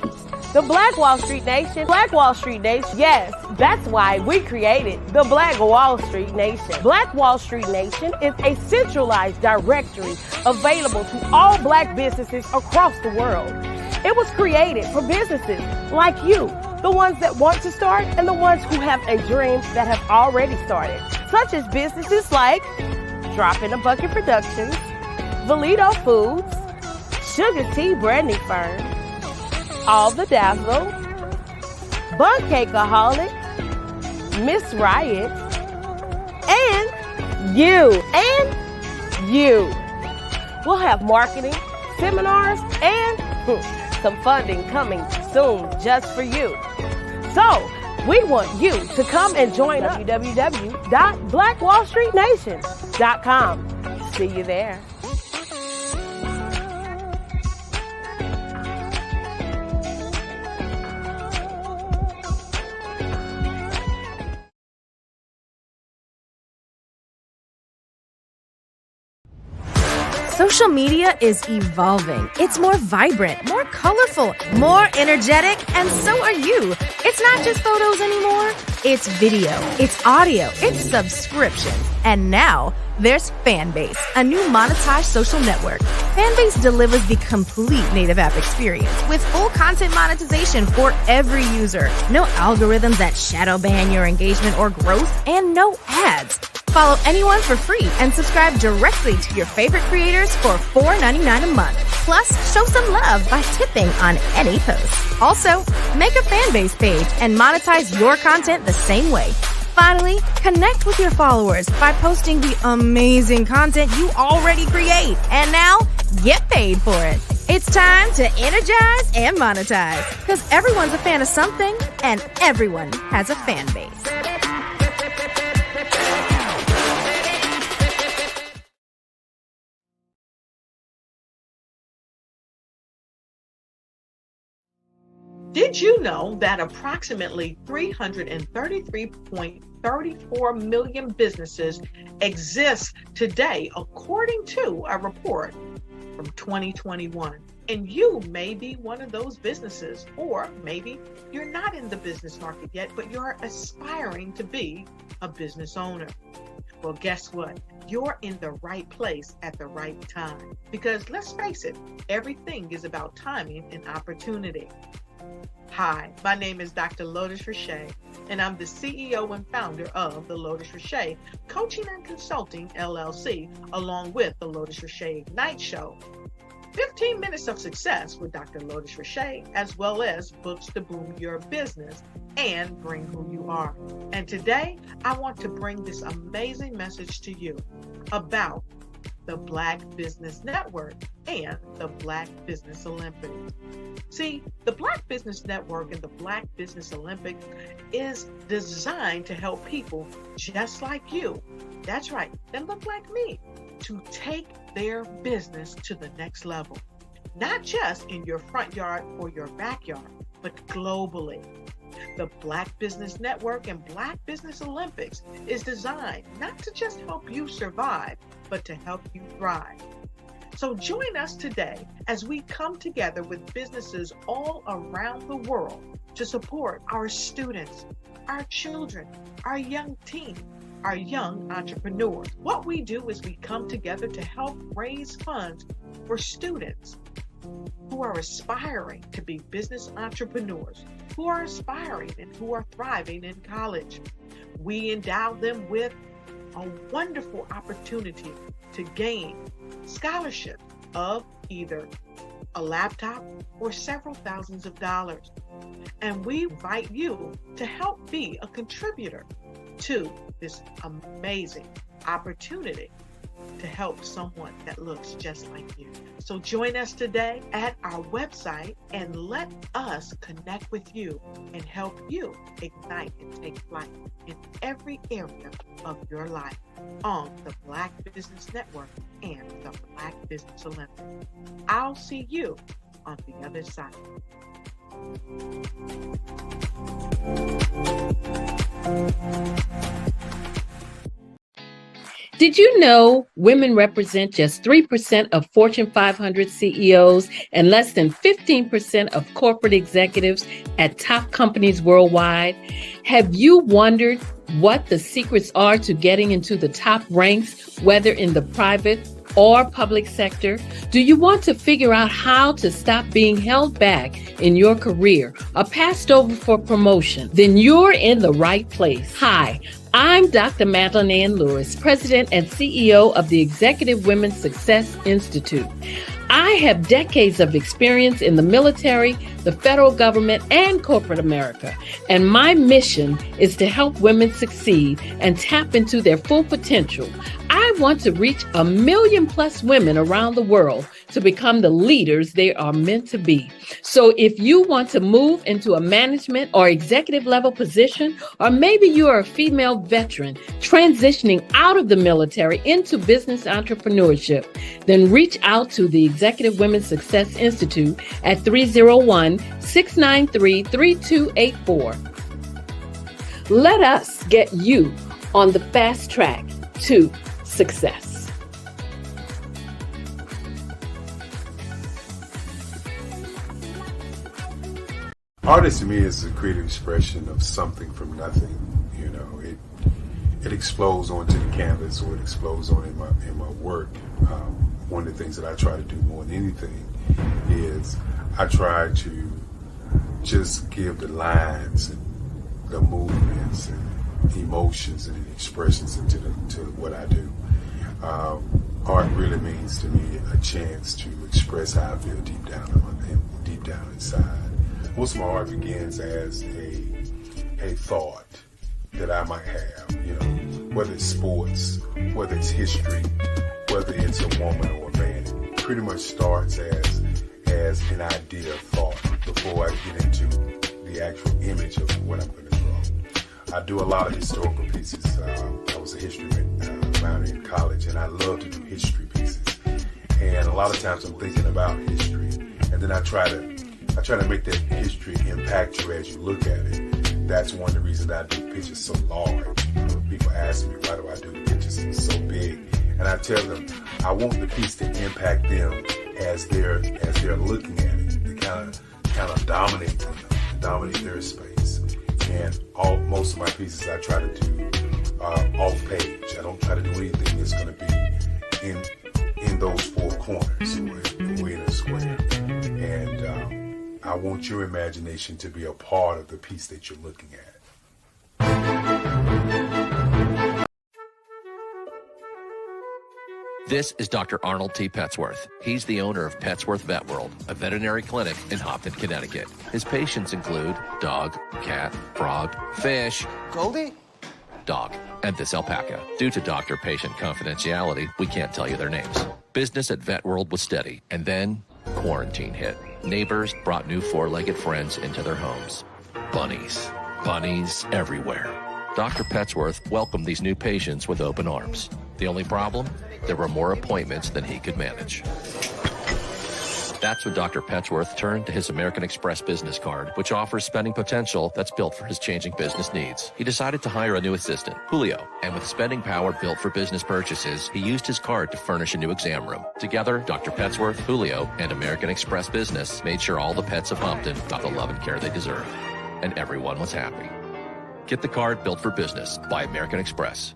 The Black Wall Street Nation. Black Wall Street Nation. Yes, that's why we created the Black Wall Street Nation. Black Wall Street Nation is a centralized directory available to all black businesses across the world. It was created for businesses like you, the ones that want to start and the ones who have a dream that have already started, such as businesses like Drop in a Bucket Productions, Valito Foods, Sugar Tea Branding Firm, All the Dazzle, Bun Cakeaholic, Miss Riot, and you. We'll have marketing, seminars, and some funding coming soon just for you. So, we want you to come and join us. www.blackwallstreetnation.com. See you there. Social media is evolving. It's more vibrant, more colorful, more energetic, and so are you. It's not just photos anymore. It's video, it's audio, it's subscriptions. And now there's Fanbase, a new monetized social network. Fanbase delivers the complete native app experience with full content monetization for every user. No algorithms that shadow ban your engagement or growth, and no ads. Follow anyone for free and subscribe directly to your favorite creators for $4.99 a month. Plus, show some love by tipping on any post. Also, make a Fanbase page and monetize your content the same way. Finally, connect with your followers by posting the amazing content you already create. And now, get paid for it. It's time to energize and monetize. Because everyone's a fan of something, and everyone has a fan base. Did you know that approximately 333.34 million businesses exist today, according to a report from 2021? And you may be one of those businesses, or maybe you're not in the business market yet, but you're aspiring to be a business owner. Well, guess what? You're in the right place at the right time. Because let's face it, everything is about timing and opportunity. Hi, my name is Dr. Lotus Richey, and I'm the CEO and founder of the Lotus Richey Coaching and Consulting LLC, along with the Lotus Richey Ignite Show. 15 minutes of success with Dr. Lotus Richey, as well as books to boom your business and bring who you are. And today, I want to bring this amazing message to you about the Black Business Network and the Black Business Olympics. See, the Black Business Network and the Black Business Olympics is designed to help people just like you, that's right, that look like me, to take their business to the next level. Not just in your front yard or your backyard, but globally. The Black Business Network and Black Business Olympics is designed not to just help you survive, but to help you thrive. So join us today as we come together with businesses all around the world to support our students, our children, our young teens, our young entrepreneurs. What we do is we come together to help raise funds for students who are aspiring to be business entrepreneurs, who are aspiring and who are thriving in college. We endow them with a wonderful opportunity to gain scholarships of either a laptop or several thousands of dollars. And we invite you to help be a contributor to this amazing opportunity. to help someone that looks just like you. So join us today at our website and let us connect with you and help you ignite and take flight in every area of your life on the Black Business Network and the Black Business Olympics. I'll see you on the other side. Did you know women represent just 3% of Fortune 500 CEOs and less than 15% of corporate executives at top companies worldwide? Have you wondered what the secrets are to getting into the top ranks, whether in the private or public sector? Do you want to figure out how to stop being held back in your career or passed over for promotion? Then you're in the right place. Hi, I'm Dr. Madeline Ann Lewis, President and CEO of the Executive Women's Success Institute. I have decades of experience in the military, the federal government, and corporate America. And my mission is to help women succeed and tap into their full potential. I want to reach 1 million plus women around the world to become the leaders they are meant to be. So if you want to move into a management or executive level position, or maybe you are a female veteran transitioning out of the military into business entrepreneurship, then reach out to the Executive Women's Success Institute at 301-693-3284. Let us get you on the fast track to success. Artist to me is a creative expression of something from nothing. You know, it explodes onto the canvas, or it explodes on in my work. One of the things that I try to do more than anything is I try to just give the lines and the movements and emotions and expressions into what I do. Art really means to me a chance to express how I feel deep down inside. Most of my art begins as a thought that I might have, you know, whether it's sports, whether it's history, whether it's a woman or a man. It pretty much starts as an idea of thought before I get into the actual image of what I'm going to draw. I do a lot of historical pieces. I was a history minor in college, and I love to do history pieces. And a lot of times I'm thinking about history, and then I try to make that history impact you as you look at it. That's one of the reasons I do pictures so large. People ask me, why do I do the pictures so big? And I tell them, I want the piece to impact them as they're looking at it, to kind of dominate them, dominate their space. And most of my pieces I try to do off page. I don't try to do anything that's going to be in those four corners or in a square. And I want your imagination to be a part of the piece that you're looking at. This is Dr. Arnold T. Petsworth. He's the owner of Petsworth Vet World, a veterinary clinic in Hopton, Connecticut. His patients include dog, cat, frog, fish, Goldie, dog, and this alpaca. Due to doctor-patient confidentiality, we can't tell you their names. Business at Vet World was steady, and then quarantine hit. Neighbors brought new four-legged friends into their homes. Bunnies. Bunnies everywhere. Dr. Petsworth welcomed these new patients with open arms. The only problem? There were more appointments than he could manage. That's when Dr. Petsworth turned to his American Express business card, which offers spending potential that's built for his changing business needs. He decided to hire a new assistant, Julio, and with spending power built for business purchases, he used his card to furnish a new exam room. Together, Dr. Petsworth, Julio, and American Express Business made sure all the pets of Hopton got the love and care they deserved. And everyone was happy. Get the card built for business by American Express.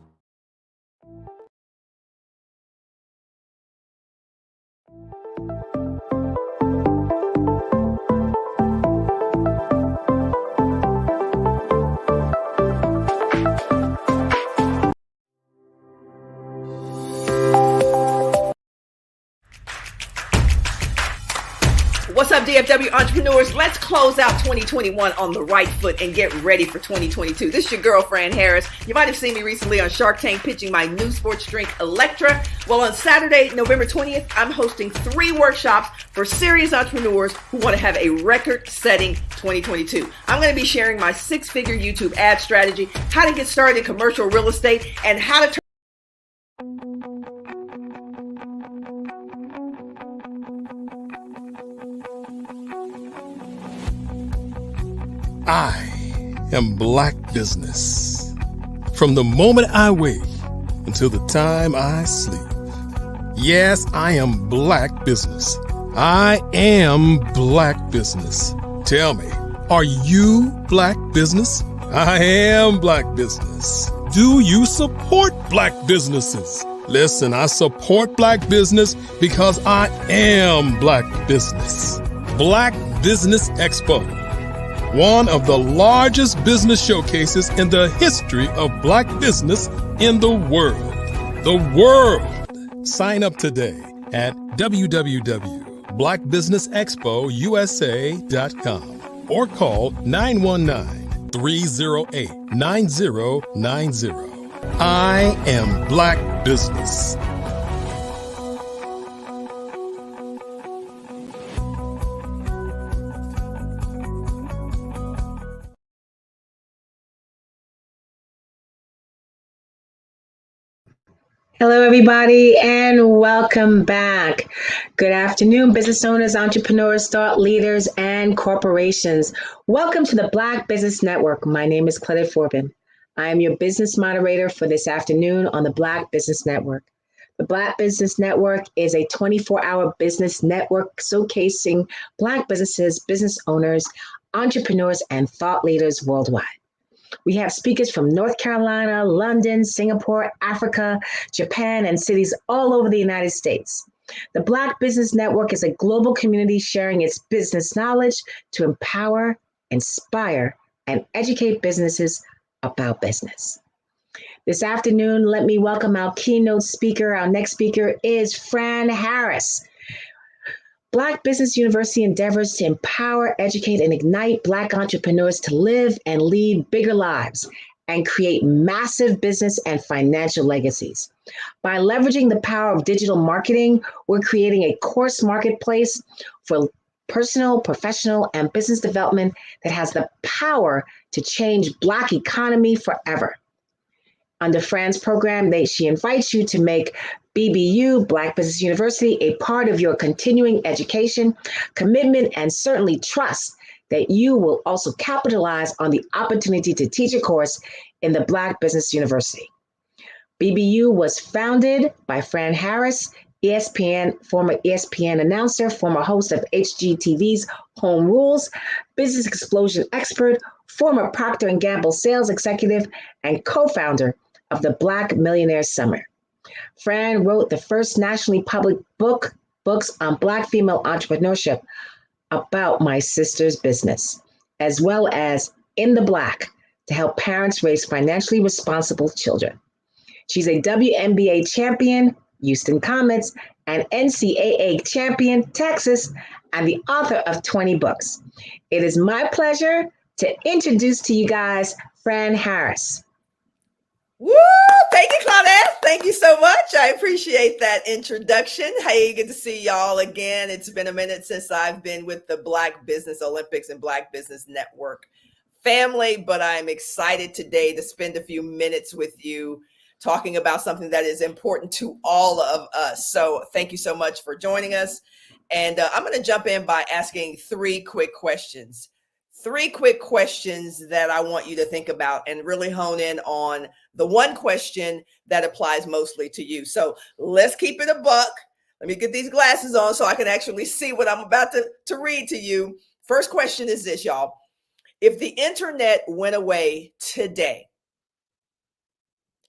What's up, DFW entrepreneurs? Let's close out 2021 on the right foot and get ready for 2022. This is your girlfriend, Harris. You might have seen me recently on Shark Tank pitching my new sports drink, Electra. Well, on Saturday, November 20th, I'm hosting 3 workshops for serious entrepreneurs who want to have a record-setting 2022. I'm going to be sharing my 6-figure YouTube ad strategy, how to get started in commercial real estate, and how to turn I am Black Business. From the moment I wake until the time I sleep. Yes, I am Black Business. I am Black Business. Tell me, are you Black Business? I am Black Business. Do you support Black businesses? Listen, I support Black business because I am Black Business. Black Business Expo, one of the largest business showcases in the history of Black business in the world. The world! Sign up today at www.blackbusinessexpousa.com or call 919-308-9090. I am Black Business. Hello, everybody, and welcome back. Good afternoon, business owners, entrepreneurs, thought leaders, and corporations. Welcome to the Black Business Network. My name is Claudette Forbin. I am your business moderator for this afternoon on the Black Business Network. The Black Business Network is a 24-hour business network showcasing Black businesses, business owners, entrepreneurs, and thought leaders worldwide. We have speakers from North Carolina, London, Singapore, Africa, Japan, and cities all over the United States. The Black Business Network is a global community sharing its business knowledge to empower, inspire, and educate businesses about business. This afternoon, let me welcome our keynote speaker. Our next speaker is Fran Harris. Black Business University endeavors to empower, educate, and ignite Black entrepreneurs to live and lead bigger lives and create massive business and financial legacies. By leveraging the power of digital marketing, we're creating a course marketplace for personal, professional, and business development that has the power to change Black economy forever. Under Fran's program, she invites you to make BBU, Black Business University, a part of your continuing education, commitment, and certainly trust that you will also capitalize on the opportunity to teach a course in the Black Business University. BBU was founded by Fran Harris, former ESPN announcer, former host of HGTV's Home Rules, business explosion expert, former Procter & Gamble sales executive, and co-founder of the Black Millionaire Summer. Fran wrote the first nationally published books on Black female entrepreneurship, About My Sister's Business, as well as In the Black, to help parents raise financially responsible children. She's a WNBA champion, Houston Comets, and NCAA champion, Texas, and the author of 20 books. It is my pleasure to introduce to you guys Fran Harris. Woo! Thank you, Claudette. Thank you so much. I appreciate that introduction. Hey, good to see y'all again. It's been a minute since I've been with the Black Business Olympics and Black Business Network family, but I'm excited today to spend a few minutes with you talking about something that is important to all of us. So thank you so much for joining us. And I'm going to jump in by asking 3 quick questions. 3 quick questions that I want you to think about and really hone in on the one question that applies mostly to you. So let's keep it a buck. Let me get these glasses on so I can actually see what I'm about to read to you. First question is this, y'all. If the internet went away today,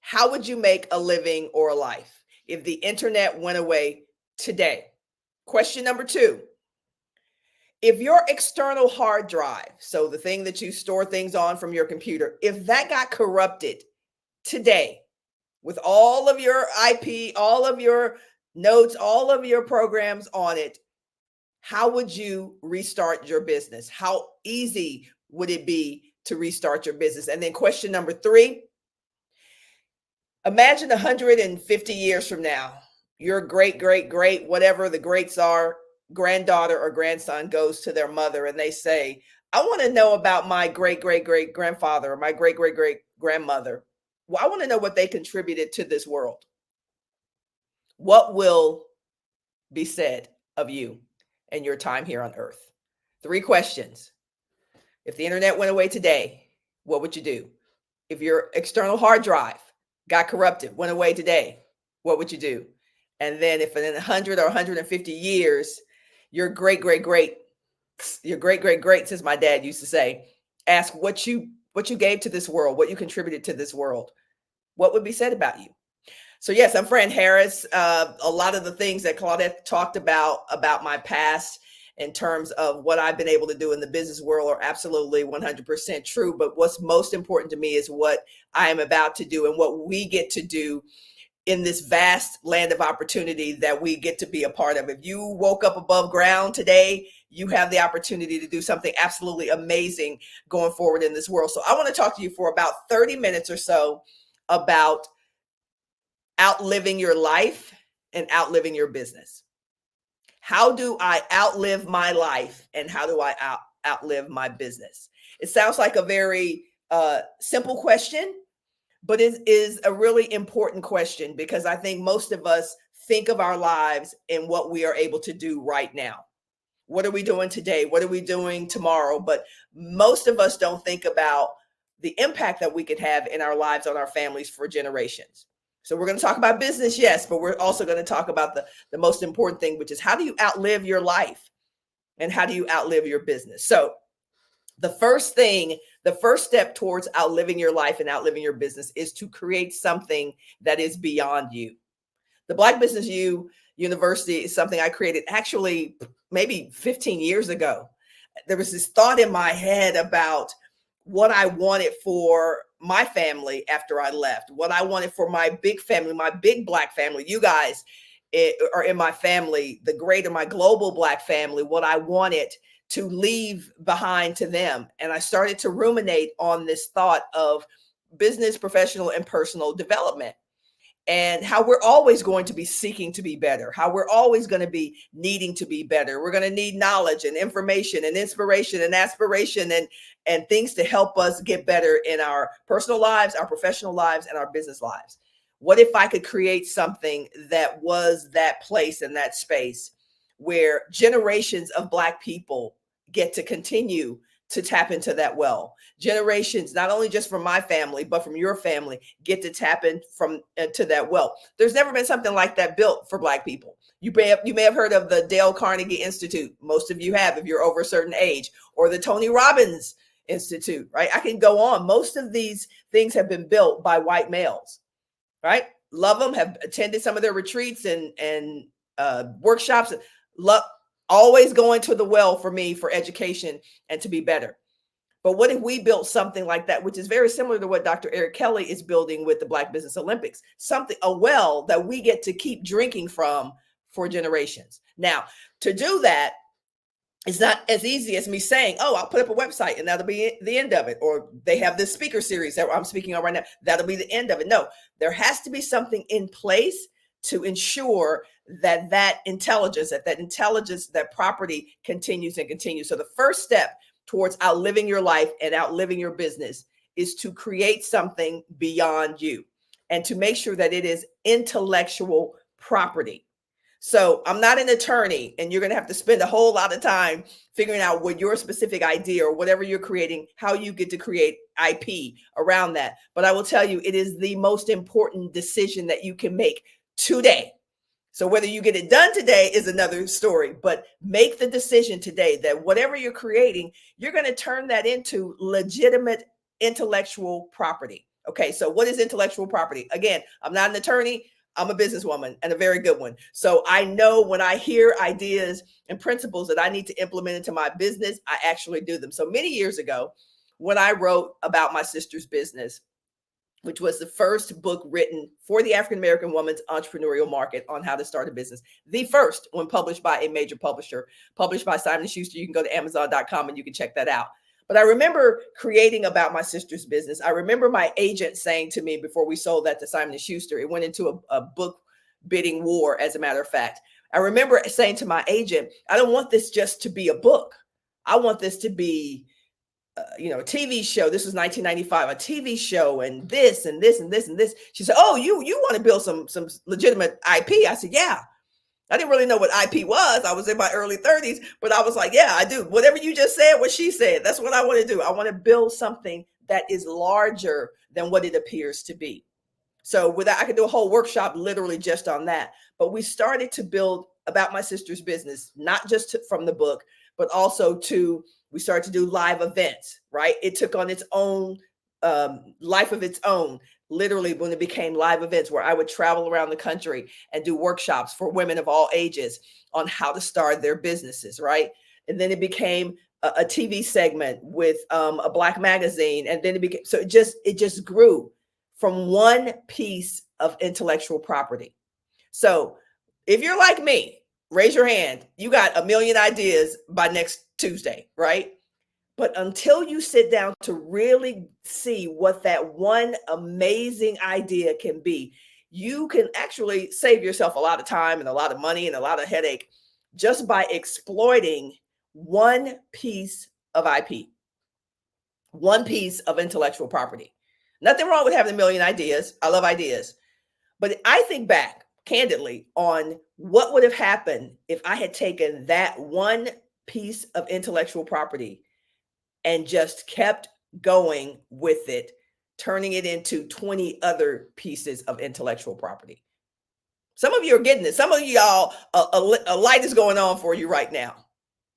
how would you make a living or a life? If the internet went away today. Question number 2. If your external hard drive, so the thing that you store things on from your computer, if that got corrupted today with all of your IP, all of your notes, all of your programs on it, how would you restart your business? How easy would it be to restart your business? And then question number 3, imagine 150 years from now, your great, great, great, whatever the greats are, granddaughter or grandson goes to their mother and they say, I want to know about my great, great, great grandfather or my great, great, great grandmother. Well, I want to know what they contributed to this world. What will be said of you and your time here on earth? 3 questions. If the internet went away today, what would you do? If your external hard drive got corrupted, went away today, what would you do? And then if in 100 or 150 years, your great, great, great, as my dad used to say, ask what you gave to this world, what you contributed to this world, what would be said about you? So yes, I'm Fran Harris. A lot of the things that Claudette talked about my past in terms of what I've been able to do in the business world are absolutely 100% true. But what's most important to me is what I am about to do and what we get to do in this vast land of opportunity that we get to be a part of. If you woke up above ground today, you have the opportunity to do something absolutely amazing going forward in this world. So I want to talk to you for about 30 minutes or so about outliving your life and outliving your business. How do I outlive my life and how do I outlive my business? It sounds like a very simple question, but it is a really important question because I think most of us think of our lives and what we are able to do right now. What are we doing today? What are we doing tomorrow? But most of us don't think about the impact that we could have in our lives on our families for generations. So we're going to talk about business, yes, but we're also going to talk about the most important thing, which is how do you outlive your life and how do you outlive your business? So the first step towards outliving your life and outliving your business is to create something that is beyond you. The Black Business University is something I created actually maybe 15 years ago. There was this thought in my head about what I wanted for my family after I left, what I wanted for my big family, my big Black family. You guys are in my family, the greater, my global Black family, what I wanted to leave behind to them. And I started to ruminate on this thought of business, professional, and personal development. And how we're always going to be seeking to be better, how we're always going to be needing to be better. We're going to need knowledge and information and inspiration and aspiration and things to help us get better in our personal lives, our professional lives, and our business lives. What if I could create something that was that place and that space where generations of Black people get to continue to tap into that well? Generations, not only just from my family, but from your family, get to tap into that well. There's never been something like that built for Black people. You may have heard of the Dale Carnegie Institute. Most of you have, if you're over a certain age, or the Tony Robbins Institute, right? I can go on. Most of these things have been built by white males, right? Love them, have attended some of their retreats and workshops. Love, always going to the well for me for education and to be better. But what if we built something like that, which is very similar to what Dr. Eric Kelly is building with the Black Business Olympics, a well that we get to keep drinking from for generations. Now, to do that, it's not as easy as me saying, oh, I'll put up a website and that'll be the end of it. Or they have this speaker series that I'm speaking on right now. That'll be the end of it. No, there has to be something in place to ensure that intelligence, that property continues and continues. So the first step towards outliving your life and outliving your business is to create something beyond you and to make sure that it is intellectual property. So I'm not an attorney, and you're going to have to spend a whole lot of time figuring out what your specific idea or whatever you're creating, how you get to create IP around that. But I will tell you, it is the most important decision that you can make today. So whether you get it done today is another story, but make the decision today that whatever you're creating, you're going to turn that into legitimate intellectual property. Okay, so what is intellectual property? Again, I'm not an attorney. I'm a businesswoman, and a very good one. So I know when I hear ideas and principles that I need to implement into my business, I actually do them. So many years ago, when I wrote about my sister's business, which was the first book written for the African-American woman's entrepreneurial market on how to start a business. The first one published by a major publisher, published by Simon & Schuster. You can go to Amazon.com and you can check that out. But I remember creating About My Sister's Business. I remember my agent saying to me before we sold that to Simon & Schuster, it went into a book bidding war, as a matter of fact. I remember saying to my agent, I don't want this just to be a book. I want this to be a TV show. This was 1995, a TV show, and this and this and this and this. She said, "Oh, you want to build some legitimate IP?" I said, "Yeah." I didn't really know what IP was. I was in my early 30s, but I was like, "Yeah, I do." Whatever you just said, what she said, that's what I want to do. I want to build something that is larger than what it appears to be. So with that, I could do a whole workshop literally just on that. But we started to build About My Sister's Business, not just from the book, but also we started to do live events, right? It took on its own life of its own, literally, when it became live events where I would travel around the country and do workshops for women of all ages on how to start their businesses, right? And then it became a TV segment with a Black magazine. And then it became, so it just grew from one piece of intellectual property. So if you're like me, raise your hand. You got a million ideas by next Tuesday, right? But until you sit down to really see what that one amazing idea can be, you can actually save yourself a lot of time and a lot of money and a lot of headache just by exploiting one piece of IP, one piece of intellectual property. Nothing wrong with having a million ideas. I love ideas. But I think back candidly on what would have happened if I had taken that one piece of intellectual property and just kept going with it, turning it into 20 other pieces of intellectual property. Some of you are getting it. Some of y'all, a light is going on for you right now,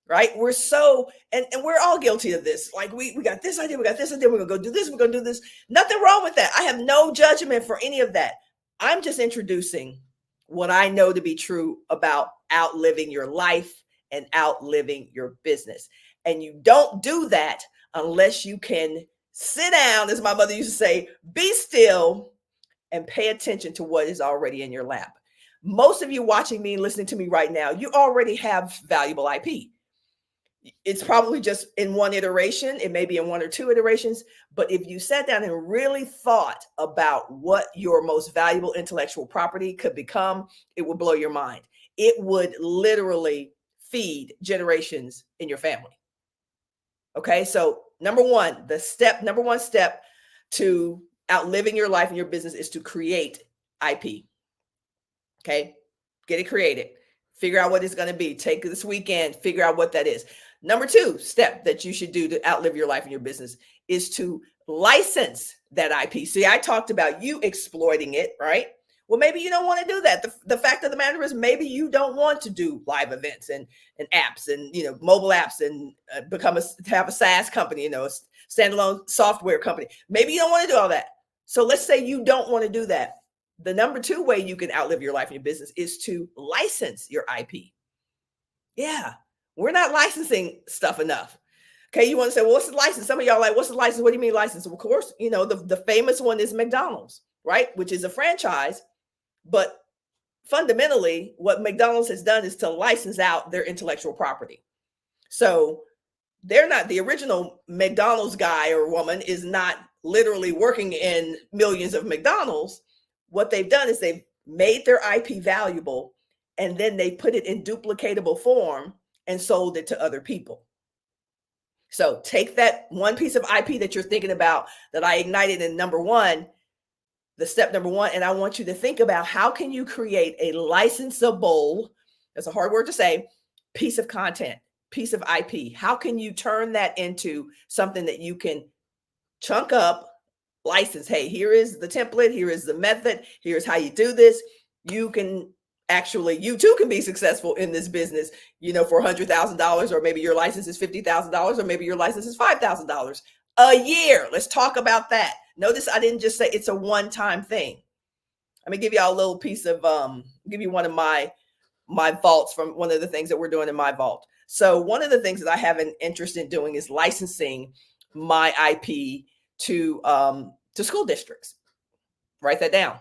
right? We're so, and we're all guilty of this. Like we got this idea, we're going to go do this, we're going to do this. Nothing wrong with that. I have no judgment for any of that. I'm just introducing what I know to be true about outliving your life and outliving your business. And you don't do that unless you can sit down, as my mother used to say, be still and pay attention to what is already in your lap. Most of you watching me, listening to me right now, you already have valuable IP. It's probably just in one iteration. It may be in one or two iterations. But if you sat down and really thought about what your most valuable intellectual property could become, it would blow your mind. It would literally feed generations in your family. Okay, so number one step to outliving your life and your business is to create IP. Okay, get it created. Figure out what it's going to be. Take this weekend, figure out what that is. Number two step that you should do to outlive your life and your business is to license that IP. See, I talked about you exploiting it, right? Well, maybe you don't want to do that. The fact of the matter is maybe you don't want to do live events and apps and, mobile apps and have a SaaS company, a standalone software company. Maybe you don't want to do all that. So let's say you don't want to do that. The number two way you can outlive your life and your business is to license your IP. Yeah, we're not licensing stuff enough. Okay, you want to say, well, what's the license? Some of y'all are like, what's the license? What do you mean license? Of course, the famous one is McDonald's, right? Which is a franchise. But fundamentally, what McDonald's has done is to license out their intellectual property. So they're not, the original McDonald's guy or woman is not literally working in millions of McDonald's. What they've done is they've made their IP valuable, and then they put it in duplicatable form and sold it to other people. So take that one piece of IP that you're thinking about that I ignited in the step number one, and I want you to think about how can you create a licensable, that's a hard word to say, piece of content, piece of IP. How can you turn that into something that you can chunk up, license? Hey, here is the template. Here is the method. Here's how you do this. You too can be successful in this business, for $100,000, or maybe your license is $50,000, or maybe your license is $5,000 a year. Let's talk about that. Notice I didn't just say it's a one-time thing. Let me give y'all a little piece of, give you one of my vaults from one of the things that we're doing in my vault. So one of the things that I have an interest in doing is licensing my IP to school districts. Write that down.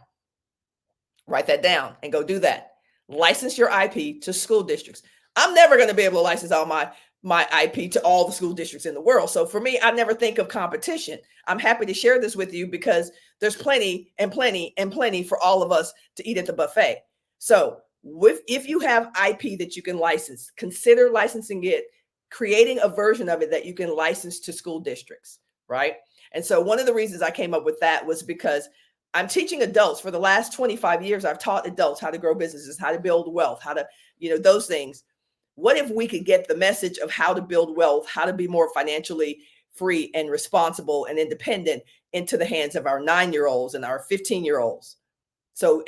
Write that down and go do that. License your IP to school districts. I'm never going to be able to license all my IP to all the school districts in the world. So for me, I never think of competition. I'm happy to share this with you because there's plenty and plenty and plenty for all of us to eat at the buffet. So if you have IP that you can license, consider licensing it, creating a version of it that you can license to school districts, right? And so one of the reasons I came up with that was because I'm teaching adults. For the last 25 years, I've taught adults how to grow businesses, how to build wealth, how to, those things. What if we could get the message of how to build wealth, how to be more financially free and responsible and independent into the hands of our 9-year-olds and our 15-year-olds? So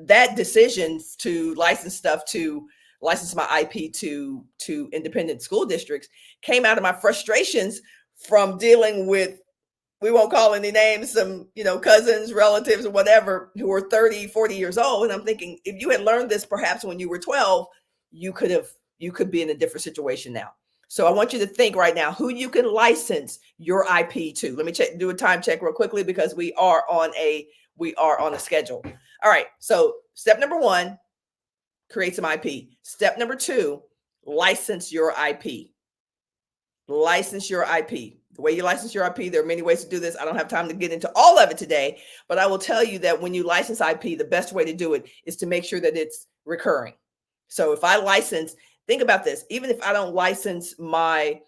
that decision to license my IP to independent school districts came out of my frustrations from dealing with, we won't call any names, some, cousins, relatives, or whatever, who are 30, 40 years old. And I'm thinking, if you had learned this perhaps when you were 12, you could be in a different situation now. So I want you to think right now who you can license your IP to. Let me do a time check real quickly because we are on a schedule. All right. So step number 1, create some IP. Step number 2, license your IP. License your IP. The way you license your IP, there are many ways to do this. I don't have time to get into all of it today, but I will tell you that when you license IP, the best way to do it is to make sure that it's recurring. So if I license, think about this, even if I don't license my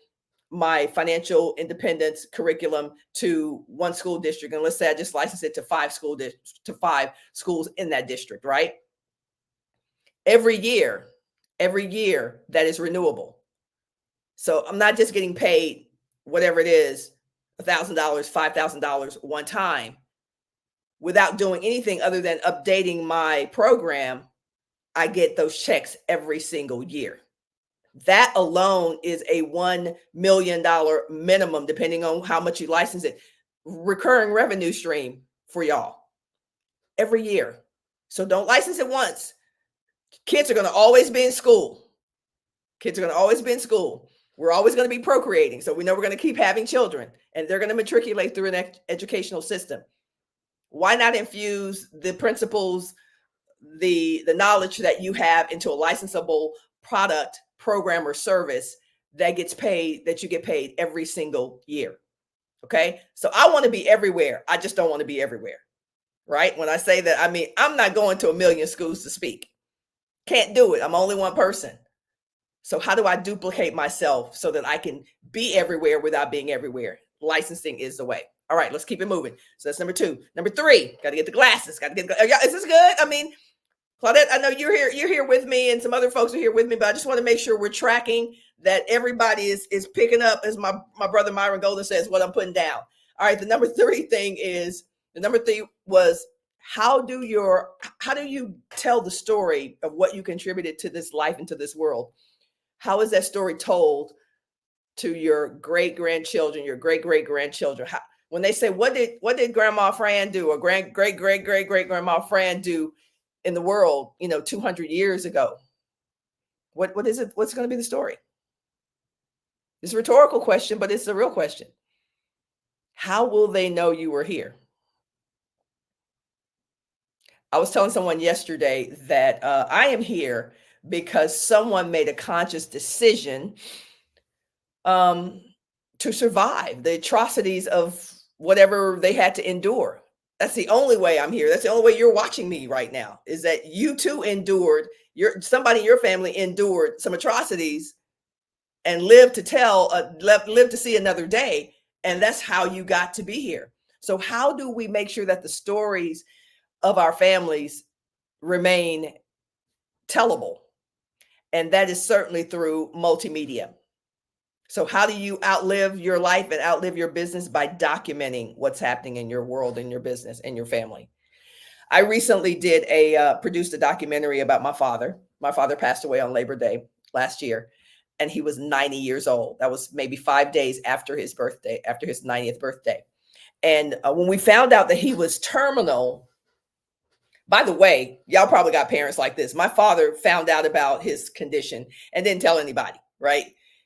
financial independence curriculum to one school district, and let's say I just license it to 5 schools in that district, right? Every year that is renewable. So I'm not just getting paid whatever it is, $1,000, $5,000 one time without doing anything other than updating my program. I get those checks every single year. That alone is a $1 million minimum, depending on how much you license it, recurring revenue stream for y'all every year. So don't license it once. Kids are going to always be in school. We're always going to be procreating. So we know we're going to keep having children, and they're going to matriculate through an educational system. Why not infuse the principles, the knowledge that you have into a licensable product, program, or service that you get paid every single year? Okay. So I want to be everywhere. I just don't want to be everywhere. Right. When I say that, I mean, I'm not going to 1 million schools to speak. Can't do it. I'm only one person. So how do I duplicate myself so that I can be everywhere without being everywhere? Licensing is the way. All right, let's keep it moving. So that's number 2. Number 3, got to get the glasses. Is this good? I mean, Claudette, I know you're here with me, and some other folks are here with me, but I just want to make sure we're tracking that everybody is picking up, as my brother Myron Golden says, what I'm putting down. All right, the number 3 was how do you tell the story of what you contributed to this life and to this world? How is that story told to your great-grandchildren, your great-great-grandchildren? When they say, what did Grandma Fran do, or great-great-great-great-grandma Fran do in the world, 200 years ago? What is it? What's going to be the story? It's a rhetorical question, but it's a real question. How will they know you were here? I was telling someone yesterday that I am here because someone made a conscious decision to survive the atrocities of whatever they had to endure. That's the only way I'm here. That's the only way you're watching me right now, is that you too endured, somebody in your family endured some atrocities and lived to see another day. And that's how you got to be here. So how do we make sure that the stories of our families remain tellable? And that is certainly through multimedia. So how do you outlive your life and outlive your business? By documenting what's happening in your world, in your business, and your family. I recently produced a documentary about my father. My father passed away on Labor Day last year, and he was 90 years old. That was maybe 5 days after his birthday, after his 90th birthday. And when we found out that he was terminal, by the way, y'all probably got parents like this. My father found out about his condition and didn't tell anybody, right?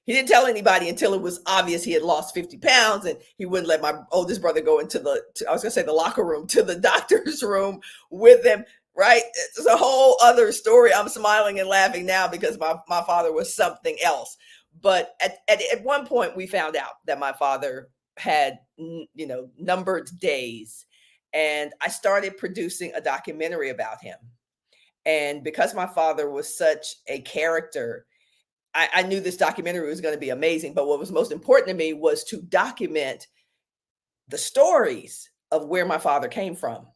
He didn't tell anybody until it was obvious he had lost 50 pounds, and he wouldn't let my oldest brother go into the locker room, to the doctor's room with him, right? It's a whole other story. I'm smiling and laughing now because my father was something else. But at one point we found out that my father had, numbered days, and I started producing a documentary about him. And because my father was such a character, I knew this documentary was going to be amazing, but what was most important to me was to document the stories of where my father came from,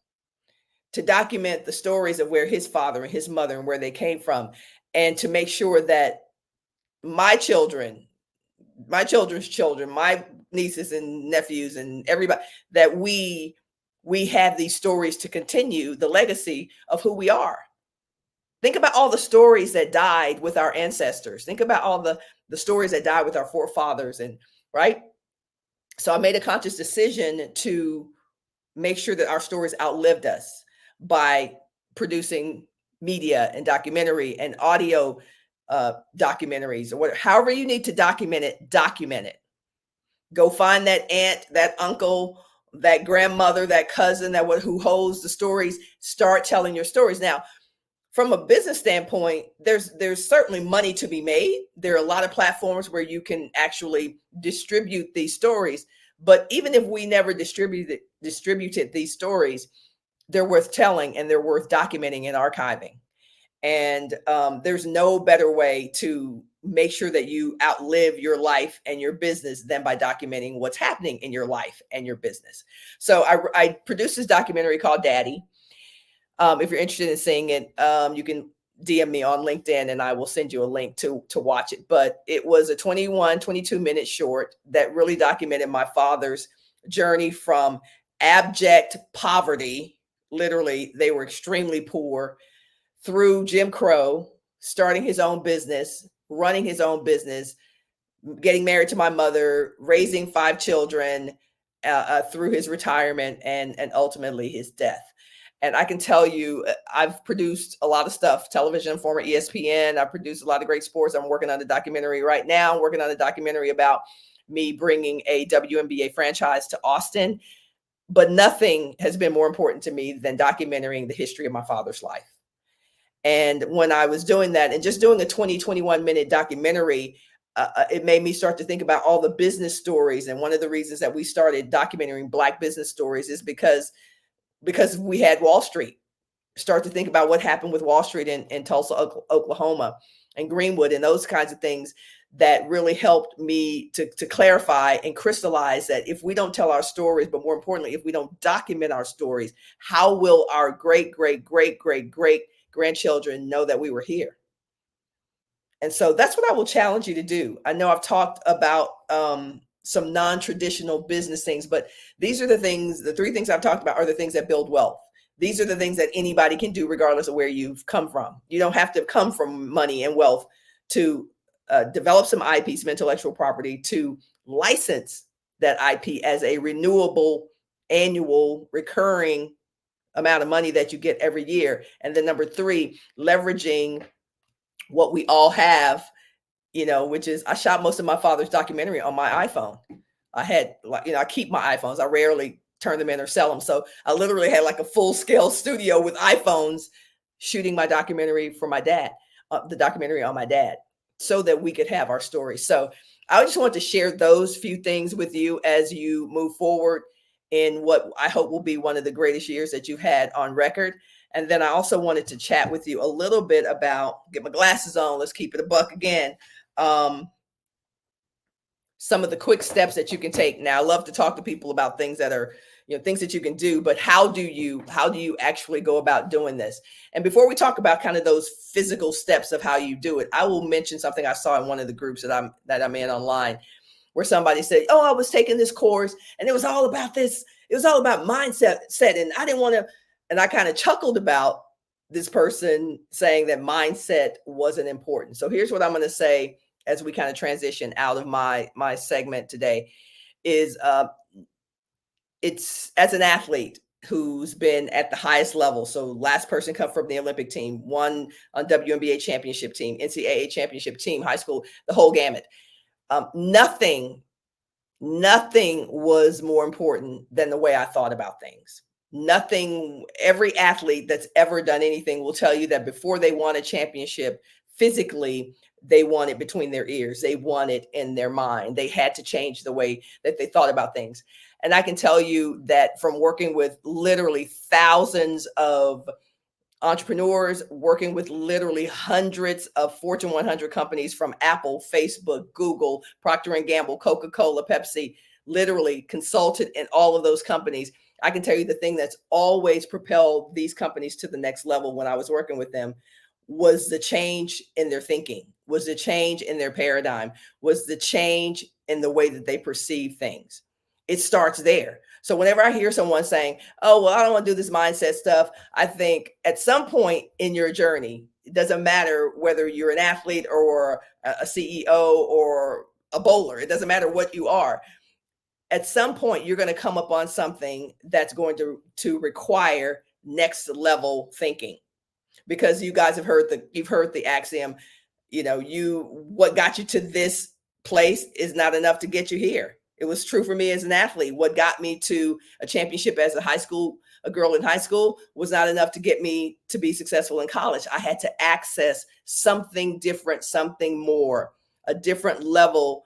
to document the stories of where his father and his mother and where they came from, and to make sure that my children, my children's children, my nieces and nephews and everybody, that we have these stories to continue the legacy of who we are. Think about all the stories that died with our ancestors. Think about all the stories that died with our forefathers, and right. So I made a conscious decision to make sure that our stories outlived us by producing media and documentary and audio documentaries, or whatever. However you need to document it, document it. Go find that aunt, that uncle, that grandmother, that cousin, who holds the stories. Start telling your stories. Now, from a business standpoint, there's certainly money to be made. There are a lot of platforms where you can actually distribute these stories. But even if we never distributed these stories, they're worth telling, and they're worth documenting and archiving. And there's no better way to make sure that you outlive your life and your business than by documenting what's happening in your life and your business. So I produced this documentary called Daddy. If you're interested in seeing it, you can DM me on LinkedIn and I will send you a link to watch it. But it was a 22-minute short that really documented my father's journey from abject poverty. Literally, they were extremely poor, through Jim Crow, starting his own business, running his own business, getting married to my mother, raising 5 children, through his retirement and ultimately his death. And I can tell you, I've produced a lot of stuff, television, former ESPN. I produced a lot of great sports. I'm working on a documentary right now. I'm working on a documentary about me bringing a WNBA franchise to Austin. But nothing has been more important to me than documenting the history of my father's life. And when I was doing that and just doing a 21-minute documentary, it made me start to think about all the business stories. And one of the reasons that we started documenting Black business stories is because we had Wall Street. Start to think about what happened with Wall Street in Tulsa, Oklahoma, and Greenwood, and those kinds of things that really helped me to clarify and crystallize that if we don't tell our stories, but more importantly, if we don't document our stories, how will our great, great, great, great, great grandchildren know that we were here? And so that's what I will challenge you to do. I know I've talked about some non-traditional business things, but these are the 3 things I've talked about are the things that build wealth. These are the things that anybody can do regardless of where you've come from. You don't have to come from money and wealth to develop some IP, some intellectual property, to license that IP as a renewable, annual, recurring amount of money that you get every year. And then number 3, leveraging what we all have, which is I shot most of my father's documentary on my iPhone. I keep my iPhones. I rarely turn them in or sell them. So I literally had like a full scale studio with iPhones shooting my documentary for my dad, the documentary on my dad, so that we could have our story. So I just want to share those few things with you as you move forward in what I hope will be one of the greatest years that you've had on record. And then I also wanted to chat with you a little bit about, get my glasses on, let's keep it a buck again, some of the quick steps that you can take. Now, I love to talk to people about things that are, things that you can do, but how do you actually go about doing this? And before we talk about kind of those physical steps of how you do it, I will mention something I saw in one of the groups that I'm in online, where somebody said, "Oh, I was taking this course and it was all about this. It was all about mindset, and I didn't want to." And I kind of chuckled about this person saying that mindset wasn't important. So here's what I'm going to say as we kind of transition out of my segment today is it's as an athlete who's been at the highest level. So last person come from the Olympic team, won on WNBA championship team, NCAA championship team, high school, the whole gamut. Nothing was more important than the way I thought about things. Nothing, every athlete that's ever done anything will tell you that before they won a championship, physically, they won it between their ears. They won it in their mind. They had to change the way that they thought about things. And I can tell you that from working with literally thousands of entrepreneurs, working with literally hundreds of Fortune 100 companies from Apple, Facebook, Google, Procter & Gamble, Coca-Cola, Pepsi, literally consulted in all of those companies. I can tell you the thing that's always propelled these companies to the next level when I was working with them was the change in their thinking, was the change in their paradigm, was the change in the way that they perceive things. It starts there. So whenever I hear someone saying, oh, well, I don't want to do this mindset stuff, I think at some point in your journey, it doesn't matter whether you're an athlete or a CEO or a bowler, it doesn't matter what you are. At some point, you're going to come upon something that's going to require next level thinking, because you guys have heard the axiom, what got you to this place is not enough to get you here. It was true for me as an athlete. What got me to a championship as a girl in high school was not enough to get me to be successful in college. I had to access something different, something more, a different level,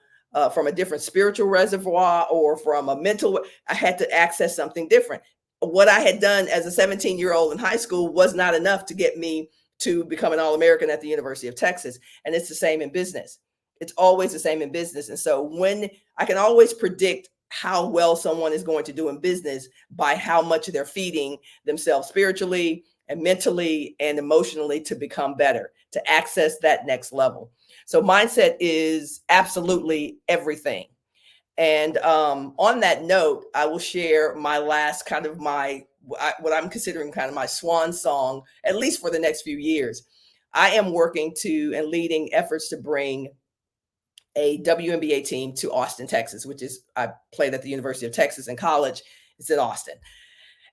from a different spiritual reservoir or from a mental. I had to access something different. What I had done as a 17-year-old in high school was not enough to get me to become an All-American at the University of Texas. And it's the same in business. It's always the same in business. And so when I can always predict how well someone is going to do in business by how much they're feeding themselves spiritually and mentally and emotionally to become better, to access that next level. So mindset is absolutely everything. And on that note, I will share my last what I'm considering kind of my swan song, at least for the next few years. I am working and leading efforts to bring a WNBA team to Austin, Texas, I played at the University of Texas in college. It's in Austin.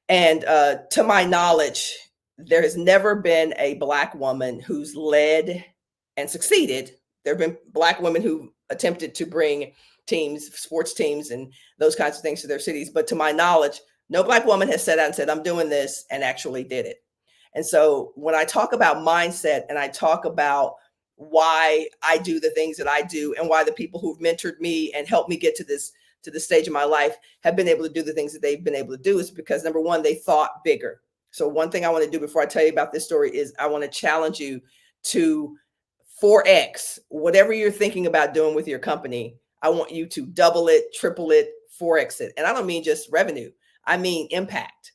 And to my knowledge, there has never been a Black woman who's led and succeeded. There have been Black women who attempted to bring teams, sports teams, and those kinds of things to their cities. But to my knowledge, no Black woman has sat out and said, I'm doing this, and actually did it. And so when I talk about mindset and I talk about why I do the things that I do and why the people who've mentored me and helped me get to this stage of my life have been able to do the things that they've been able to do, is because, number one, they thought bigger. So one thing I want to do before I tell you about this story is I want to challenge you to 4X whatever you're thinking about doing with your company. I want you to double it, triple it, 4X it. And I don't mean just revenue. I mean impact.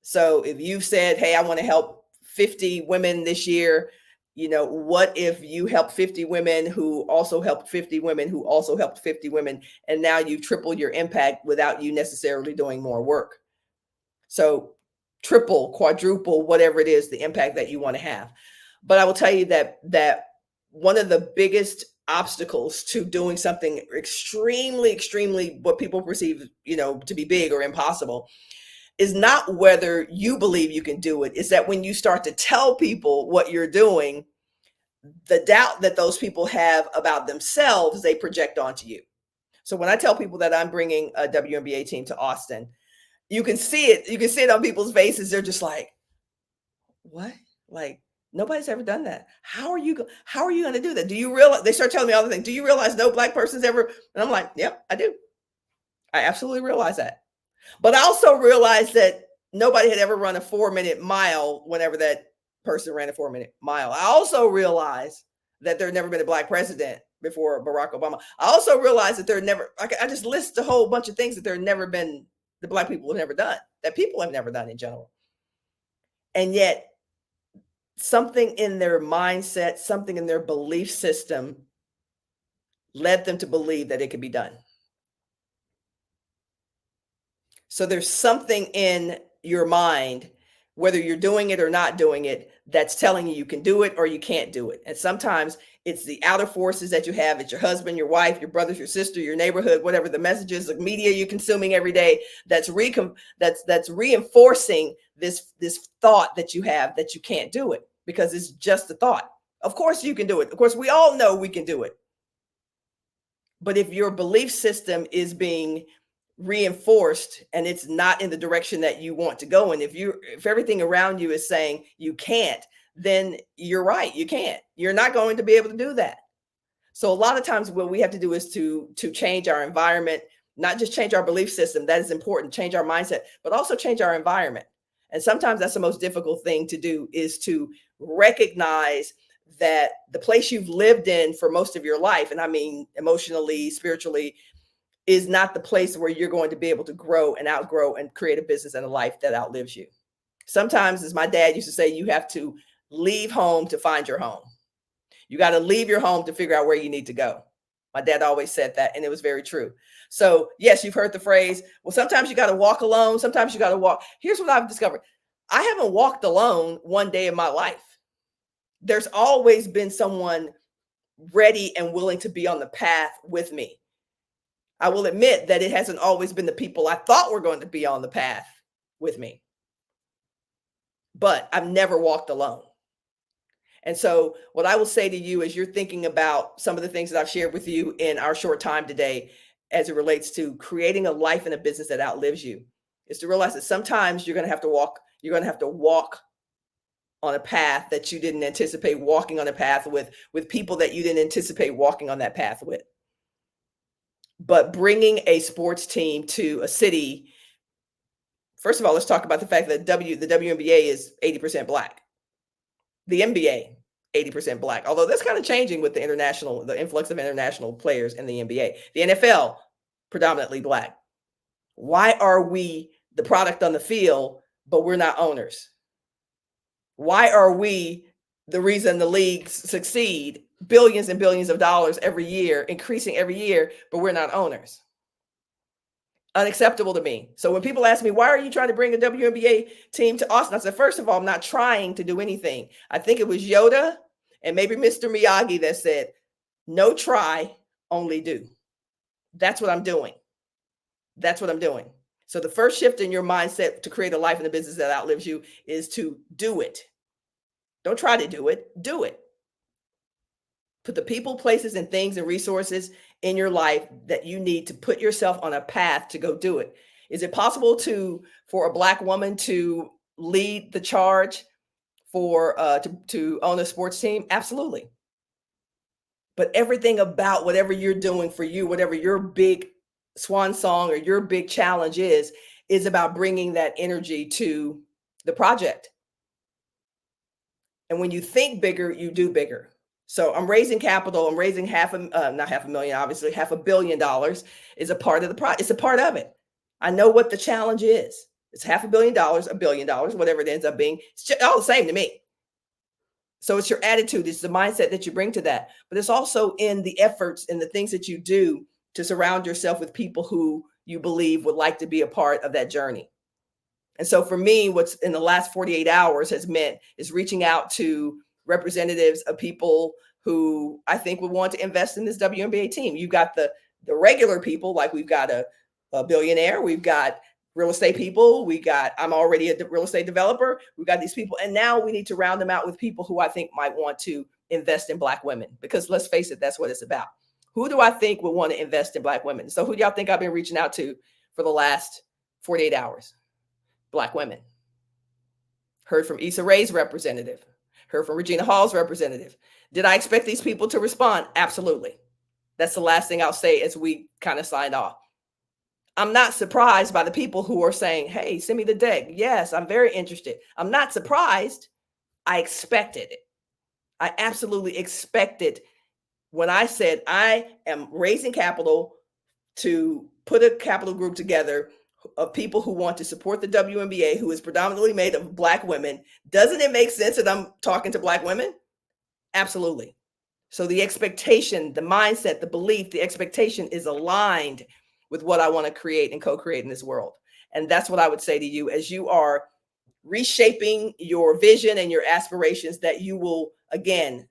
So if you've said, hey, I want to help 50 women this year, what if you help 50 women who also helped 50 women who also helped 50 women, and now you triple your impact without you necessarily doing more work? So triple, quadruple, whatever it is, the impact that you want to have. But I will tell you that one of the biggest obstacles to doing something extremely what people perceive, to be big or impossible, is not whether you believe you can do it. It's that when you start to tell people what you're doing, the doubt that those people have about themselves, they project onto you. So when I tell people that I'm bringing a WNBA team to Austin, you can see it. You can see it on people's faces. They're just like, what? Like, nobody's ever done that. How are you going to do that? Do you realize? They start telling me all the things. Do you realize no Black person's ever? And I'm like, yep, I do. I absolutely realize that. But I also realized that nobody had ever run a 4-minute mile whenever that person ran a 4-minute mile. I also realized that there had never been a Black president before Barack Obama. I also realized that I just list a whole bunch of things that there had never been, the Black people have never done, that people have never done in general. And yet something in their mindset, something in their belief system led them to believe that it could be done. So there's something in your mind, whether you're doing it or not doing it, that's telling you can do it or you can't do it. And sometimes it's the outer forces that you have. It's your husband, your wife, your brothers, your sister, your neighborhood, whatever the messages, the media you're consuming every day, that's reinforcing this thought that you have that you can't do it, because it's just a thought. Of course you can do it. Of course, we all know we can do it. But if your belief system is being reinforced and it's not in the direction that you want to go, and if everything around you is saying you can't, then you're right, you can't. You're not going to be able to do that. So a lot of times what we have to do is to change our environment, not just change our belief system, that is important, change our mindset, but also change our environment. And sometimes that's the most difficult thing to do, is to recognize that the place you've lived in for most of your life, and I mean emotionally, spiritually, is not the place where you're going to be able to grow and outgrow and create a business and a life that outlives you. Sometimes, as my dad used to say, you have to leave home to find your home. You got to leave your home to figure out where you need to go. My dad always said that, and it was very true. So yes, you've heard the phrase, well, sometimes you got to walk alone. Sometimes you got to walk. Here's what I've discovered. I haven't walked alone one day in my life. There's always been someone ready and willing to be on the path with me. I will admit that it hasn't always been the people I thought were going to be on the path with me, but I've never walked alone. And so what I will say to you as you're thinking about some of the things that I've shared with you in our short time today, as it relates to creating a life and a business that outlives you, is to realize that sometimes you're going to have to walk on a path that you didn't anticipate walking on a path with people that you didn't anticipate walking on that path with. But bringing a sports team to a city, first of all, let's talk about the fact that the WNBA is 80% Black. The NBA, 80% Black, although that's kind of changing with the influx of international players in the NBA. The NFL, predominantly Black. Why are we the product on the field, but we're not owners? Why are we the reason the leagues succeed, billions and billions of dollars every year, increasing every year, but we're not owners? Unacceptable to me. So when people ask me, why are you trying to bring a WNBA team to Austin? I said, first of all, I'm not trying to do anything. I think it was Yoda and maybe Mr. Miyagi that said, no try, only do. That's what I'm doing. That's what I'm doing. So the first shift in your mindset to create a life and a business that outlives you is to do it. Don't try to do it. Do it. Put the people, places, and things and resources in your life that you need to put yourself on a path to go do it. Is it possible for a Black woman to lead the charge to own a sports team? Absolutely. But everything about whatever you're doing for you, whatever your big swan song or your big challenge is about bringing that energy to the project. And when you think bigger, you do bigger. So I'm raising capital. I'm raising not $500,000, obviously $500 million is a part of the it's a part of it. I know what the challenge is. It's $500 million, $1 billion, whatever it ends up being. It's all the same to me. So it's your attitude. It's the mindset that you bring to that. But it's also in the efforts and the things that you do to surround yourself with people who you believe would like to be a part of that journey. And so for me, what's in the last 48 hours has meant is reaching out to representatives of people who I think would want to invest in this WNBA team. You've got the regular people, like we've got a billionaire, we've got real estate people, I'm already a real estate developer, we've got these people, and now we need to round them out with people who I think might want to invest in Black women, because let's face it, that's what it's about. Who do I think would want to invest in Black women? So who do y'all think I've been reaching out to for the last 48 hours? Black women. Heard from Issa Rae's representative. Heard from Regina Hall's representative. Did I expect these people to respond? Absolutely. That's the last thing I'll say as we kind of sign off. I'm not surprised by the people who are saying, hey, send me the deck. Yes, I'm very interested. I'm not surprised. I expected it. I absolutely expected when I said I am raising capital to put a capital group together of people who want to support the WNBA, who is predominantly made of Black women. Doesn't it make sense that I'm talking to Black women? Absolutely. So the expectation, the mindset, the belief, the expectation is aligned with what I want to create and co-create in this world. And that's what I would say to you as you are reshaping your vision and your aspirations, that you will, again,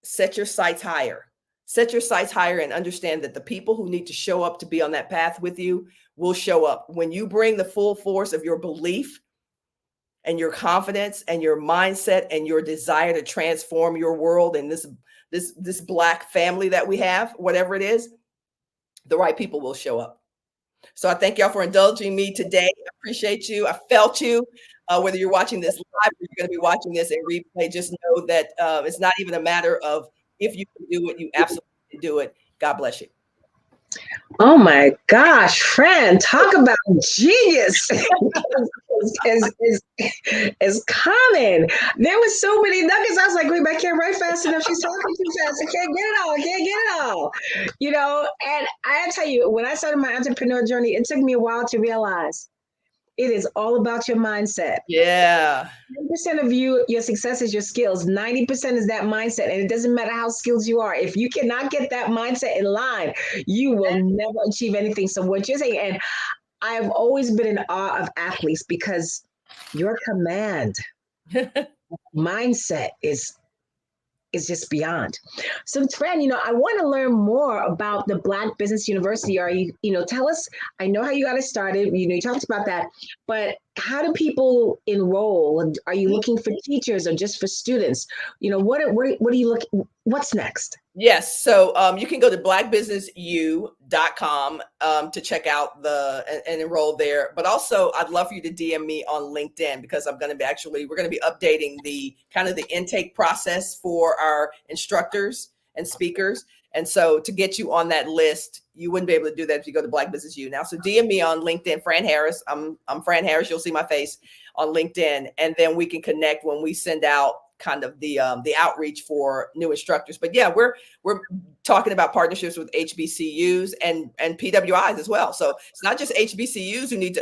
set your sights higher. Set your sights higher and understand that the people who need to show up to be on that path with you will show up. When you bring the full force of your belief and your confidence and your mindset and your desire to transform your world and this Black family that we have, whatever it is, the right people will show up. So I thank y'all for indulging me today. I appreciate you. I felt you. Whether you're watching this live or you're going to be watching this in replay, just know that it's not even a matter of if you can do it, you absolutely can do it. God bless you. Oh my gosh, Fran, talk about genius is common. There was so many nuggets. I was like, wait, I can't write fast enough. She's talking too fast. I can't get it all. I can't get it all. You know, and I tell you, when I started my entrepreneur journey, it took me a while to realize it is all about your mindset. Yeah. 10% of your success is your skills. 90% is that mindset. And it doesn't matter how skilled you are. If you cannot get that mindset in line, you will never achieve anything. So what you're saying, and I've always been in awe of athletes because your command mindset is just beyond. So Fran, you know, I want to learn more about the Black Business University. Are you know, tell us, I know how you got it started, you know, you talked about that, but how do people enroll? Are you looking for teachers or just for students? You know, what are you looking, what's next? Yes. So you can go to blackbusinessu.com to check out and enroll there. But also I'd love for you to DM me on LinkedIn because we're going to be updating the kind of the intake process for our instructors and speakers. And so to get you on that list, you wouldn't be able to do that if you go to Black Business U. Now, so DM me on LinkedIn, Fran Harris. I'm Fran Harris. You'll see my face on LinkedIn, and then we can connect when we send out kind of the outreach for new instructors. But yeah, we're talking about partnerships with HBCUs and PWIs as well. So it's not just HBCUs who need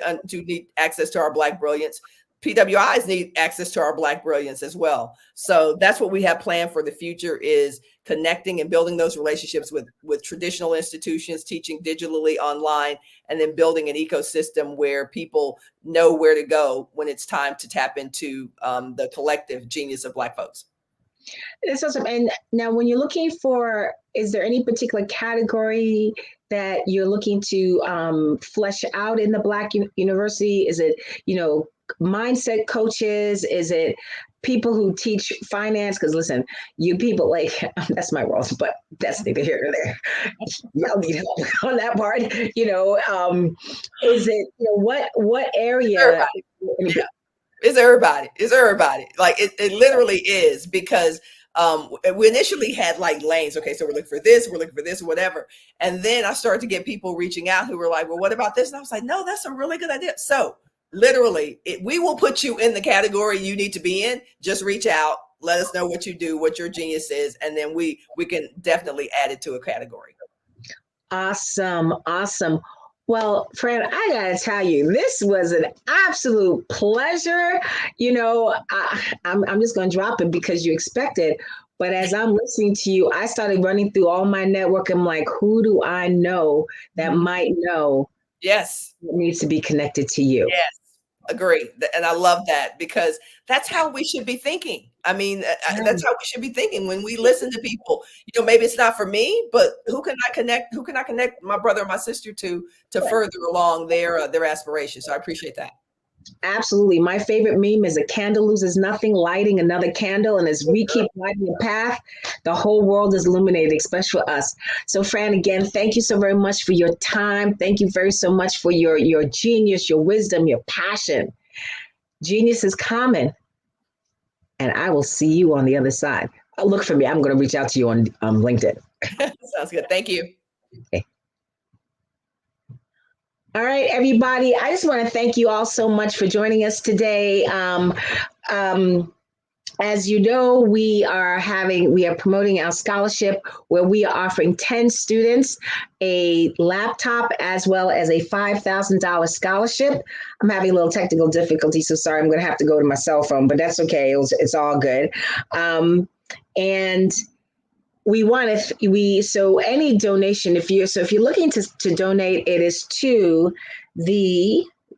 access to our Black Brilliance. PWIs need access to our Black Brilliance as well. So that's what we have planned for the future, is connecting and building those relationships with traditional institutions, teaching digitally online, and then building an ecosystem where people know where to go when it's time to tap into the collective genius of Black folks. That's awesome. And now when you're looking for, is there any particular category that you're looking to flesh out in the Black University? Is it, you know, mindset coaches? Is it people who teach finance? Because listen, you people, like, that's my role, but that's neither here nor there. Y'all need help on that part. You know, is it, you know, what area? It's everybody. Like it literally is, because we initially had like lanes. Okay, so we're looking for this, whatever. And then I started to get people reaching out who were like, well, what about this? And I was like, no, that's a really good idea. So literally, we will put you in the category you need to be in. Just reach out, let us know what you do, what your genius is, and then we can definitely add it to a category. Awesome. Well, Fran, I gotta tell you, this was an absolute pleasure. You know, I'm just gonna drop it because you expect it. But as I'm listening to you, I started running through all my network. I'm like, who do I know that might know? Yes. What needs to be connected to you? Yes. Agree. And I love that, because that's how we should be thinking. I mean, that's how we should be thinking when we listen to people. You know, maybe it's not for me, but who can I connect my brother or my sister to further along their aspirations? So I appreciate that. Absolutely. My favorite meme is a candle loses nothing, lighting another candle. And as we keep lighting a path, the whole world is illuminated, especially for us. So Fran, again, thank you so very much for your time. Thank you so much for your genius, your wisdom, your passion. Genius is common. And I will see you on the other side. Look for me. I'm going to reach out to you on LinkedIn. Sounds good. Thank you. Okay. All right, everybody. I just want to thank you all so much for joining us today. As you know, we are promoting our scholarship where we are offering 10 students a laptop as well as a $5,000 scholarship. I'm having a little technical difficulty, so sorry, I'm going to have to go to my cell phone, but that's okay. It's all good. And we want so any donation, if you're looking to donate, it is to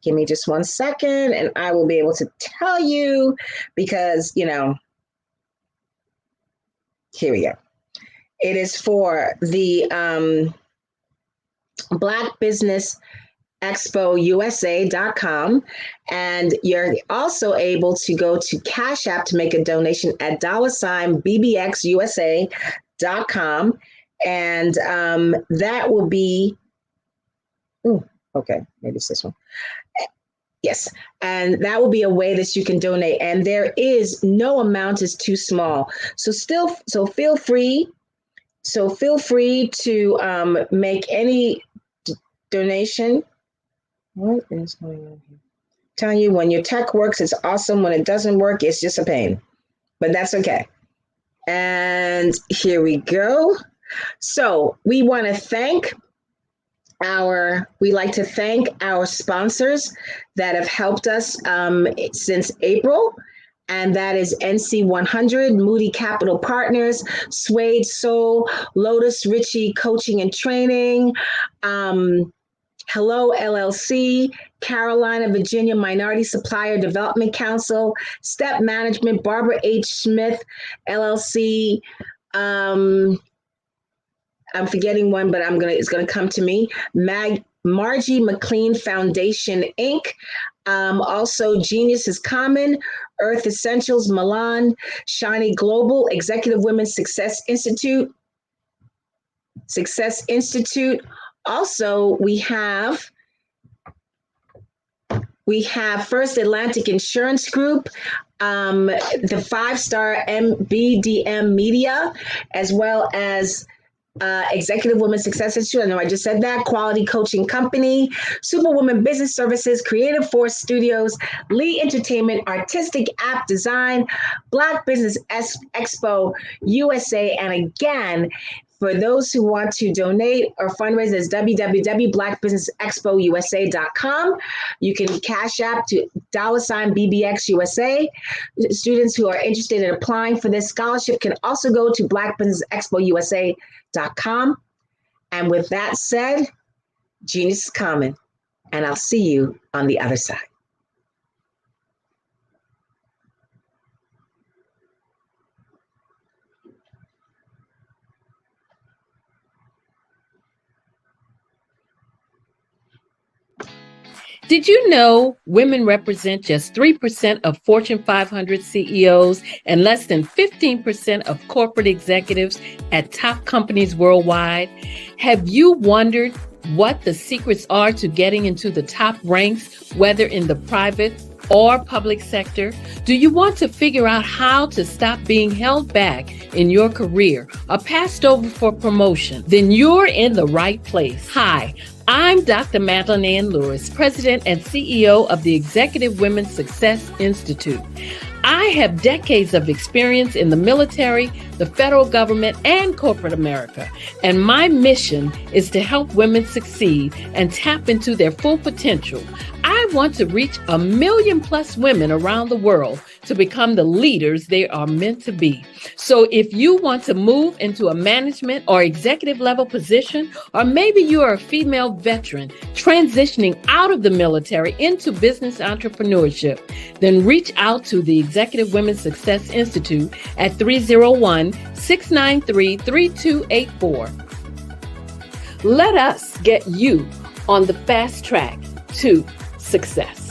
give me just 1 second and I will be able to tell you, because, you know, here we go. It is for the Black Business Expo USA.com. And you're also able to go to Cash App to make a donation at $BBXUSA.com. And that will be Ooh, okay, maybe it's this one. Yes, and that will be a way that you can donate. And there is no amount is too small. So feel free. So feel free to make any donation. What is going on here? Telling you, when your tech works, it's awesome. When it doesn't work, it's just a pain. But that's okay. And here we go. So we want to thank we like to thank our sponsors that have helped us since April. And that is NC 100, Moody Capital Partners, Suede Soul, Lotus Ritchie Coaching and Training, Hello LLC, Carolina, Virginia Minority Supplier Development Council, Step Management, Barbara H. Smith LLC. I'm forgetting one, but it's gonna come to me. Margie McLean Foundation, Inc. Also, Genius is Common, Earth Essentials, Milan, Shiny Global, Executive Women's Success Institute. Also, we have First Atlantic Insurance Group, the 5-star MBDM Media, as well as Executive Women's Success Institute. I know I just said that. Quality Coaching Company, Superwoman Business Services, Creative Force Studios, Lee Entertainment, Artistic App Design, Black Business Expo USA. And again, for those who want to donate or fundraise, it's www.blackbusinessexpousa.com. You can cash app to $BBXUSA. Students who are interested in applying for this scholarship can also go to blackbusinessexpousa.com. And with that said, Genius is Common, and I'll see you on the other side. Did you know women represent just 3% of Fortune 500 CEOs and less than 15% of corporate executives at top companies worldwide? Have you wondered what the secrets are to getting into the top ranks, whether in the private or public sector? Do you want to figure out how to stop being held back in your career or passed over for promotion? Then you're in the right place. Hi, I'm Dr. Madeline Ann Lewis, President and CEO of the Executive Women's Success Institute. I have decades of experience in the military, the federal government, and corporate America. And my mission is to help women succeed and tap into their full potential. I want to reach 1 million+ women around the world to become the leaders they are meant to be. So if you want to move into a management or executive level position, or maybe you are a female veteran transitioning out of the military into business entrepreneurship, then reach out to the Executive Women's Success Institute at 301-693-3284. Let us get you on the fast track to success.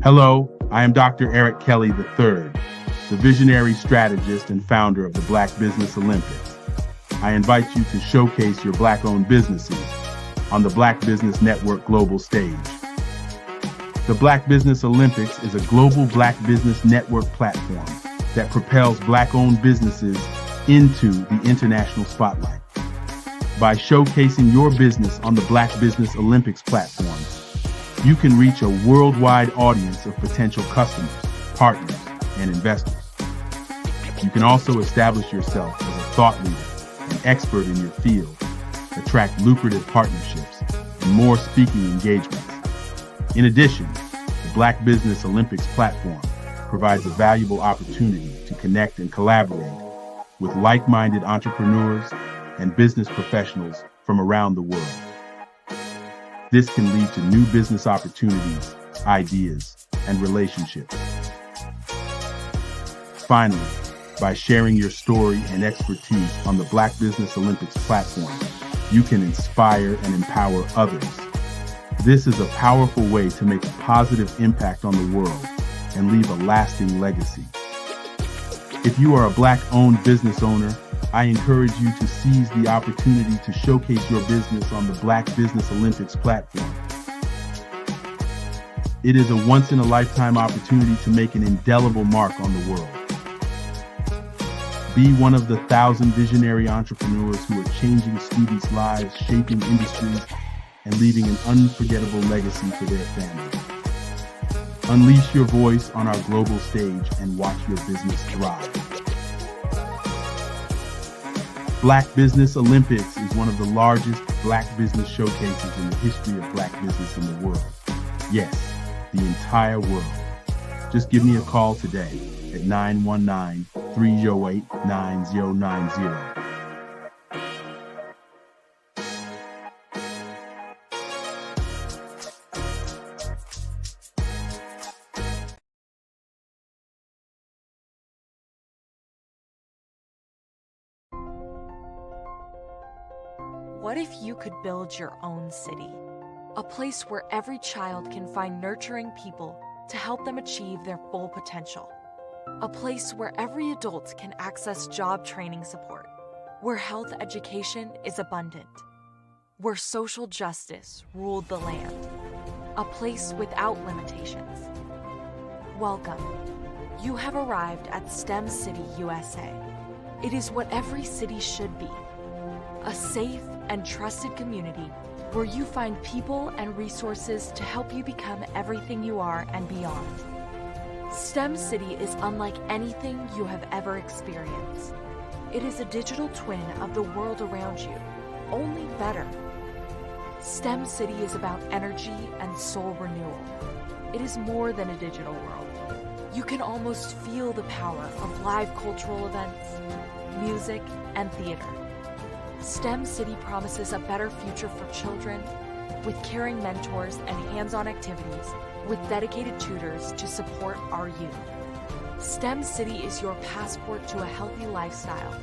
Hello, I am Dr. Eric Kelly III, the visionary strategist and founder of the Black Business Olympics. I invite you to showcase your Black-owned businesses on the Black Business Network global stage. The Black Business Olympics is a global Black Business Network platform that propels Black-owned businesses into the international spotlight. By showcasing your business on the Black Business Olympics platform, you can reach a worldwide audience of potential customers, partners, and investors. You can also establish yourself as a thought leader, an expert in your field, attract lucrative partnerships, and more speaking engagements. In addition, the Black Business Olympics platform provides a valuable opportunity to connect and collaborate with like-minded entrepreneurs and business professionals from around the world. This can lead to new business opportunities, ideas, and relationships. Finally, by sharing your story and expertise on the Black Business Olympics platform, you can inspire and empower others. This is a powerful way to make a positive impact on the world and leave a lasting legacy. If you are a Black-owned business owner, I encourage you to seize the opportunity to showcase your business on the Black Business Olympics platform. It is a once-in-a-lifetime opportunity to make an indelible mark on the world. Be one of the 1,000 visionary entrepreneurs who are changing students' lives, shaping industries, and leaving an unforgettable legacy for their families. Unleash your voice on our global stage and watch your business thrive. Black Business Olympics is one of the largest Black business showcases in the history of Black business in the world. Yes, the entire world. Just give me a call today at 919-308-9090. What if you could build your own city? A place where every child can find nurturing people to help them achieve their full potential. A place where every adult can access job training support. Where health education is abundant. Where social justice ruled the land. A place without limitations. Welcome. You have arrived at STEM City USA. It is what every city should be. A safe and trusted community where you find people and resources to help you become everything you are and beyond. STEM City is unlike anything you have ever experienced. It is a digital twin of the world around you, only better. STEM City is about energy and soul renewal. It is more than a digital world. You can almost feel the power of live cultural events, music, and theater. STEM City promises a better future for children with caring mentors and hands-on activities with dedicated tutors to support our youth. STEM City is your passport to a healthy lifestyle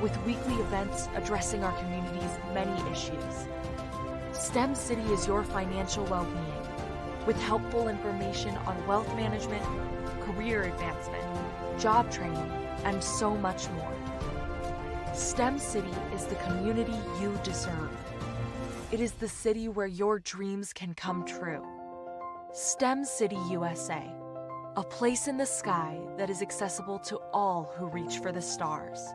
with weekly events addressing our community's many issues. STEM City is your financial well-being with helpful information on wealth management, career advancement, job training, and so much more. STEM City is the community you deserve. It is the city where your dreams can come true. STEM City USA, a place in the sky that is accessible to all who reach for the stars.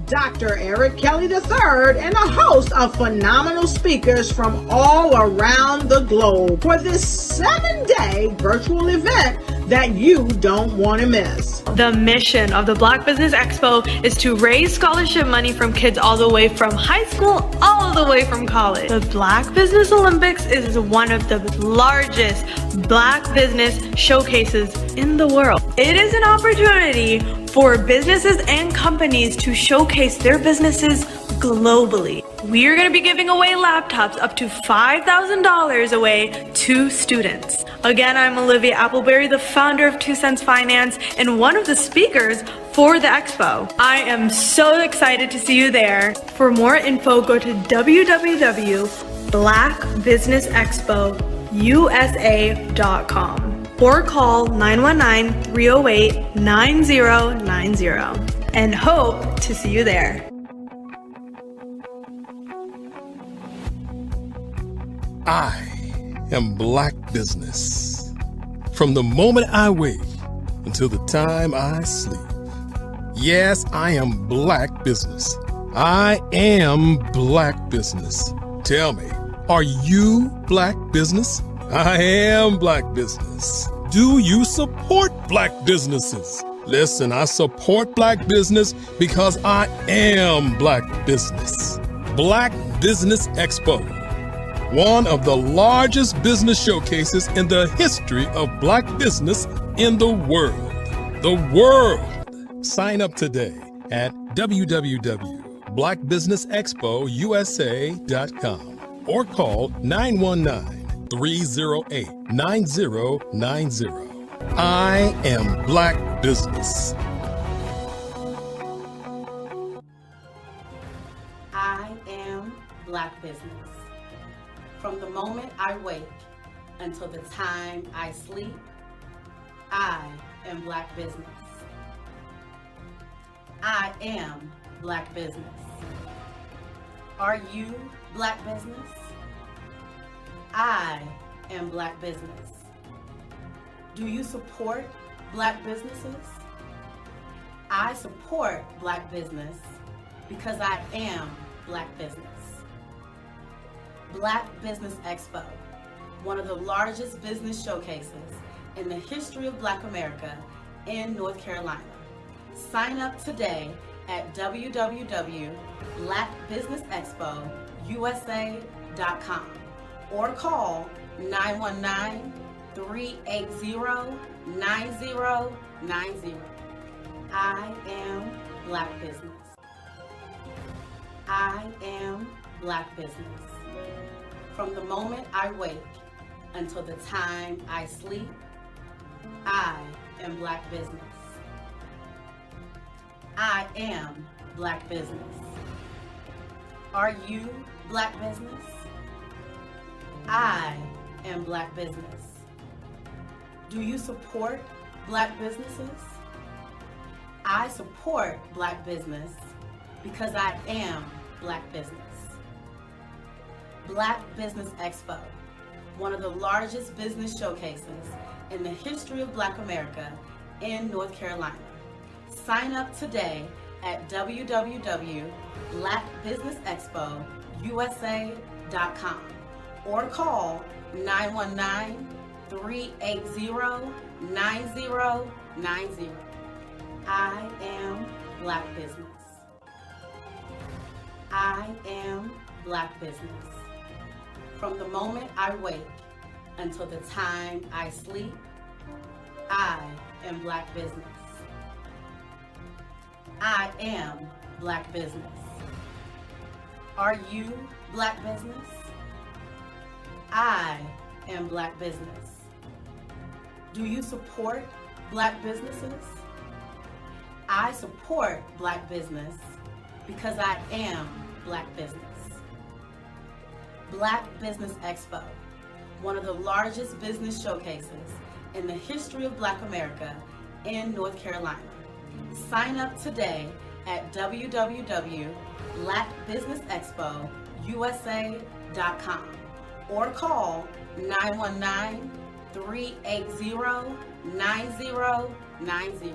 Dr. Eric Kelly III and a host of phenomenal speakers from all around the globe for this 7-day virtual event that you don't want to miss. The mission of the Black Business Expo is to raise scholarship money from kids all the way from high school all the way from college. The Black Business Olympics is one of the largest Black business showcases in the world. It is an opportunity for businesses and companies to showcase their businesses globally. We are going to be giving away laptops up to $5,000 away to students. Again, I'm Olivia Appleberry, the founder of 2 Cents Finance and one of the speakers for the expo. I am so excited to see you there. For more info, go to www.blackbusinessexpousa.com or call 919-308-9090 and hope to see you there. I am Black business. From the moment I wake until the time I sleep. Yes, I am Black business. I am Black business. Tell me, are you Black business? I am Black business. Do you support Black businesses? Listen, I support Black business because I am Black business. Black Business Expo, one of the largest business showcases in the history of Black business in the world. The world! Sign up today at www.blackbusinessexpousa.com or call 919-308-9090. I am Black business. I am Black business. From the moment I wake until the time I sleep, I am Black business. I am Black business. Are you Black business? I am Black business. Do you support Black businesses? I support Black business because I am Black business. Black Business Expo, one of the largest business showcases in the history of Black America in North Carolina. Sign up today at www.blackbusinessexpousa.com or call 919-380-9090. I am Black business. I am Black business. From the moment I wake until the time I sleep, I am Black business. I am Black business. Are you Black business? I am Black business. Do you support Black businesses? I support Black business because I am Black business. Black Business Expo, one of the largest business showcases in the history of Black America in North Carolina. Sign up today at www.blackbusinessexpousa.com or call 919-380-9090. I am Black business. I am Black business. From the moment I wake until the time I sleep, I am Black business. I am Black business. Are you Black business? I am Black business. Do you support Black businesses? I support Black business because I am Black business. Black Business Expo, one of the largest business showcases in the history of Black America in North Carolina. Sign up today at www.blackbusinessexpousa.com or call 919-380-9090.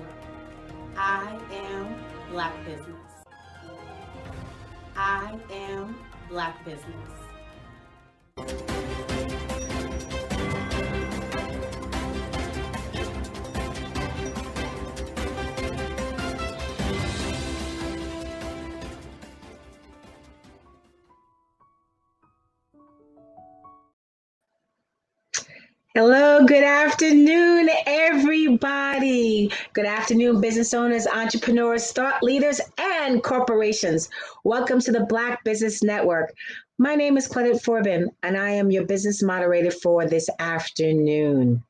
I am Black business. I am Black business. Hello, good afternoon, everybody. Good afternoon, business owners, entrepreneurs, thought leaders, and corporations. Welcome to the Black Business Network. My name is Claudette Forbin, and I am your business moderator for this afternoon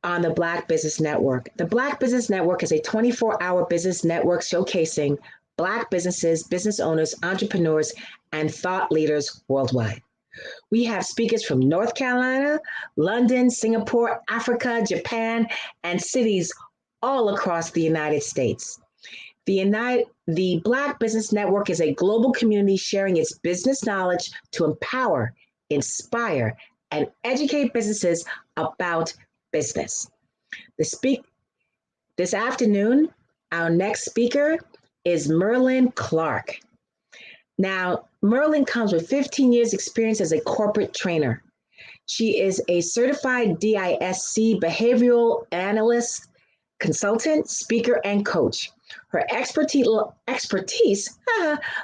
on the Black Business Network. The Black Business Network is a 24-hour business network showcasing Black businesses, business owners, entrepreneurs, and thought leaders worldwide. We have speakers from North Carolina, London, Singapore, Africa, Japan, and cities all across the United States. The Black Business Network is a global community sharing its business knowledge to empower, inspire, and educate businesses about business. This afternoon, our next speaker is Merlin Clark. Now, Merlin comes with 15 years experience as a corporate trainer. She is a certified DISC behavioral analyst, consultant, speaker, and coach. Her expertise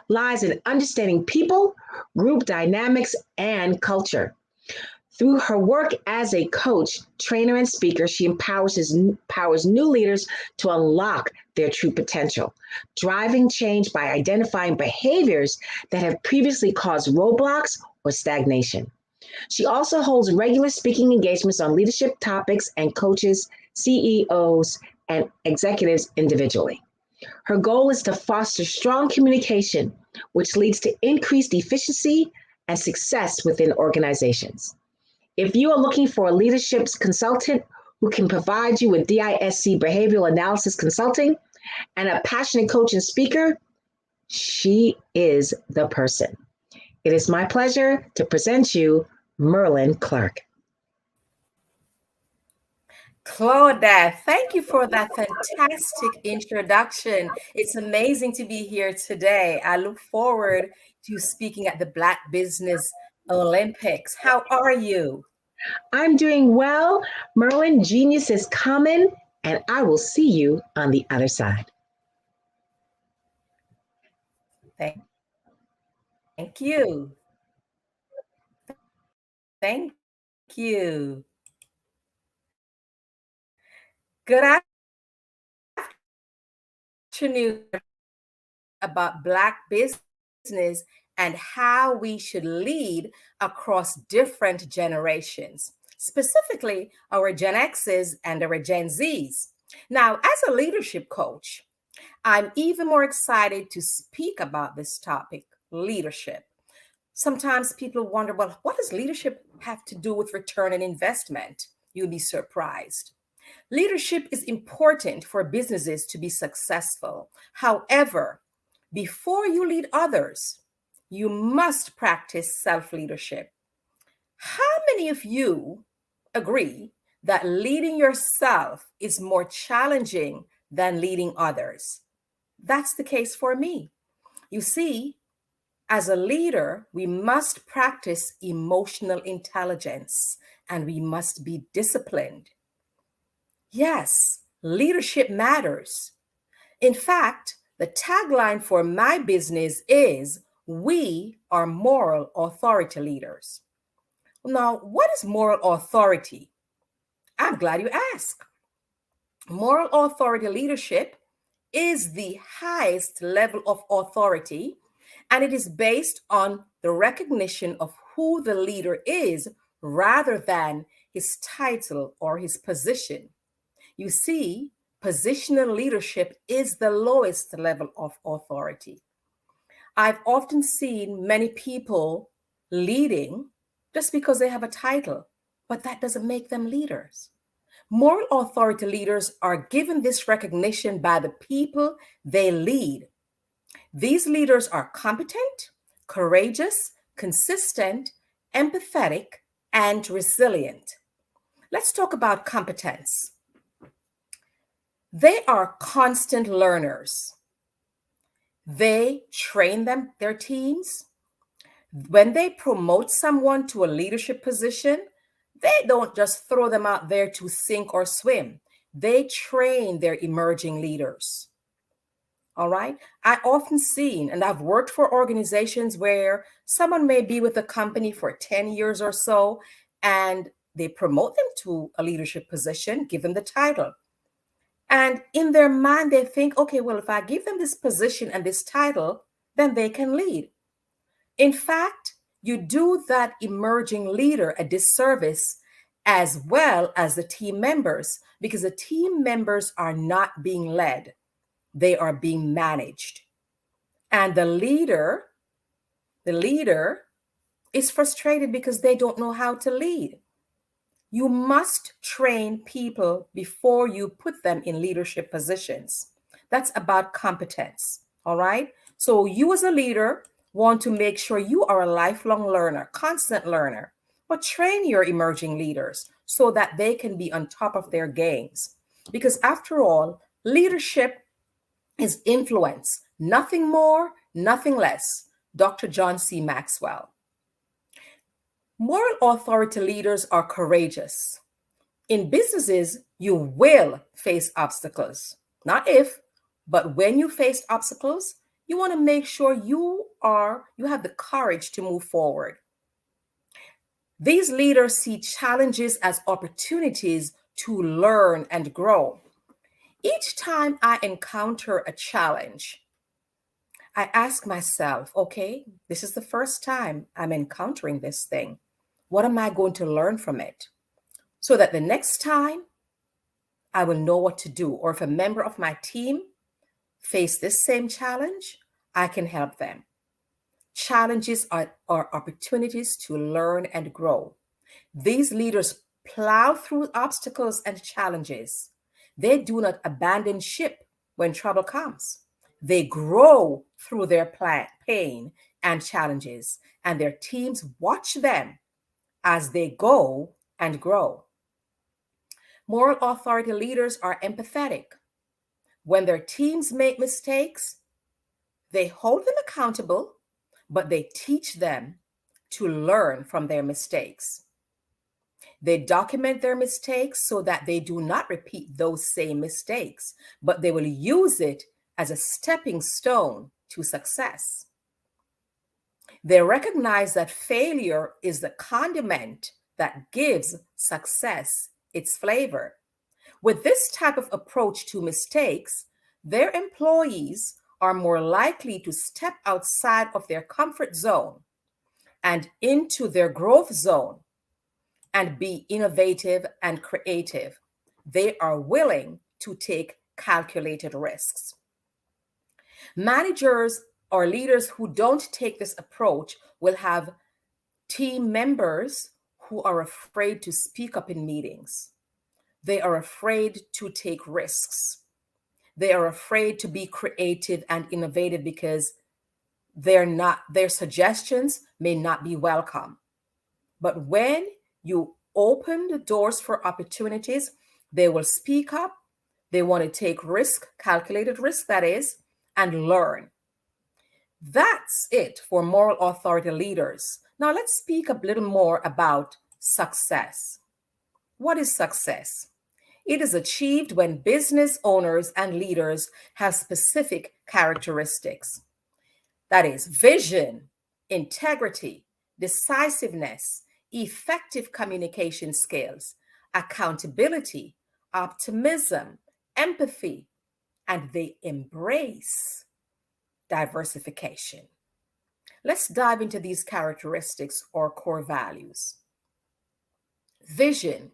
lies in understanding people, group dynamics, and culture. Through her work as a coach, trainer, and speaker, she empowers new leaders to unlock their true potential, driving change by identifying behaviors that have previously caused roadblocks or stagnation. She also holds regular speaking engagements on leadership topics and coaches CEOs and executives individually. Her goal is to foster strong communication, which leads to increased efficiency and success within organizations. If you are looking for a leadership consultant who can provide you with DISC behavioral analysis consulting and a passionate coach and speaker, she is the person. It is my pleasure to present you Merlin Clark. Claudia, thank you for that fantastic introduction. It's amazing to be here today. I look forward to speaking at the Black Business Olympics. How are you? I'm doing well. Merlin, genius is coming, and I will see you on the other side. Thank you. Thank you. Good afternoon about Black business and how we should lead across different generations, specifically our Gen X's and our Gen Z's. Now, as a leadership coach, I'm even more excited to speak about this topic, leadership. Sometimes people wonder, well, what does leadership have to do with return on investment? You'll be surprised. Leadership is important for businesses to be successful. However, before you lead others, you must practice self-leadership. How many of you agree that leading yourself is more challenging than leading others? That's the case for me. You see, as a leader, we must practice emotional intelligence and we must be disciplined. Yes, leadership matters. In fact, the tagline for my business is, "We are moral authority leaders." Now, what is moral authority? I'm glad you asked. Moral authority leadership is the highest level of authority, and it is based on the recognition of who the leader is rather than his title or his position. You see, positional leadership is the lowest level of authority. I've often seen many people leading just because they have a title, but that doesn't make them leaders. Moral authority leaders are given this recognition by the people they lead. These leaders are competent, courageous, consistent, empathetic, and resilient. Let's talk about competence. They are constant learners. They train their teams. When they promote someone to a leadership position, they don't just throw them out there to sink or swim. They train their emerging leaders. All right. I often seen, and I've worked for organizations where someone may be with a company for 10 years or so, and they promote them to a leadership position, give them the title. And in their mind, they think, okay, well, if I give them this position and this title, then they can lead. In fact, you do that emerging leader a disservice as well as the team members, because the team members are not being led. They are being managed. And the leader is frustrated because they don't know how to lead. You must train people before you put them in leadership positions. That's about competence, all right? So you as a leader want to make sure you are a lifelong learner, constant learner. but train your emerging leaders so that they can be on top of their games. Because after all, leadership is influence, nothing more, nothing less. Dr. John C. Maxwell. Moral authority leaders are courageous. In businesses, you will face obstacles. Not if, but when you face obstacles, you want to make sure you have the courage to move forward. These leaders see challenges as opportunities to learn and grow. Each time I encounter a challenge, I ask myself, okay, this is the first time I'm encountering this thing. What am I going to learn from it? So that the next time I will know what to do. Or if a member of my team face this same challenge, I can help them. Challenges are opportunities to learn and grow. These leaders plow through obstacles and challenges. They do not abandon ship when trouble comes. They grow through their pain and challenges, and their teams watch them as they go and grow. Moral authority leaders are empathetic. When their teams make mistakes, they hold them accountable, but they teach them to learn from their mistakes. They document their mistakes so that they do not repeat those same mistakes, but they will use it as a stepping stone to success. They recognize that failure is the condiment that gives success its flavor. With this type of approach to mistakes, their employees are more likely to step outside of their comfort zone and into their growth zone and be innovative and creative. They are willing to take calculated risks. Managers or leaders who don't take this approach will have team members who are afraid to speak up in meetings. They are afraid to take risks. They are afraid to be creative and innovative because their suggestions may not be welcome. But when you open the doors for opportunities, they will speak up. They want to take risk, calculated risk, that is, and learn. That's it for moral authority leaders. Now let's speak a little more about success. What is success? It is achieved when business owners and leaders have specific characteristics. That is vision, integrity, decisiveness, effective communication skills, accountability, optimism, empathy, and they embrace diversification. Let's dive into these characteristics or core values. Vision.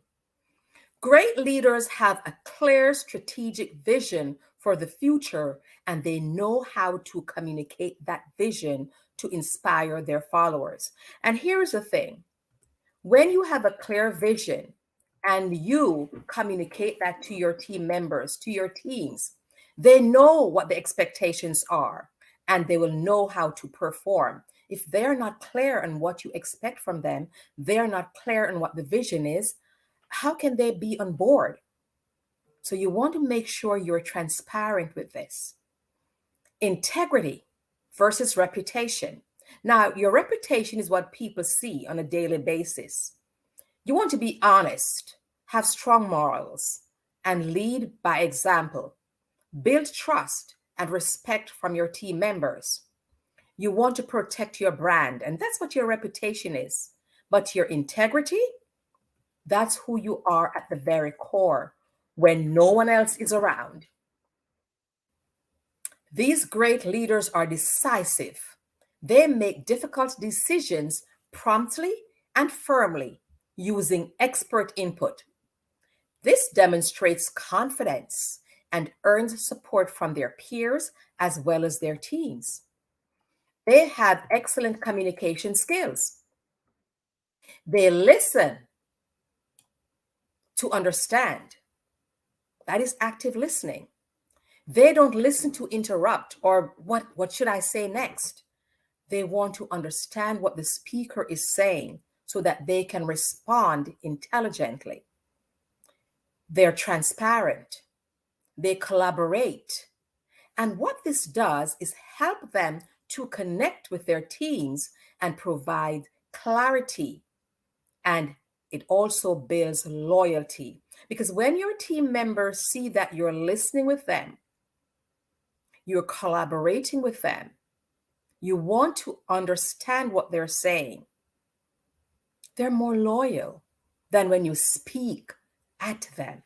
Great leaders have a clear strategic vision for the future, and they know how to communicate that vision to inspire their followers. And here's the thing. When you have a clear vision and you communicate that to your team members, to your teams, they know what the expectations are and they will know how to perform. If they're not clear on what you expect from them, they're not clear on what the vision is, how can they be on board? So you want to make sure you're transparent with this. Integrity versus reputation. Now, your reputation is what people see on a daily basis. You want to be honest, have strong morals, and lead by example. Build trust and respect from your team members. You want to protect your brand, and that's what your reputation is. But your integrity, that's who you are at the very core when no one else is around. These great leaders are decisive. They make difficult decisions promptly and firmly using expert input. This demonstrates confidence and earns support from their peers as well as their teams. They have excellent communication skills. They listen to understand. That is active listening. They don't listen to interrupt or what should I say next? They want to understand what the speaker is saying so that they can respond intelligently. They're transparent. They collaborate. And what this does is help them to connect with their teams and provide clarity. And it also builds loyalty. Because when your team members see that you're listening with them, you're collaborating with them, you want to understand what they're saying, they're more loyal than when you speak at them.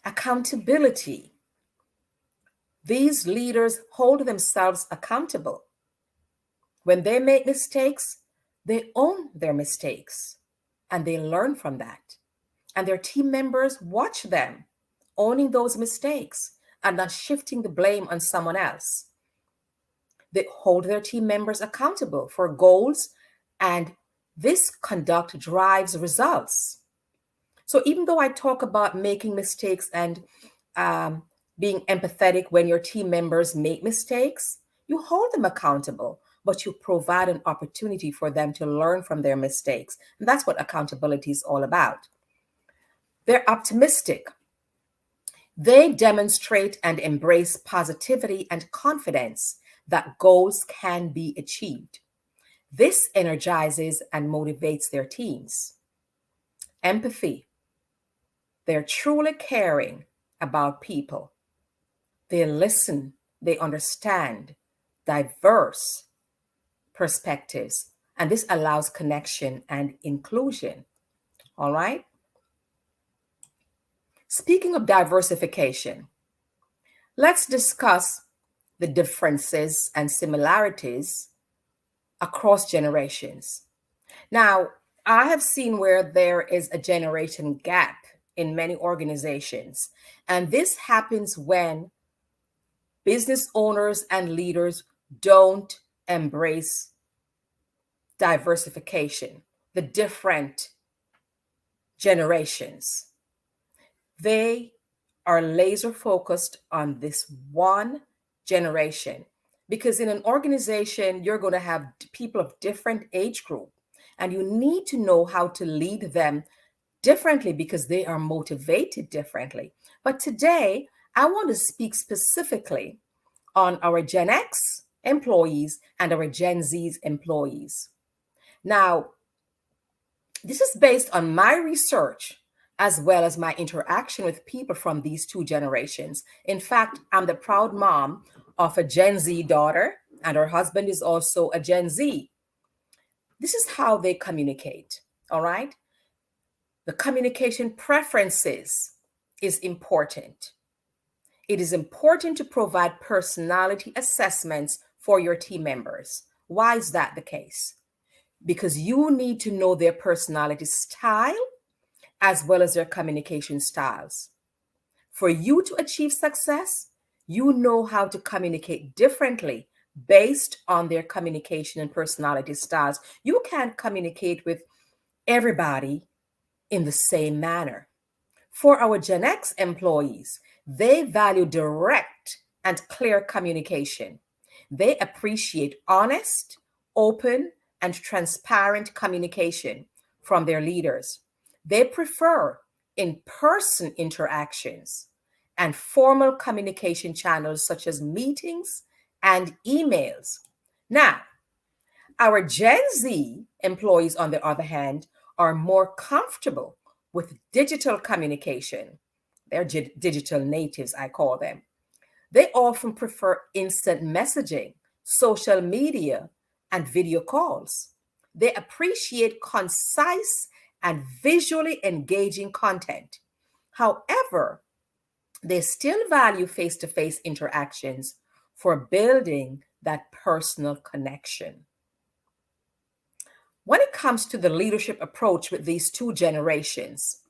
Accountability. These leaders hold themselves accountable. When they make mistakes, they own their mistakes and they learn from that. And their team members watch them owning those mistakes and not shifting the blame on someone else. They hold their team members accountable for goals, and this conduct drives results. So even though I talk about making mistakes and being empathetic when your team members make mistakes, you hold them accountable, but you provide an opportunity for them to learn from their mistakes. And that's what accountability is all about. They're optimistic. They demonstrate and embrace positivity and confidence that goals can be achieved. This energizes and motivates their teams. Empathy. They're truly caring about people. They listen, they understand diverse perspectives, and this allows connection and inclusion. All right? Speaking of diversification, let's discuss the differences and similarities across generations. Now, I have seen where there is a generation gap in many organizations, and this happens when business owners and leaders don't embrace diversification, the different generations. They are laser focused on this one generation, because in an organization, you're going to have people of different age group, and you need to know how to lead them differently because they are motivated differently. But today, I want to speak specifically on our Gen X employees and our Gen Z employees. Now, this is based on my research as well as my interaction with people from these two generations. In fact, I'm the proud mom of a Gen Z daughter, and her husband is also a Gen Z. This is how they communicate, all right? The communication preferences is important. It is important to provide personality assessments for your team members. Why is that the case? Because you need to know their personality style as well as their communication styles. For you to achieve success, you know how to communicate differently based on their communication and personality styles. You can't communicate with everybody in the same manner. For our Gen X employees, they value direct and clear communication. They appreciate honest, open, and transparent communication from their leaders. They prefer in-person interactions and formal communication channels such as meetings and emails. Now, our Gen Z employees, on the other hand, are more comfortable with digital communication. They're digital natives, I call them. They often prefer instant messaging, social media, and video calls. They appreciate concise and visually engaging content. However, they still value face-to-face interactions for building that personal connection. When it comes to the leadership approach with these two generations,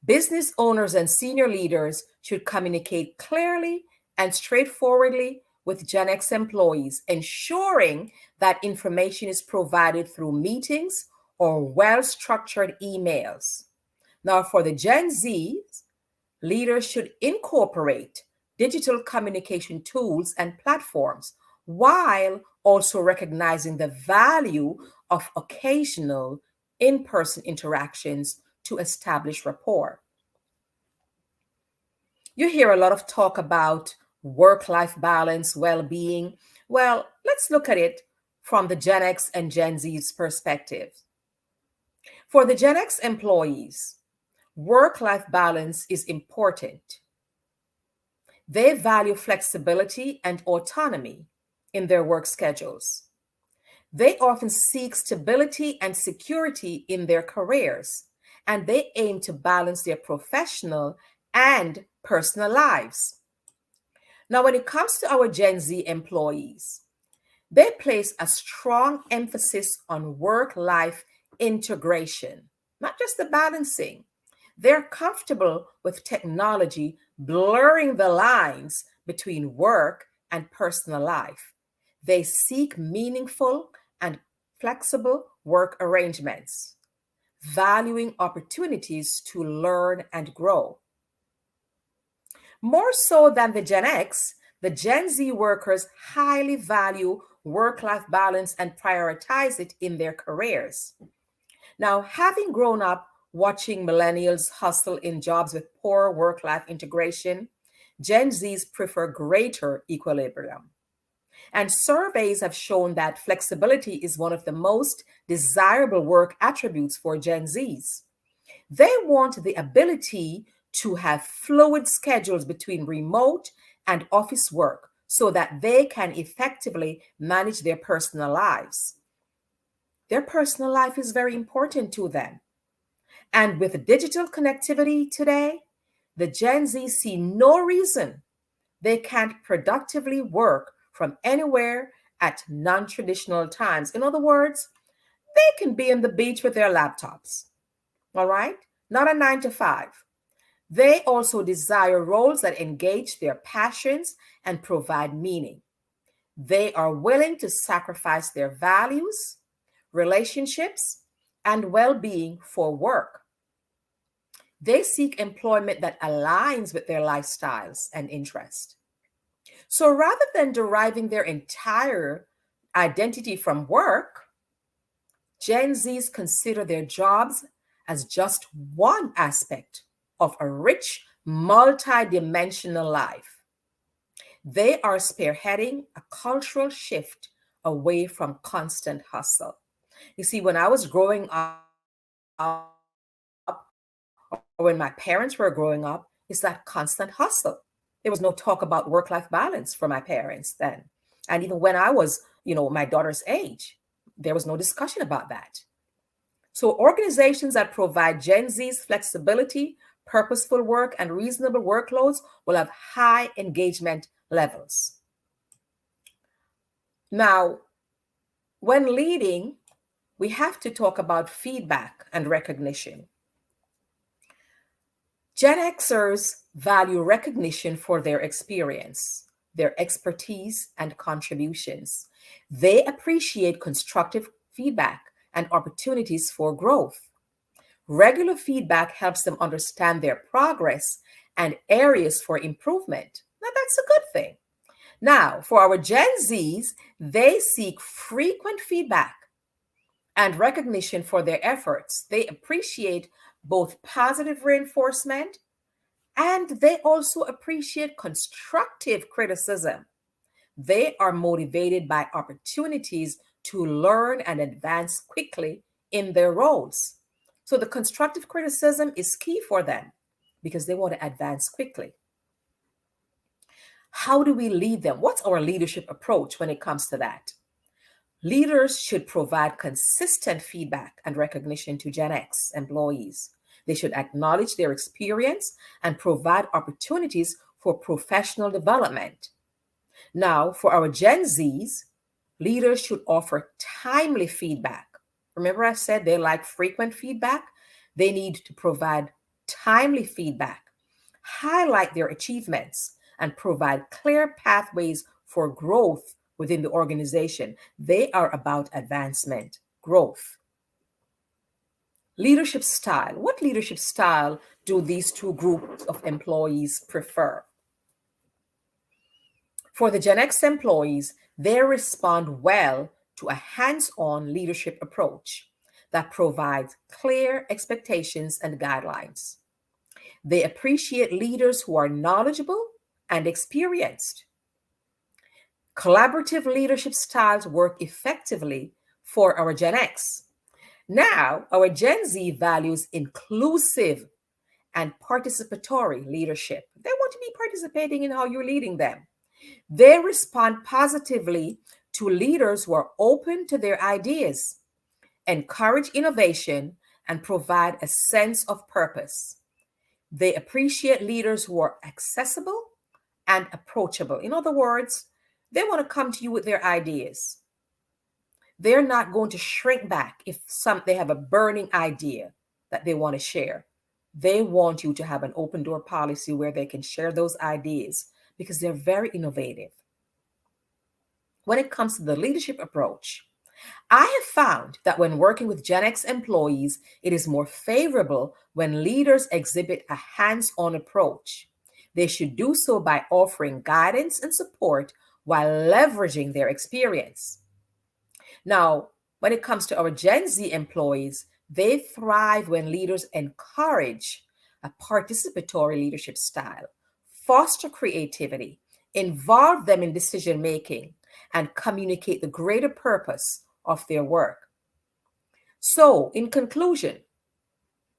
business owners and senior leaders should communicate clearly and straightforwardly with Gen X employees, ensuring that information is provided through meetings or well-structured emails. Now, for the Gen Z, leaders should incorporate digital communication tools and platforms while also recognizing the value of occasional in-person interactions to establish rapport. You hear a lot of talk about work-life balance, well-being. Well, let's look at it from the Gen X and Gen Z's perspective. For the Gen X employees, work-life balance is important. They value flexibility and autonomy in their work schedules. They often seek stability and security in their careers, and they aim to balance their professional and personal lives. Now, when it comes to our Gen Z employees, they place a strong emphasis on work-life integration, not just the balancing. They're comfortable with technology blurring the lines between work and personal life. They seek meaningful and flexible work arrangements, valuing opportunities to learn and grow. More so than the Gen X, the Gen Z workers highly value work-life balance and prioritize it in their careers. Now, having grown up watching millennials hustle in jobs with poor work-life integration, Gen Zs prefer greater equilibrium. And surveys have shown that flexibility is one of the most desirable work attributes for Gen Zs. They want the ability to have fluid schedules between remote and office work so that they can effectively manage their personal lives. Their personal life is very important to them. And with digital connectivity today, the Gen Z see no reason they can't productively work from anywhere at non-traditional times. In other words, they can be on the beach with their laptops, all right? Not a 9 to 5. They also desire roles that engage their passions and provide meaning. They are willing to sacrifice their values, relationships, and well-being for work. They seek employment that aligns with their lifestyles and interests. So rather than deriving their entire identity from work, Gen Zs consider their jobs as just one aspect of a rich, multi-dimensional life. They are spearheading a cultural shift away from constant hustle. You see, when I was growing up, or when my parents were growing up, it's that constant hustle. There was no talk about work-life balance for my parents then. And even when I was, my daughter's age, there was no discussion about that. So organizations that provide Gen Z's flexibility, purposeful work, and reasonable workloads will have high engagement levels. Now, when leading, we have to talk about feedback and recognition. Gen Xers value recognition for their experience, their expertise, and contributions. They appreciate constructive feedback and opportunities for growth. Regular feedback helps them understand their progress and areas for improvement. Now, that's a good thing. Now, for our Gen Zs, they seek frequent feedback and recognition for their efforts. They appreciate both positive reinforcement and they also appreciate constructive criticism. They are motivated by opportunities to learn and advance quickly in their roles. So the constructive criticism is key for them because they want to advance quickly. How do we lead them? What's our leadership approach when it comes to that? Leaders should provide consistent feedback and recognition to Gen X employees. They should acknowledge their experience and provide opportunities for professional development. Now, for our Gen Zs, leaders should offer timely feedback. Remember I said they like frequent feedback? They need to provide timely feedback, highlight their achievements, and provide clear pathways for growth within the organization. They are about advancement, growth. Leadership style. What leadership style do these two groups of employees prefer? For the Gen X employees, they respond well to a hands-on leadership approach that provides clear expectations and guidelines. They appreciate leaders who are knowledgeable and experienced. Collaborative leadership styles work effectively for our Gen X. Now, our Gen Z values inclusive and participatory leadership. They want to be participating in how you're leading them. They respond positively to leaders who are open to their ideas, encourage innovation, and provide a sense of purpose. They appreciate leaders who are accessible and approachable. In other words, they want to come to you with their ideas. They're not going to shrink back if they have a burning idea that they want to share. They want you to have an open door policy where they can share those ideas because they're very innovative. When it comes to the leadership approach, I have found that when working with Gen X employees, it is more favorable when leaders exhibit a hands-on approach. They should do so by offering guidance and support while leveraging their experience. Now, when it comes to our Gen Z employees, they thrive when leaders encourage a participatory leadership style, foster creativity, involve them in decision making, and communicate the greater purpose of their work. So, in conclusion,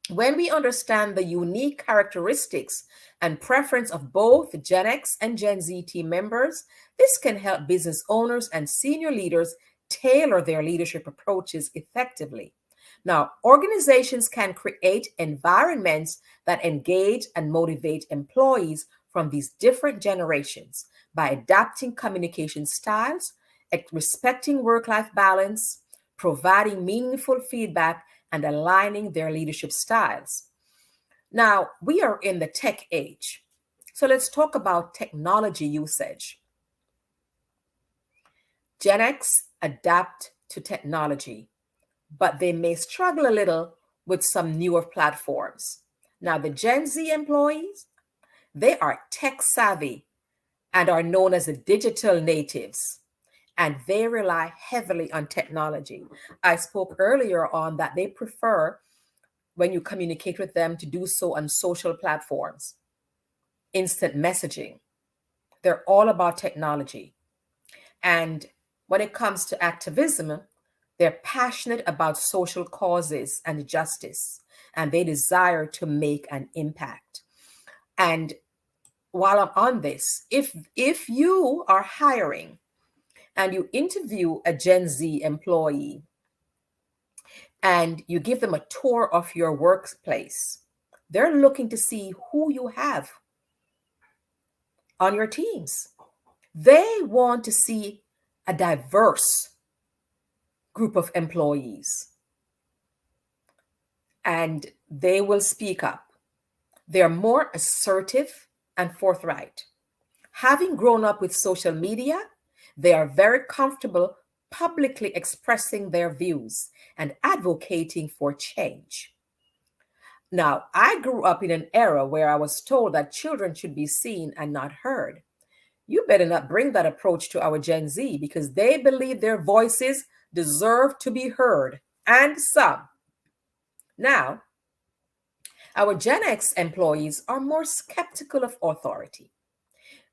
when we understand the unique characteristics and preference of both Gen X and Gen Z team members, this can help business owners and senior leaders tailor their leadership approaches effectively. Now, organizations can create environments that engage and motivate employees from these different generations by adapting communication styles, respecting work-life balance, providing meaningful feedback, and aligning their leadership styles. Now, we are in the tech age. So let's talk about technology usage. Gen X adapt to technology, but they may struggle a little with some newer platforms. Now, the Gen Z employees, they are tech savvy and are known as the digital natives, and they rely heavily on technology. I spoke earlier on that they prefer, when you communicate with them, to do so on social platforms, instant messaging. They're all about technology. And when it comes to activism, they're passionate about social causes and justice, and they desire to make an impact. And while I'm on this, if you are hiring and you interview a Gen Z employee and you give them a tour of your workplace, they're looking to see who you have on your teams. They want to see a diverse group of employees, and they will speak up. They're more assertive and forthright. Having grown up with social media, they are very comfortable publicly expressing their views and advocating for change. Now, I grew up in an era where I was told that children should be seen and not heard. You better not bring that approach to our Gen Z, because they believe their voices deserve to be heard, and some. Now, our Gen X employees are more skeptical of authority.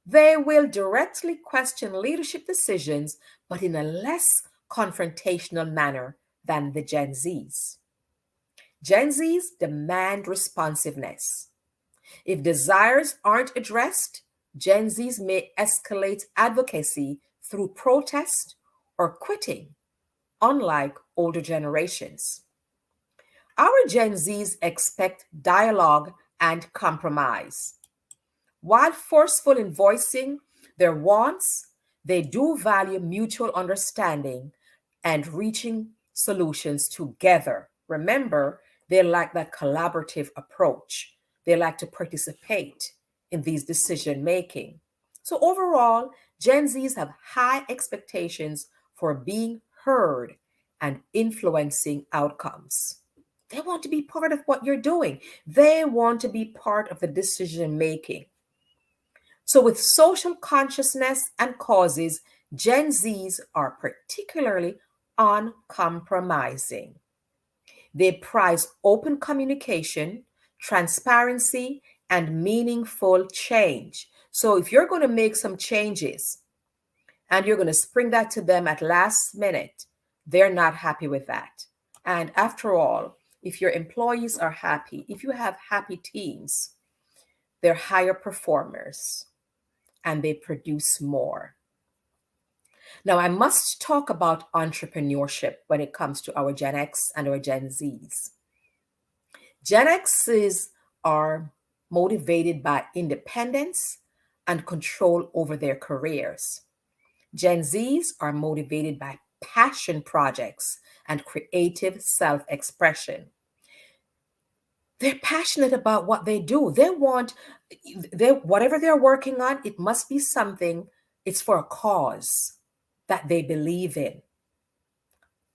They will directly question leadership decisions, but in a less confrontational manner than the Gen Zs. Gen Zs demand responsiveness. If desires aren't addressed, Gen Zs may escalate advocacy through protest or quitting, unlike older generations. Our Gen Zs expect dialogue and compromise. While forceful in voicing their wants, they do value mutual understanding and reaching solutions together. Remember, they like that collaborative approach. They like to participate in these decision making. So overall, Gen Zs have high expectations for being heard and influencing outcomes. They want to be part of what you're doing. They want to be part of the decision making. So with social consciousness and causes, Gen Zs are particularly uncompromising. They prize open communication, transparency, and meaningful change. So if you're going to make some changes and you're going to spring that to them at last minute, they're not happy with that. And after all, if your employees are happy, if you have happy teams, they're higher performers and they produce more. Now, I must talk about entrepreneurship when it comes to our Gen X and our Gen Zs. Gen Xs are motivated by independence and control over their careers. Gen Zs are motivated by passion projects and creative self-expression. They're passionate about what they do. Whatever they're working on, it must be something, it's for a cause that they believe in.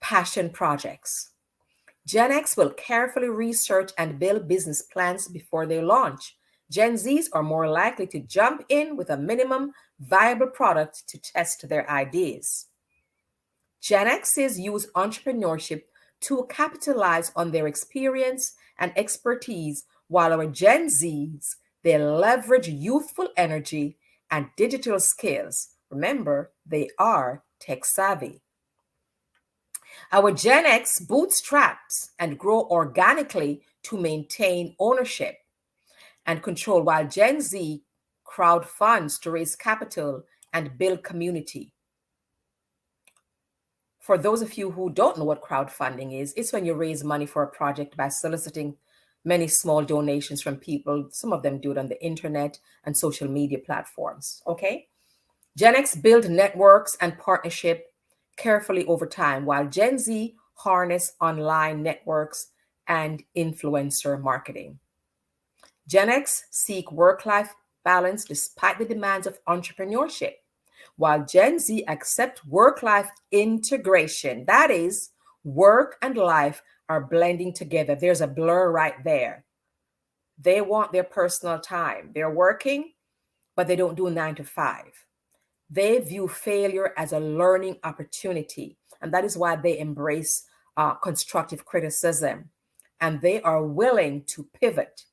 Passion projects. Gen X will carefully research and build business plans before they launch. Gen Zs are more likely to jump in with a minimum viable product to test their ideas. Gen Xs use entrepreneurship to capitalize on their experience and expertise, while our Gen Zs, they leverage youthful energy and digital skills. Remember, they are tech savvy. Our Gen X bootstraps and grow organically to maintain ownership and control, while Gen Z crowdfunds to raise capital and build community. For those of you who don't know what crowdfunding is, it's when you raise money for a project by soliciting many small donations from people. Some of them do it on the internet and social media platforms, okay? Gen X build networks and partnership carefully over time, while Gen Z harness online networks and influencer marketing. Gen X seek work-life balance despite the demands of entrepreneurship, while Gen Z accept work-life integration. That is, work and life are blending together. There's a blur right there. They want their personal time. They're working, but they don't do 9 to 5. They view failure as a learning opportunity, and that is why they embrace constructive criticism, and they are willing to pivot.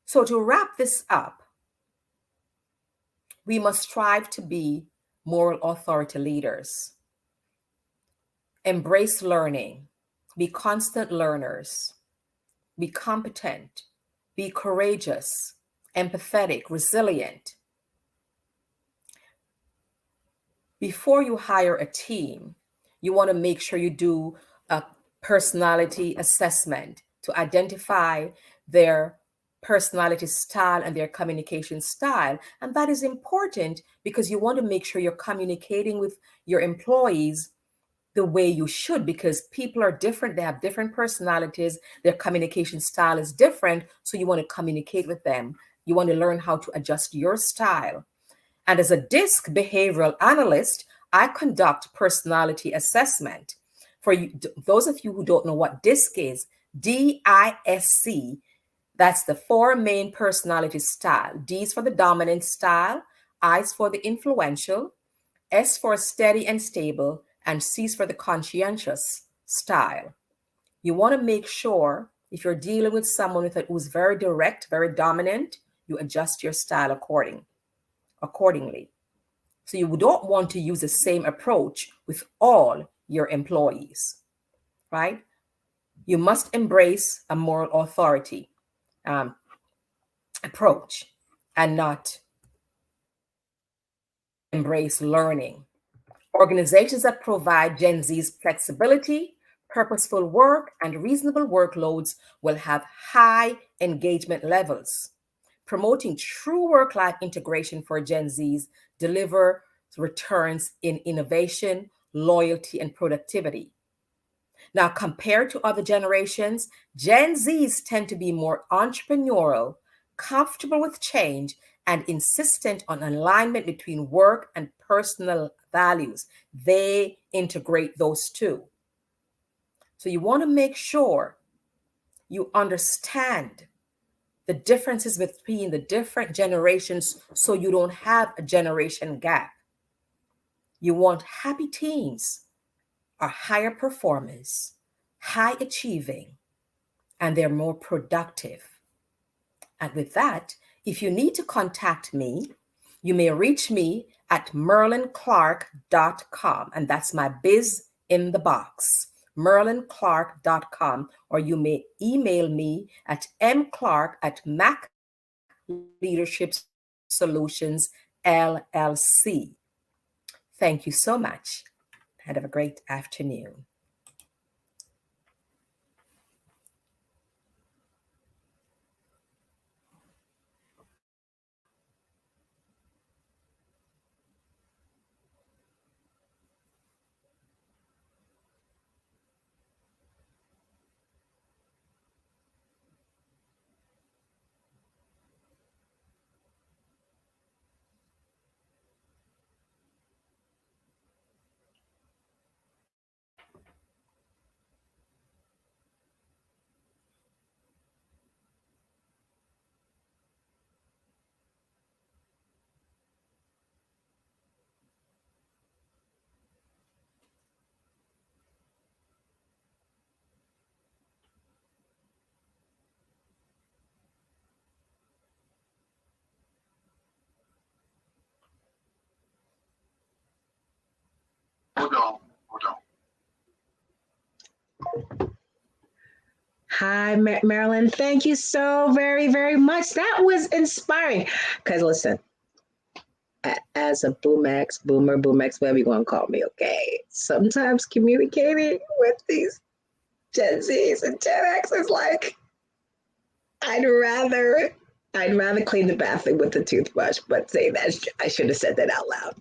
So to wrap this up, we must strive to be moral authority leaders, embrace learning, be constant learners, be competent, be courageous, empathetic, resilient. Before you hire a team, you want to make sure you do a personality assessment to identify their personality style and their communication style. And that is important because you want to make sure you're communicating with your employees the way you should, because people are different. They have different personalities. Their communication style is different. So you want to communicate with them. You want to learn how to adjust your style. And as a DISC behavioral analyst, I conduct personality assessment. For you, those of you who don't know what DISC is, DISC, that's the 4 main personality style. D is for the dominant style, I is for the influential, S for steady and stable, and C is for the conscientious style. You want to make sure if you're dealing with someone who's very direct, very dominant, you adjust your style accordingly. So you don't want to use the same approach with all your employees, right? You must embrace a moral authority approach and not embrace learning. Organizations that provide Gen Z's flexibility, purposeful work, and reasonable workloads will have high engagement levels. Promoting true work-life integration for Gen Zs deliver returns in innovation, loyalty, and productivity. Now, compared to other generations, Gen Zs tend to be more entrepreneurial, comfortable with change, and insistent on alignment between work and personal values. They integrate those two. So you want to make sure you understand the differences between the different generations so you don't have a generation gap. You want happy teams are higher performers, high achieving, and they're more productive. And with that, if you need to contact me, you may reach me at merlinclark.com, and that's my biz in the box, merlinclark.com, or you may email me at mclark@Mac Leadership Solutions LLC. Thank you so much. Have a great afternoon. Hold on. Hi, Marilyn. Thank you so very, very much. That was inspiring. Because listen, as a boomer, whatever you want to call me, okay? Sometimes communicating with these Gen Zs and Gen X is like, I'd rather clean the bathroom with the toothbrush, but say that I should have said that out loud.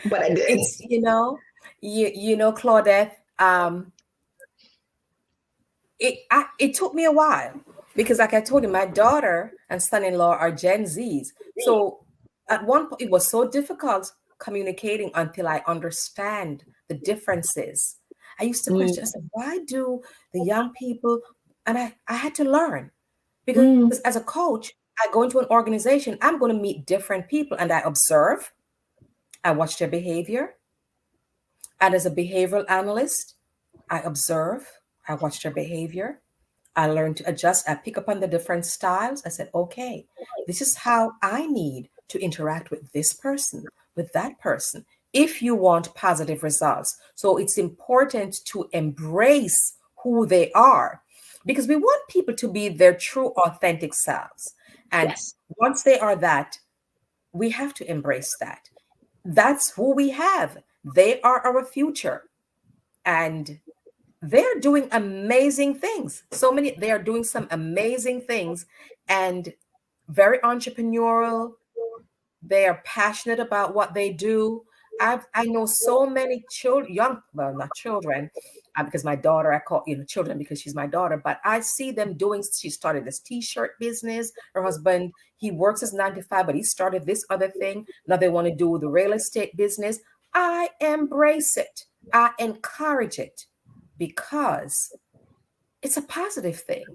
But I didn't. It's, you know, Claudette, it took me a while because, like I told you, my daughter and son-in-law are Gen Zs. So at one point, it was so difficult communicating until I understand the differences. I used to question, I said, why do the young people, and I had to learn because as a coach, I go into an organization, I'm going to meet different people and I observe, I watch their behavior. And as a behavioral analyst, I observe, I watch their behavior. I learn to adjust. I pick up on the different styles. I said, okay, this is how I need to interact with this person, with that person, if you want positive results. So it's important to embrace who they are because we want people to be their true, authentic selves. And once they are that, we have to embrace that. That's who we have. They are our future. And they're doing amazing things. They are doing some amazing things and very entrepreneurial. They are passionate about what they do. I know so many children, not children, because my daughter, I call children because she's my daughter, but I see them she started this t-shirt business. Her husband, he works as 9 to 5, but he started this other thing. Now they want to do the real estate business. I embrace it. I encourage it because it's a positive thing.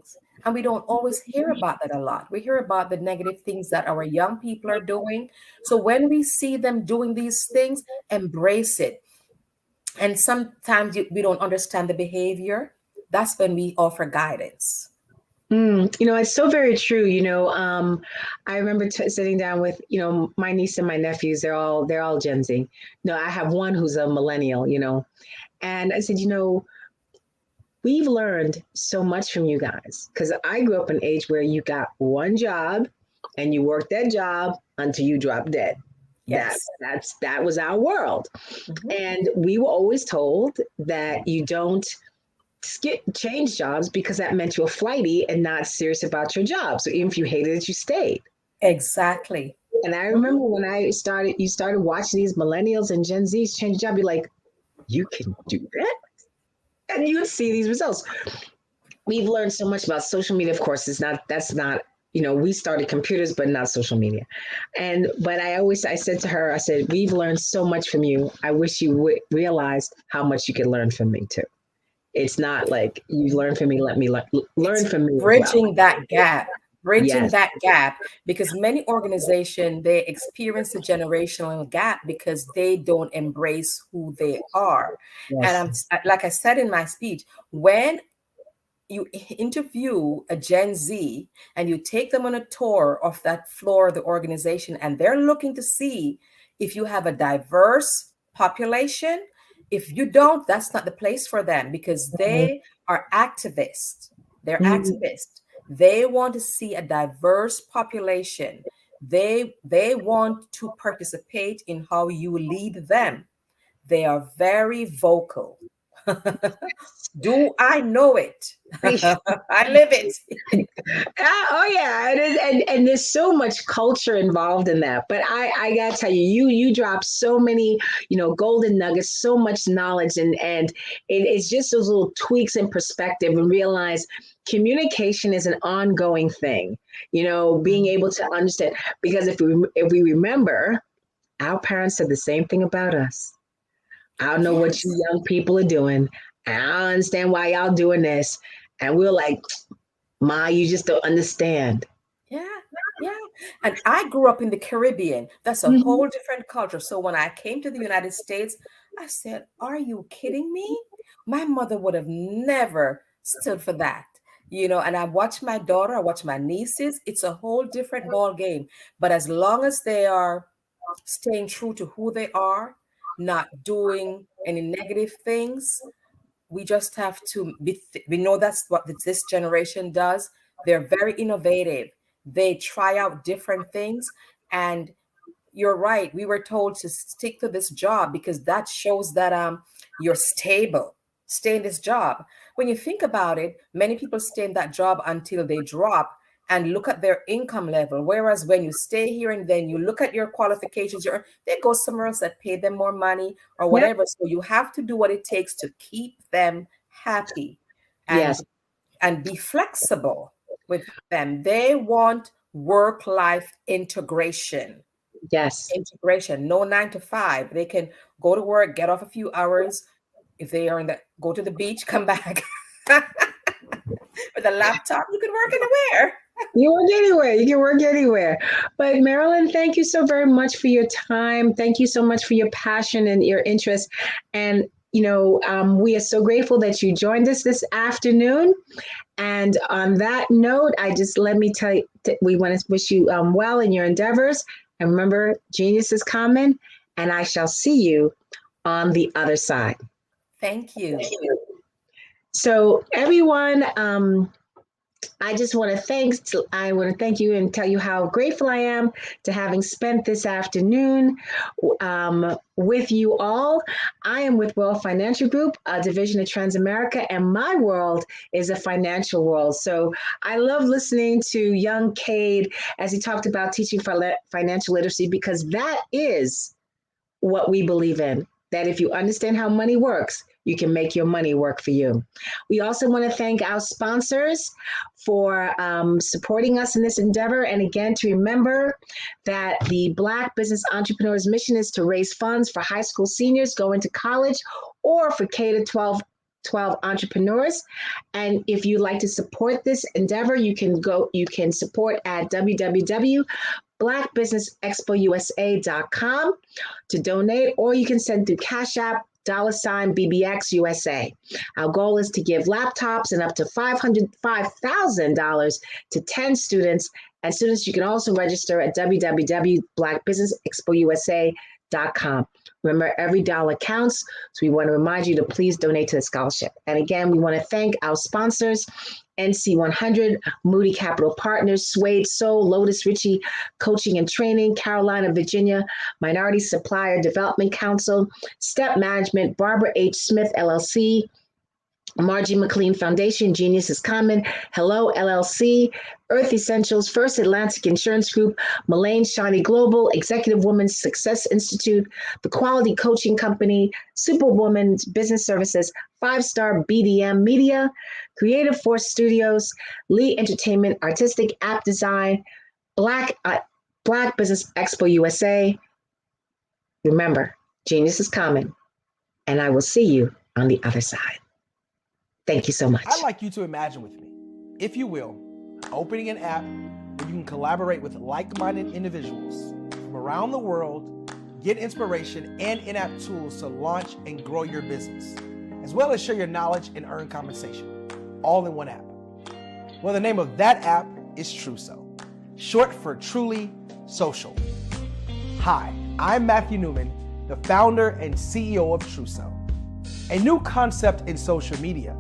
And we don't always hear about that a lot. We hear about the negative things that our young people are doing. So when we see them doing these things, embrace it. And sometimes we don't understand the behavior. That's when we offer guidance. It's so very true. I remember sitting down with, my niece and my nephews. They're all Gen Z. I have one who's a millennial, and I said, we've learned so much from you guys because I grew up in an age where you got one job and you worked that job until you dropped dead. Yes. That was our world. Mm-hmm. And we were always told that you don't change jobs because that meant you were flighty and not serious about your job. So even if you hated it, you stayed. Exactly. And I remember when you started watching these millennials and Gen Zs change job, you're like, you can do that? And you would see these results. We've learned so much about social media. Of course, that's not, we started computers, but not social media. But I said to her, we've learned so much from you. I wish you realized how much you could learn from me too. It's not like you learn from me, let me learn from me. Bridging that gap bridging Yes. that gap, because many organizations, they experience a generational gap because they don't embrace who they are. And like I said in my speech, when you interview a Gen Z and you take them on a tour of that floor of the organization, and they're looking to see if you have a diverse population. If you don't, that's not the place for them, because they are activists. They're activists. They want to see a diverse population. They want to participate in how you lead them. They are very vocal. Do I know it? I live it. Oh yeah, it is, and there's so much culture involved in that. But I gotta tell you, you drop so many, golden nuggets, so much knowledge, and it's just those little tweaks in perspective, and realize communication is an ongoing thing. Being able to understand, because if we remember, our parents said the same thing about us. I don't know what you young people are doing. I don't understand why y'all doing this. And we're like, Ma, you just don't understand. Yeah. And I grew up in the Caribbean. That's a whole different culture. So when I came to the United States, I said, are you kidding me? My mother would have never stood for that. And I watch my daughter, I watch my nieces. It's a whole different ball game. But as long as they are staying true to who they are, not doing any negative things, we just have to we know that's what this generation does. They're very innovative. They try out different things. And you're right, we were told to stick to this job because that shows that you're stable. Stay in this job. When you think about it, many people stay in that job until they drop and look at their income level. Whereas when you stay here and then you look at your qualifications, they go somewhere else that pay them more money or whatever. So you have to do what it takes to keep them happy and be flexible with them. They want work-life integration. Yes. Integration, no 9 to 5. They can go to work, get off a few hours. If they are go to the beach, come back with a laptop. You can work anywhere. You work anywhere. You can work anywhere. But Marilyn, thank you so very much for your time. Thank you so much for your passion and your interest. And we are so grateful that you joined us this afternoon. And on that note, let me tell you, we want to wish you well in your endeavors. And remember, genius is common, and I shall see you on the other side. Thank you. So everyone, I just want to thank you and tell you how grateful I am to having spent this afternoon with you all. I am with World Financial Group, a division of Transamerica, and my world is a financial world. So I love listening to young Cade as he talked about teaching financial literacy, because that is what we believe in, that if you understand how money works, you can make your money work for you. We also want to thank our sponsors for supporting us in this endeavor. And again, to remember that the Black Business Entrepreneurs mission is to raise funds for high school seniors going to college or for K-12 entrepreneurs. And if you'd like to support this endeavor, you can support at www.blackbusinessexpousa.com to donate, or you can send through Cash App $BBX USA. Our goal is to give laptops and up to $5,000 to 10 students. And students, you can also register at www.blackbusinessexpousa.com. Remember, every dollar counts, so we want to remind you to please donate to the scholarship. And again, we want to thank our sponsors, NC100, Moody Capital Partners, Suede Soul, Lotus Ritchie Coaching and Training, Carolina, Virginia, Minority Supplier Development Council, Step Management, Barbara H. Smith, LLC, Margie McLean Foundation, Genius is Common, Hello LLC, Earth Essentials, First Atlantic Insurance Group, Mullane Shawnee Global, Executive Women's Success Institute, The Quality Coaching Company, Superwoman's Business Services, 5-Star BDM Media, Creative Force Studios, Lee Entertainment, Artistic App Design, Black Business Expo USA. Remember, genius is common, and I will see you on the other side. Thank you so much. I'd like you to imagine with me, if you will, opening an app where you can collaborate with like-minded individuals from around the world, get inspiration and in-app tools to launch and grow your business, as well as share your knowledge and earn compensation, all in one app. Well, the name of that app is Truso, short for Truly Social. Hi, I'm Matthew Newman, the founder and CEO of Truso. A new concept in social media,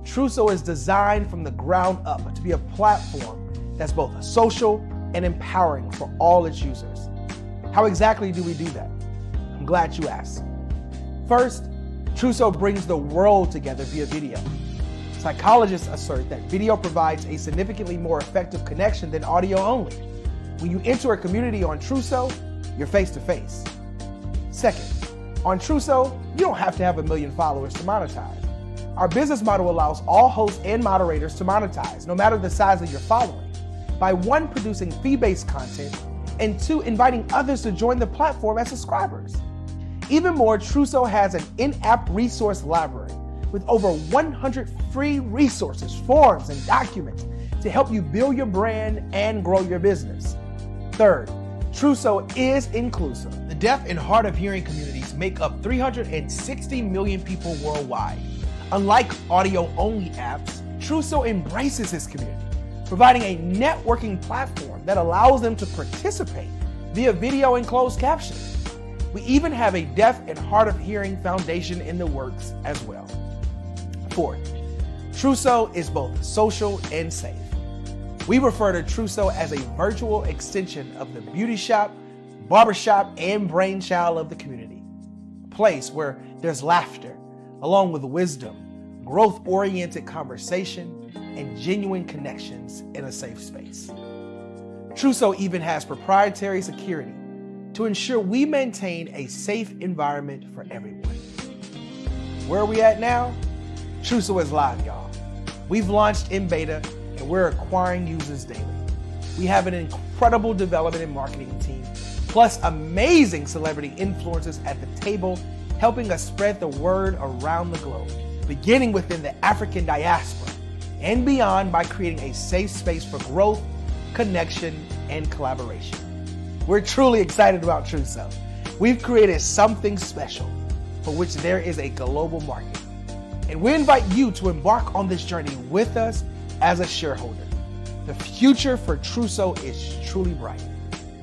Truso is designed from the ground up to be a platform that's both social and empowering for all its users. How exactly do we do that? I'm glad you asked. First, Truso brings the world together via video. Psychologists assert that video provides a significantly more effective connection than audio only. When you enter a community on Truso, you're face to face. Second, on Truso, you don't have to have 1 million followers to monetize. Our business model allows all hosts and moderators to monetize, no matter the size of your following, by 1, producing fee-based content, and 2, inviting others to join the platform as subscribers. Even more, Truso has an in-app resource library with over 100 free resources, forms, and documents to help you build your brand and grow your business. Third, Truso is inclusive. The deaf and hard of hearing communities make up 360 million people worldwide. Unlike audio-only apps, Truso embraces this community, providing a networking platform that allows them to participate via video and closed captioning. We even have a deaf and hard of hearing foundation in the works as well. Fourth, Truso is both social and safe. We refer to Truso as a virtual extension of the beauty shop, barbershop, and brainchild of the community. A place where there's laughter, along with wisdom, growth-oriented conversation, and genuine connections in a safe space. Truso even has proprietary security to ensure we maintain a safe environment for everyone. Where are we at now? Truso is live, y'all. We've launched in beta and we're acquiring users daily. We have an incredible development and marketing team, plus amazing celebrity influencers at the table, helping us spread the word around the globe, beginning within the African diaspora and beyond by creating a safe space for growth, connection, and collaboration. We're truly excited about Truso. We've created something special for which there is a global market. And we invite you to embark on this journey with us as a shareholder. The future for Truso is truly bright.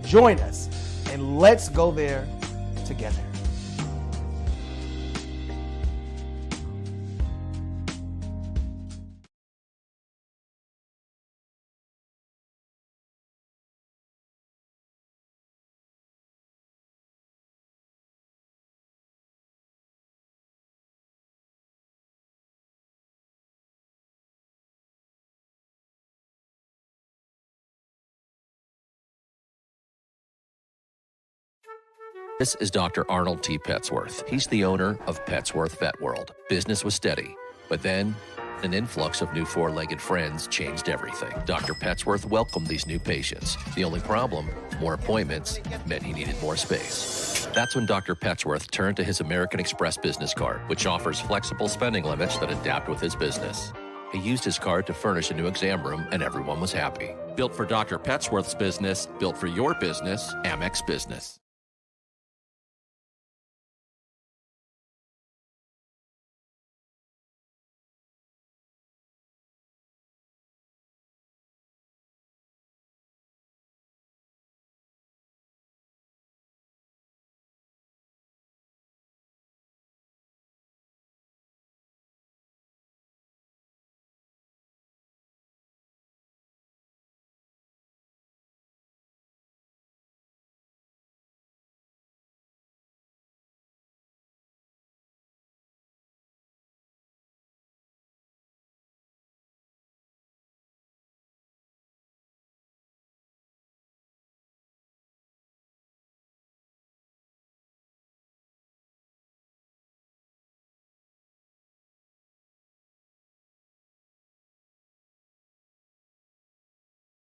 Join us and let's go there together. This is Dr. Arnold T. Petsworth. He's the owner of Petsworth Vet World. Business was steady, but then an influx of new four-legged friends changed everything. Dr. Petsworth welcomed these new patients. The only problem, more appointments, meant he needed more space. That's when Dr. Petsworth turned to his American Express business card, which offers flexible spending limits that adapt with his business. He used his card to furnish a new exam room, and everyone was happy. Built for Dr. Petsworth's business, built for your business, Amex Business.